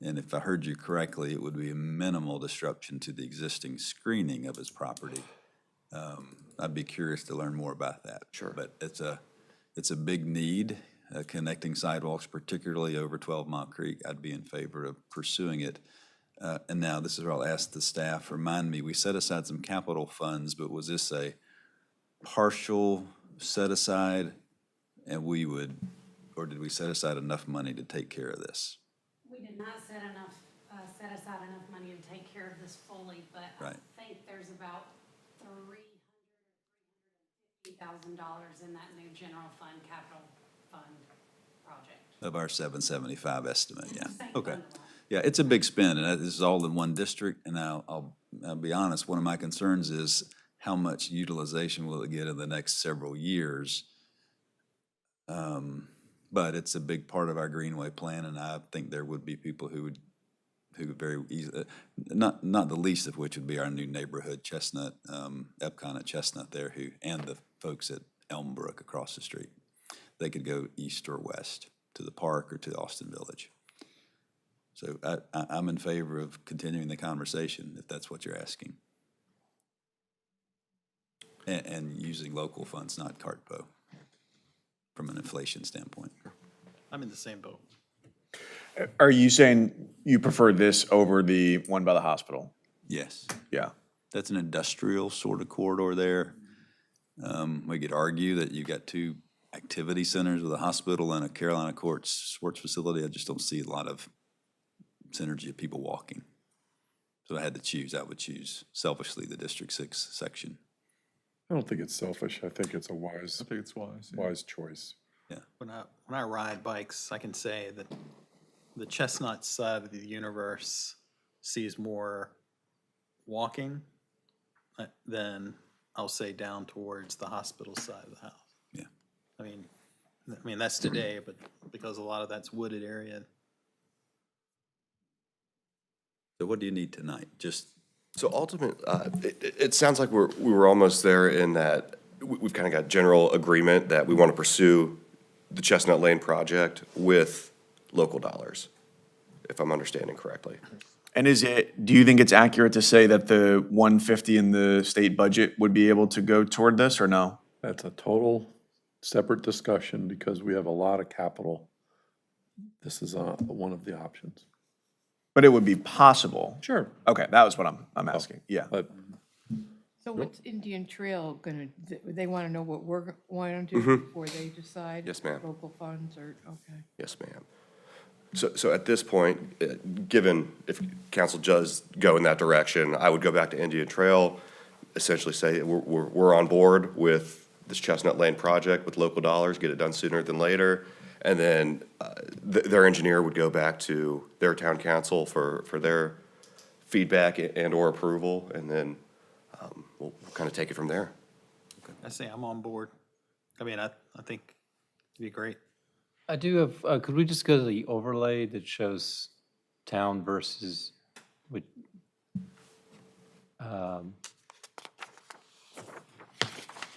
[SPEAKER 7] And if I heard you correctly, it would be a minimal disruption to the existing screening of his property. I'd be curious to learn more about that.
[SPEAKER 12] Sure.
[SPEAKER 7] But it's a big need, connecting sidewalks, particularly over 12 Mile Creek. I'd be in favor of pursuing it. And now this is where I'll ask the staff, remind me, we set aside some capital funds, but was this a partial set aside and or did we set aside enough money to take care of this?
[SPEAKER 9] We did not set aside enough money to take care of this fully in that new general fund, capital fund project.
[SPEAKER 7] Of our 775 estimate, yeah.
[SPEAKER 9] Same
[SPEAKER 7] Okay.
[SPEAKER 9] fund amount.
[SPEAKER 7] Yeah, it's a big spend, and this is all in one district, and I'll be honest, one of my concerns is how much utilization will it get in the next several years? But it's a big part of our Greenway plan, and I think there would be people who would very easily, not the least of which would be our new neighborhood Chestnut, Epcot at Chestnut there, and the folks at Elmbrook across the street. They could go east or west to the park or to Austin Village. So I'm in favor of continuing the conversation, if that's what you're asking. And using local funds, not CARTPO, from an inflation standpoint.
[SPEAKER 17] I'm in the same boat.
[SPEAKER 5] Are you saying you prefer this over the one by the hospital?
[SPEAKER 7] Yes.
[SPEAKER 5] Yeah.
[SPEAKER 7] That's an industrial sort of corridor there. We could argue that you got two activity centers with a hospital and a Carolina Courts sports facility. I just don't see a lot of synergy of people walking. So I had to choose. I would choose selfishly the District 6 section.
[SPEAKER 1] I don't think it's selfish. I think it's a wise,
[SPEAKER 2] I think it's wise. yeah.
[SPEAKER 1] wise choice.
[SPEAKER 17] When I ride bikes, I can say that the Chestnut side of the universe sees more walking than I'll say down towards the hospital side of the house.
[SPEAKER 7] Yeah.
[SPEAKER 17] I mean that's today, but because a lot of that's wooded area.
[SPEAKER 7] So what do you need tonight? Just
[SPEAKER 12] So it sounds like we were almost there in that we've kind of got general agreement that we want to pursue the Chestnut Lane project with local dollars, if I'm understanding correctly.
[SPEAKER 5] And do you think it's accurate to say that the 150 in the state budget would be able to go toward this, or no?
[SPEAKER 1] That's a total separate discussion because we have a lot of capital. This is one of the options.
[SPEAKER 5] But it would be possible.
[SPEAKER 1] Sure.
[SPEAKER 5] Okay, that was what I'm asking, yeah.
[SPEAKER 1] But
[SPEAKER 6] So what's Indian Trail gonna, they wanna know what we're wanting to do before they decide?
[SPEAKER 12] Yes, ma'am.
[SPEAKER 6] Local funds or, okay.
[SPEAKER 12] Yes, ma'am. So at this point, given if council does go in that direction, I would go back to Indian Trail, essentially say we're on board with this Chestnut Lane project with local dollars, get it done sooner than later. And then their engineer would go back to their town council for their feedback and/or approval, and then we'll kind of take it from there.
[SPEAKER 17] I say I'm on board. I mean, I think it'd be great.
[SPEAKER 15] I do have, could we just go to the overlay that shows town versus,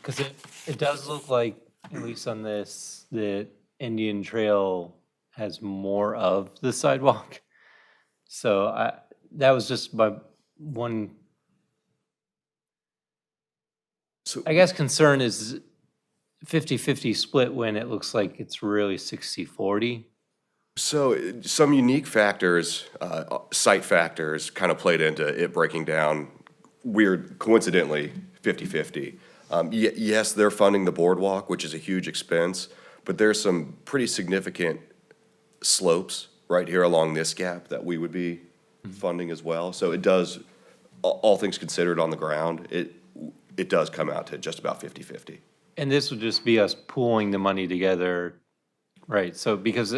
[SPEAKER 15] because it does look like, at least on this, that Indian Trail has more of the sidewalk. So that was just my one, I guess, concern is 50-50 split when it looks like it's really 60-40.
[SPEAKER 12] So some unique factors, site factors, kind of played into it breaking down weird, coincidentally, 50-50. Yes, they're funding the boardwalk, which is a huge expense, but there's some pretty significant slopes right here along this gap that we would be funding as well. So it does, all things considered on the ground, it does come out to just about 50-50.
[SPEAKER 15] And this would just be us pooling the money together, right? So because,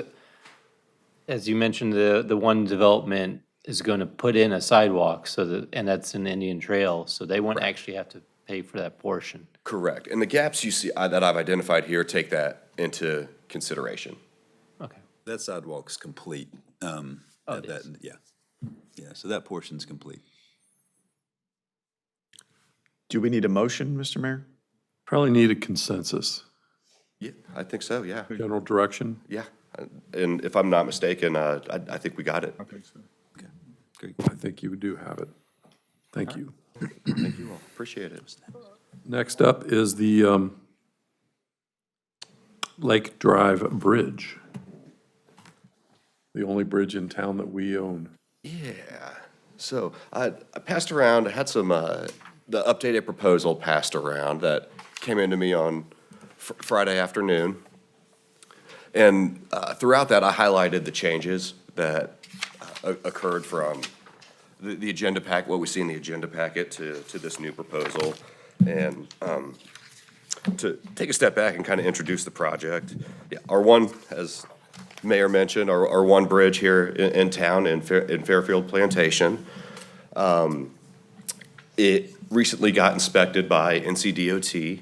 [SPEAKER 15] as you mentioned, the one development is going to put in a sidewalk, and that's an Indian Trail, so they won't actually have to pay for that portion.
[SPEAKER 12] Correct. And the gaps you see that I've identified here take that into consideration.
[SPEAKER 15] Okay.
[SPEAKER 7] that sidewalk's complete.
[SPEAKER 15] It is.
[SPEAKER 7] Yeah. Yeah, so that portion's complete.
[SPEAKER 5] Do we need a motion, Mr. Mayor?
[SPEAKER 1] Probably need a consensus.
[SPEAKER 12] Yeah, I think so, yeah.
[SPEAKER 1] General direction?
[SPEAKER 12] Yeah. And if I'm not mistaken, I think we got it.
[SPEAKER 2] I think so.
[SPEAKER 1] Great. I think you do have it. Thank you.
[SPEAKER 12] Thank you all. Appreciate it.
[SPEAKER 1] Next up is the Lake Drive Bridge. The only bridge in town that we own.
[SPEAKER 12] Yeah. So I passed around, I had some, the updated proposal passed around that came into me on Friday afternoon. And throughout that, I highlighted the changes that occurred from the agenda pack, what we see in the agenda packet to this new proposal. And to take a step back and kind of introduce the project, yeah, our one, as Mayor mentioned, our one bridge here in town in Fairfield Plantation. It recently got inspected by NCDOT,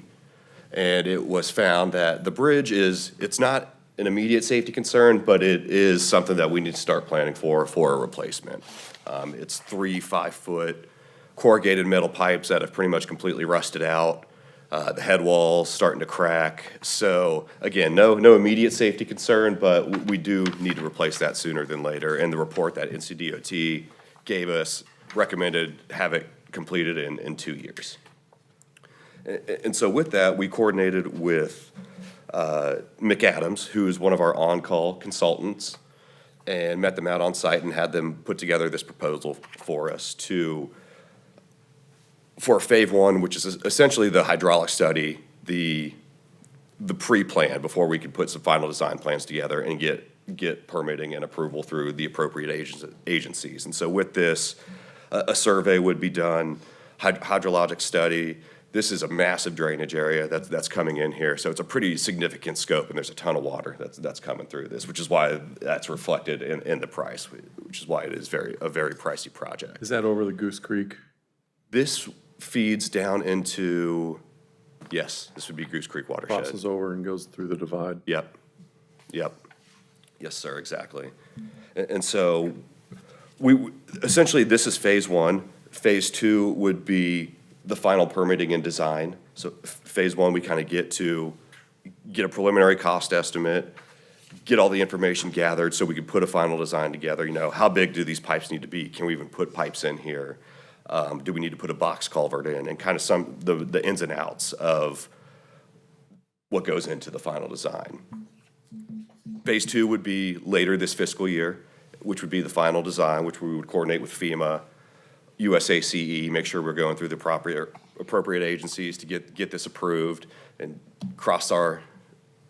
[SPEAKER 12] and it was found that the bridge it's not an immediate safety concern, but it is something that we need to start planning for a replacement. It's 3 5-foot corrugated metal pipes that have pretty much completely rusted out. The head wall's starting to crack. So again, no immediate safety concern, but we do need to replace that sooner than later. And the report that NCDOT gave us recommended have it completed in 2 years. And so with that, we coordinated with Mick Adams, who is one of our on-call consultants, and met them out on site and had them put together this proposal for us for phase 1, which is essentially the hydraulic study, the pre-plan before we could put some final design plans together and get permitting and approval through the appropriate agencies. And so with this, a survey would be done, hydrologic study. This is a massive drainage area that's coming in here, so it's a pretty significant scope, and there's a ton of water that's coming through this, which is why that's reflected in the price, which is why it is a very pricey project.
[SPEAKER 1] Is that over the Goose Creek?
[SPEAKER 12] This feeds down into, yes, this would be Goose Creek watershed.
[SPEAKER 1] Crosses over and goes through the divide?
[SPEAKER 12] Yep. Yes, sir, exactly. And so essentially, this is phase 1. Phase 2 would be the final permitting and design. So phase 1, we kind of get a preliminary cost estimate, get all the information gathered so we can put a final design together. How big do these pipes need to be? Can we even put pipes in here? Do we need to put a box culvert in? And kind of the ins and outs of what goes into the final design. Phase 2 would be later this fiscal year, which would be the final design, which we would coordinate with FEMA, USACE, make sure we're going through the appropriate agencies to get this approved and cross our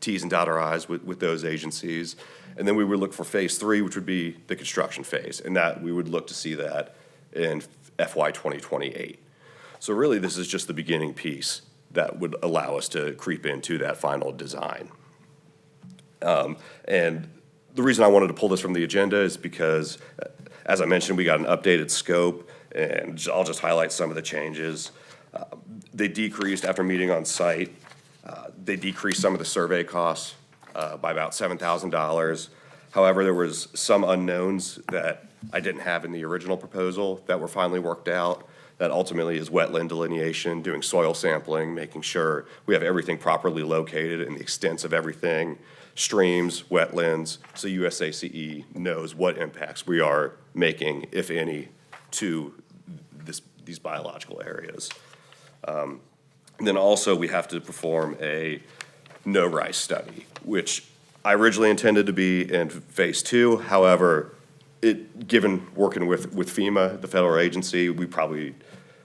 [SPEAKER 12] Ts and dot our Is with those agencies. And then we would look for phase 3, which would be the construction phase, and that we would look to see that in FY 2028. So really, this is just the beginning piece that would allow us to creep into that final design. And the reason I wanted to pull this from the agenda is because, as I mentioned, we got an updated scope, and I'll just highlight some of the changes. They decreased after meeting on site. They decreased some of the survey costs by about $7,000. However, there was some unknowns that I didn't have in the original proposal that were finally worked out. That ultimately is wetland delineation, doing soil sampling, making sure we have everything properly located and the extents of everything, streams, wetlands, so USACE knows what impacts we are making, if any, to these biological areas. And then also we have to perform a no-rise study, which I originally intended to be in phase 2. However, given working with FEMA, the federal agency, we probably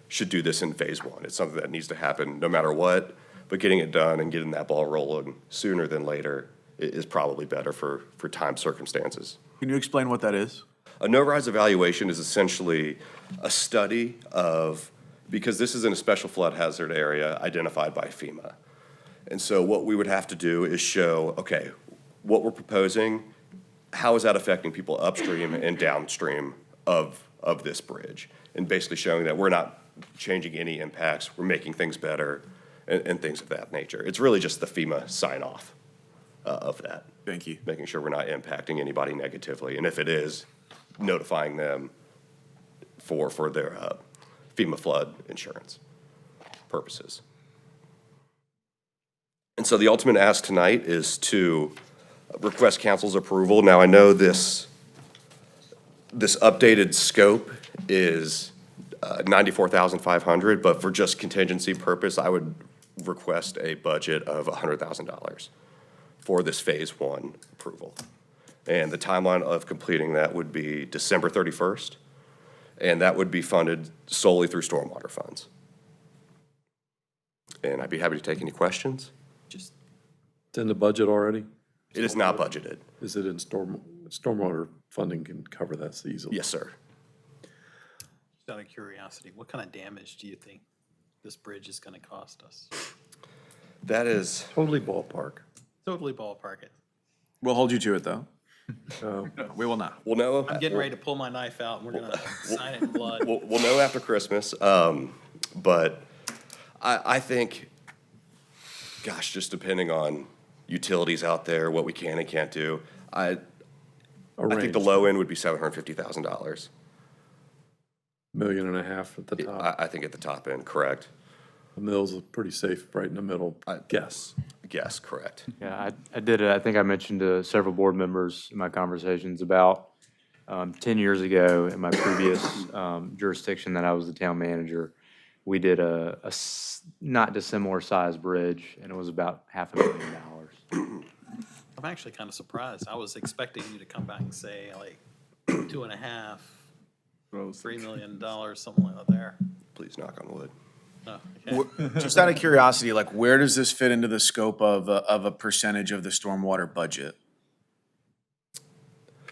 [SPEAKER 12] should do this in phase 1. It's something that needs to happen no matter what, but getting it done and getting that ball rolling sooner than later is probably better for time circumstances.
[SPEAKER 5] Can you explain what that is?
[SPEAKER 12] A no-rise evaluation is essentially a study of, because this is in a special flood hazard area identified by FEMA. And so what we would have to do is show, okay, what we're proposing, how is that affecting people upstream and downstream of this bridge? And basically showing that we're not changing any impacts, we're making things better, and things of that nature. It's really just the FEMA sign-off of that.
[SPEAKER 5] Thank you.
[SPEAKER 12] Making sure we're not impacting anybody negatively, and if it is, notifying them for their FEMA flood insurance purposes. And so the ultimate ask tonight is to request council's approval. Now, I know this updated scope is $94,500, but for just contingency purpose, I would request a budget of $100,000 for this phase 1 approval. And the timeline of completing that would be December 31st, and that would be funded solely through stormwater funds. And I'd be happy to take any questions.
[SPEAKER 1] It's in the budget already?
[SPEAKER 12] It is not budgeted.
[SPEAKER 1] Is it in stormwater funding can cover that so easily?
[SPEAKER 12] Yes, sir.
[SPEAKER 17] Just out of curiosity, what kind of damage do you think this bridge is going to cost us?
[SPEAKER 12] That is,
[SPEAKER 1] Totally ballpark.
[SPEAKER 17] Totally ballpark it.
[SPEAKER 5] We'll hold you to it, though.
[SPEAKER 1] No.
[SPEAKER 5] We will not.
[SPEAKER 12] we'll know.
[SPEAKER 17] I'm getting ready to pull my knife out, and we're gonna sign it in blood.
[SPEAKER 12] We'll know after Christmas. But I think, gosh, just depending on utilities out there, what we can and can't do, I think the low end would be $750,000.
[SPEAKER 1] Million and a half at the top.
[SPEAKER 12] I think at the top end, correct.
[SPEAKER 1] The mill's pretty safe, right in the middle, guess.
[SPEAKER 12] Yes, correct.
[SPEAKER 8] Yeah, I did, I think I mentioned to several board members in my conversations about 10 years ago in my previous jurisdiction that I was the town manager, we did a not dissimilar sized bridge, and it was about $500,000.
[SPEAKER 17] I'm actually kind of surprised. I was expecting you to come back and say like 2.5, $3 million, something like that there.
[SPEAKER 12] Please knock on wood.
[SPEAKER 17] Oh, okay.
[SPEAKER 5] Just out of curiosity, like, where does this fit into the scope of a percentage of the stormwater budget?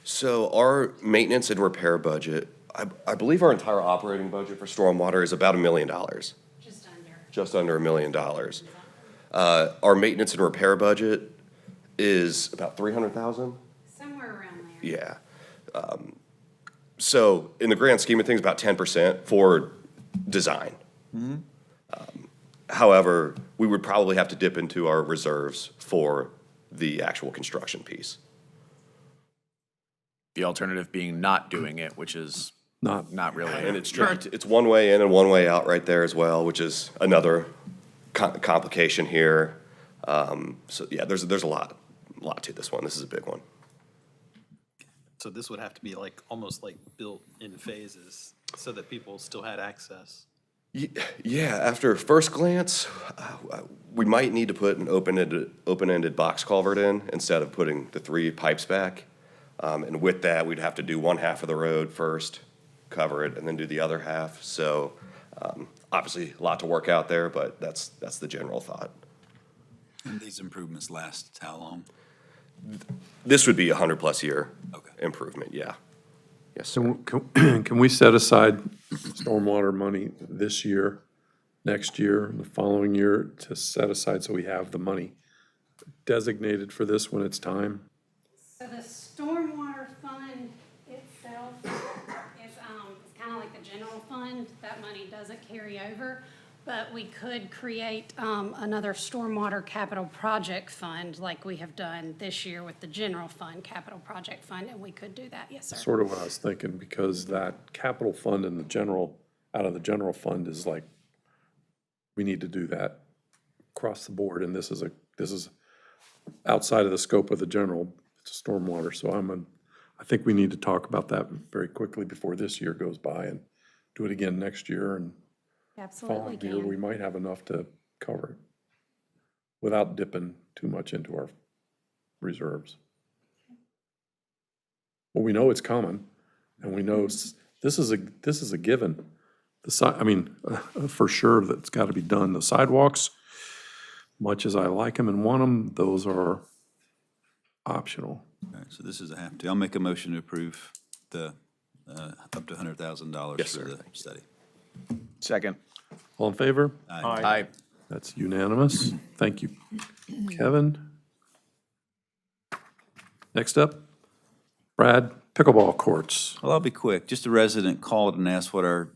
[SPEAKER 12] So our maintenance and repair budget, I believe our entire operating budget for stormwater is about $1 million.
[SPEAKER 9] Just under.
[SPEAKER 12] Just under $1 million. Our maintenance and repair budget is about 300,000.
[SPEAKER 9] Somewhere around there.
[SPEAKER 12] Yeah. So in the grand scheme of things, about 10% for design. However, we would probably have to dip into our reserves for the actual construction piece.
[SPEAKER 5] The alternative being not doing it, which is not really.
[SPEAKER 12] And it's one way in and one way out right there as well, which is another complication here. So yeah, there's a lot to this one. This is a big one.
[SPEAKER 17] So this would have to be like, almost like built in phases so that people still had access.
[SPEAKER 12] Yeah, after first glance, we might need to put an open-ended box culvert in instead of putting the 3 pipes back. And with that, we'd have to do one half of the road first, cover it, and then do the other half. So obviously, a lot to work out there, but that's the general thought.
[SPEAKER 7] And these improvements last how long?
[SPEAKER 12] This would be a 100-plus year improvement, yeah. Yes, sir.
[SPEAKER 1] So can we set aside stormwater money this year, next year, the following year to set aside so we have the money designated for this when it's time?
[SPEAKER 9] So the stormwater fund itself is kind of like the general fund. That money doesn't carry over, but we could create another stormwater capital project fund like we have done this year with the general fund capital project fund, and we could do that, yes, sir.
[SPEAKER 1] Sort of what I was thinking, because that capital fund and the general, out of the general fund is like, we need to do that across the board, and this is outside of the scope of the general, it's stormwater, so I think we need to talk about that very quickly before this year goes by and do it again next year, and
[SPEAKER 9] Absolutely
[SPEAKER 1] following year, we might have enough to cover it without dipping too much into our reserves. Well, we know it's coming, and we know this is a given. For sure that's got to be done. The sidewalks, much as I like them and want them, those are optional.
[SPEAKER 7] All right, so this is a have to. I'll make a motion to approve the up to $100,000
[SPEAKER 12] Yes,
[SPEAKER 7] for
[SPEAKER 12] sir.
[SPEAKER 7] the study.
[SPEAKER 5] Second.
[SPEAKER 1] All in favor?
[SPEAKER 5] Aye.
[SPEAKER 1] That's unanimous. Thank you, Kevin. Next up, Brad, pickleball courts.
[SPEAKER 7] Well, I'll be quick. Just a resident called and asked what our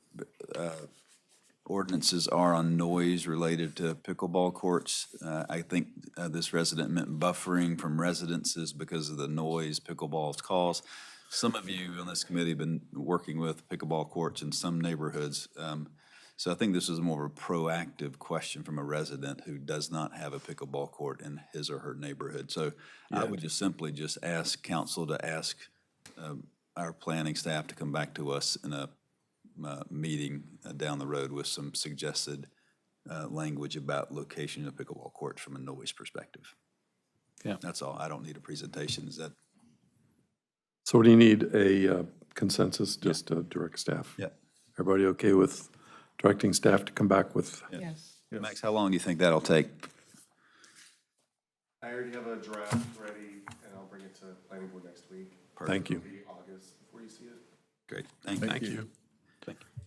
[SPEAKER 7] ordinances are on noise related to pickleball courts. I think this resident meant buffering from residences because of the noise pickleball cause. Some of you on this committee have been working with pickleball courts in some neighborhoods. So I think this is more of a proactive question from a resident who does not have a pickleball court in his or her neighborhood. So I would just simply just ask council to ask our planning staff to come back to us in a meeting down the road with some suggested language about location of pickleball courts from a noise perspective.
[SPEAKER 17] Yeah.
[SPEAKER 7] That's all. I don't need a presentation. Is that?
[SPEAKER 1] So do you need a consensus, just to direct staff?
[SPEAKER 7] Yeah.
[SPEAKER 1] Everybody okay with directing staff to come back with?
[SPEAKER 6] Yes.
[SPEAKER 7] Max, how long do you think that'll take?
[SPEAKER 18] I already have a draft ready, and I'll bring it to planning board next week.
[SPEAKER 1] Thank you.
[SPEAKER 18] It'll be August before you see it.
[SPEAKER 7] Great. Thank you.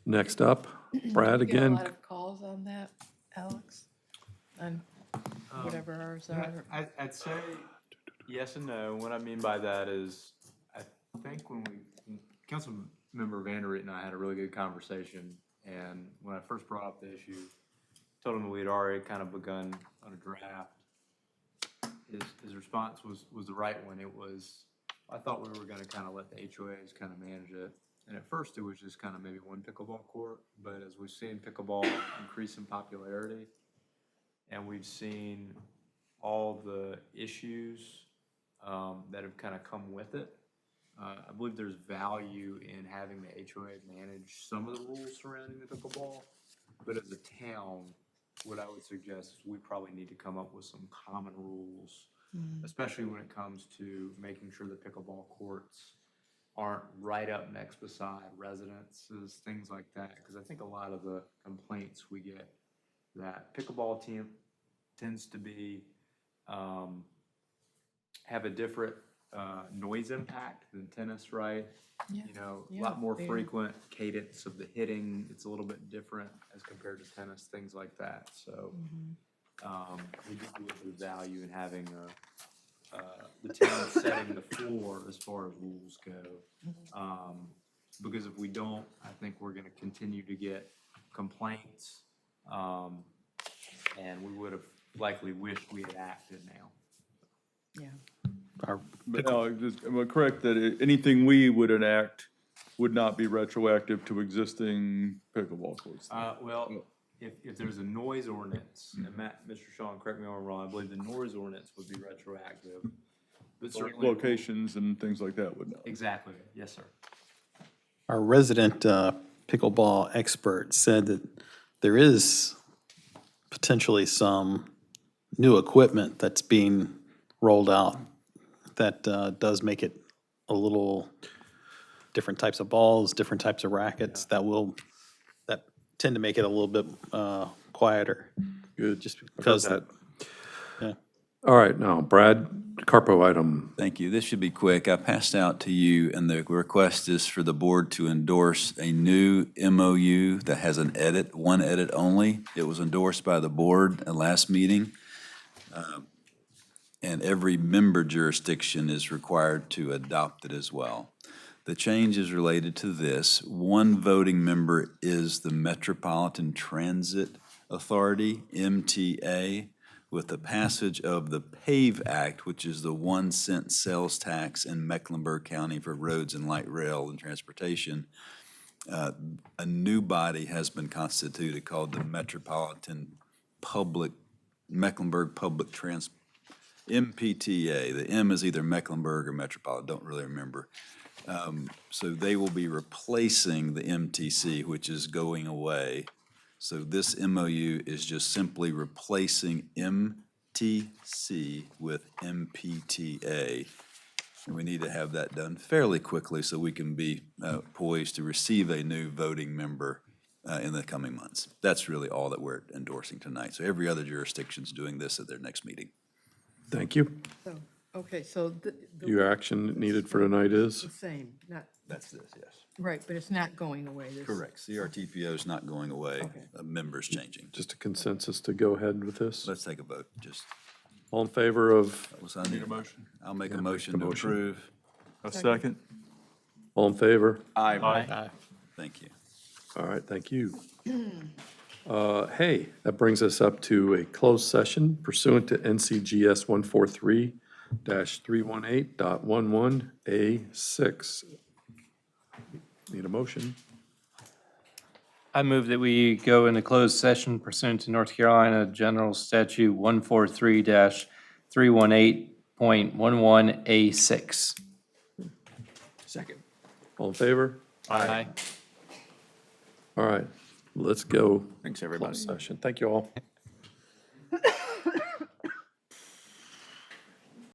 [SPEAKER 1] Next up, Brad
[SPEAKER 6] You get a
[SPEAKER 1] again.
[SPEAKER 6] lot of calls on that, Alex? On whatever ours are.
[SPEAKER 8] I'd say yes and no. What I mean by that is, I think when Councilmember Vanderreet and I had a really good conversation, and when I first brought up the issue, told him that we had already kind of begun on a draft. His response was the right one. It was, I thought we were gonna kind of let the HOAs kind of manage it. And at first, it was just kind of maybe one pickleball court, but as we've seen pickleball increase in popularity, and we've seen all the issues that have kind of come with it, I believe there's value in having the HOA manage some of the rules surrounding the pickleball. But as a town, what I would suggest is we probably need to come up with some common rules, especially when it comes to making sure the pickleball courts aren't right up next beside residences, things like that. Because I think a lot of the complaints we get that pickleball team tends to be have a different noise impact than tennis, right?
[SPEAKER 6] Yeah.
[SPEAKER 8] You know, a
[SPEAKER 6] Yeah,
[SPEAKER 8] lot more
[SPEAKER 6] they-
[SPEAKER 8] frequent cadence of the hitting. It's a little bit different as compared to tennis, things like that. So we do believe there's value in having the town setting the floor as far as rules go. Because if we don't, I think we're going to continue to get complaints, and we would have likely wished we had acted now.
[SPEAKER 6] Yeah.
[SPEAKER 2] But no, am I correct that anything we would enact would not be retroactive to existing pickleball courts?
[SPEAKER 8] Well, if there's a noise ordinance, and Mr. Sean, correct me if I'm wrong, I believe the noise ordinance would be retroactive. But certainly.
[SPEAKER 2] Locations and things like that would not.
[SPEAKER 8] Exactly, yes, sir.
[SPEAKER 17] Our resident pickleball expert said that there is potentially some new equipment that's being rolled out that does make it a little different types of balls, different types of rackets that tend to make it a little bit quieter.
[SPEAKER 1] Good.
[SPEAKER 17] Just
[SPEAKER 1] I've heard
[SPEAKER 17] because
[SPEAKER 1] that.
[SPEAKER 17] Yeah.
[SPEAKER 1] All right, now, Brad, Carpo item.
[SPEAKER 7] Thank you. This should be quick. I passed out to you, and the request is for the board to endorse a new MOU that has an edit, one edit only. It was endorsed by the board at last meeting. And every member jurisdiction is required to adopt it as well. The change is related to this. One voting member is the Metropolitan Transit Authority, MTA. With the passage of the PAVE Act, which is the 1 cent sales tax in Mecklenburg County for roads and light rail and transportation, a new body has been constituted called the Mecklenburg Public Transport, MPTA. The M is either Mecklenburg or Metropolitan, don't really remember. So they will be replacing the MTC, which is going away. So this MOU is just simply replacing MTC with MPTA. And we need to have that done fairly quickly so we can be poised to receive a new voting member in the coming months. That's really all that we're endorsing tonight. So every other jurisdiction's doing this at their next meeting.
[SPEAKER 1] Thank you.
[SPEAKER 6] So, okay, so
[SPEAKER 1] Your action needed for tonight is?
[SPEAKER 6] the same, not,
[SPEAKER 7] That's this, yes.
[SPEAKER 6] right, but it's not going away. This-
[SPEAKER 7] Correct. CRTPO is not going away, members changing.
[SPEAKER 1] Just a consensus to go ahead with this?
[SPEAKER 7] Let's take a vote, just.
[SPEAKER 1] All in favor of,
[SPEAKER 2] Need a motion?
[SPEAKER 7] I'll make a motion to
[SPEAKER 1] motion.
[SPEAKER 7] approve.
[SPEAKER 2] A second?
[SPEAKER 1] all in favor?
[SPEAKER 17] Aye.
[SPEAKER 7] Thank you.
[SPEAKER 1] All right, thank you. Hey, that brings us up to a closed session pursuant to NCGS 143-318.11A6. Need a motion?
[SPEAKER 15] I move that we go into closed session pursuant to North Carolina General Statute 143-318.11A6.
[SPEAKER 1] Second. All in favor?
[SPEAKER 15] Aye.
[SPEAKER 1] All right, let's go.
[SPEAKER 7] Thanks, everybody.
[SPEAKER 1] Closed session. Thank you all.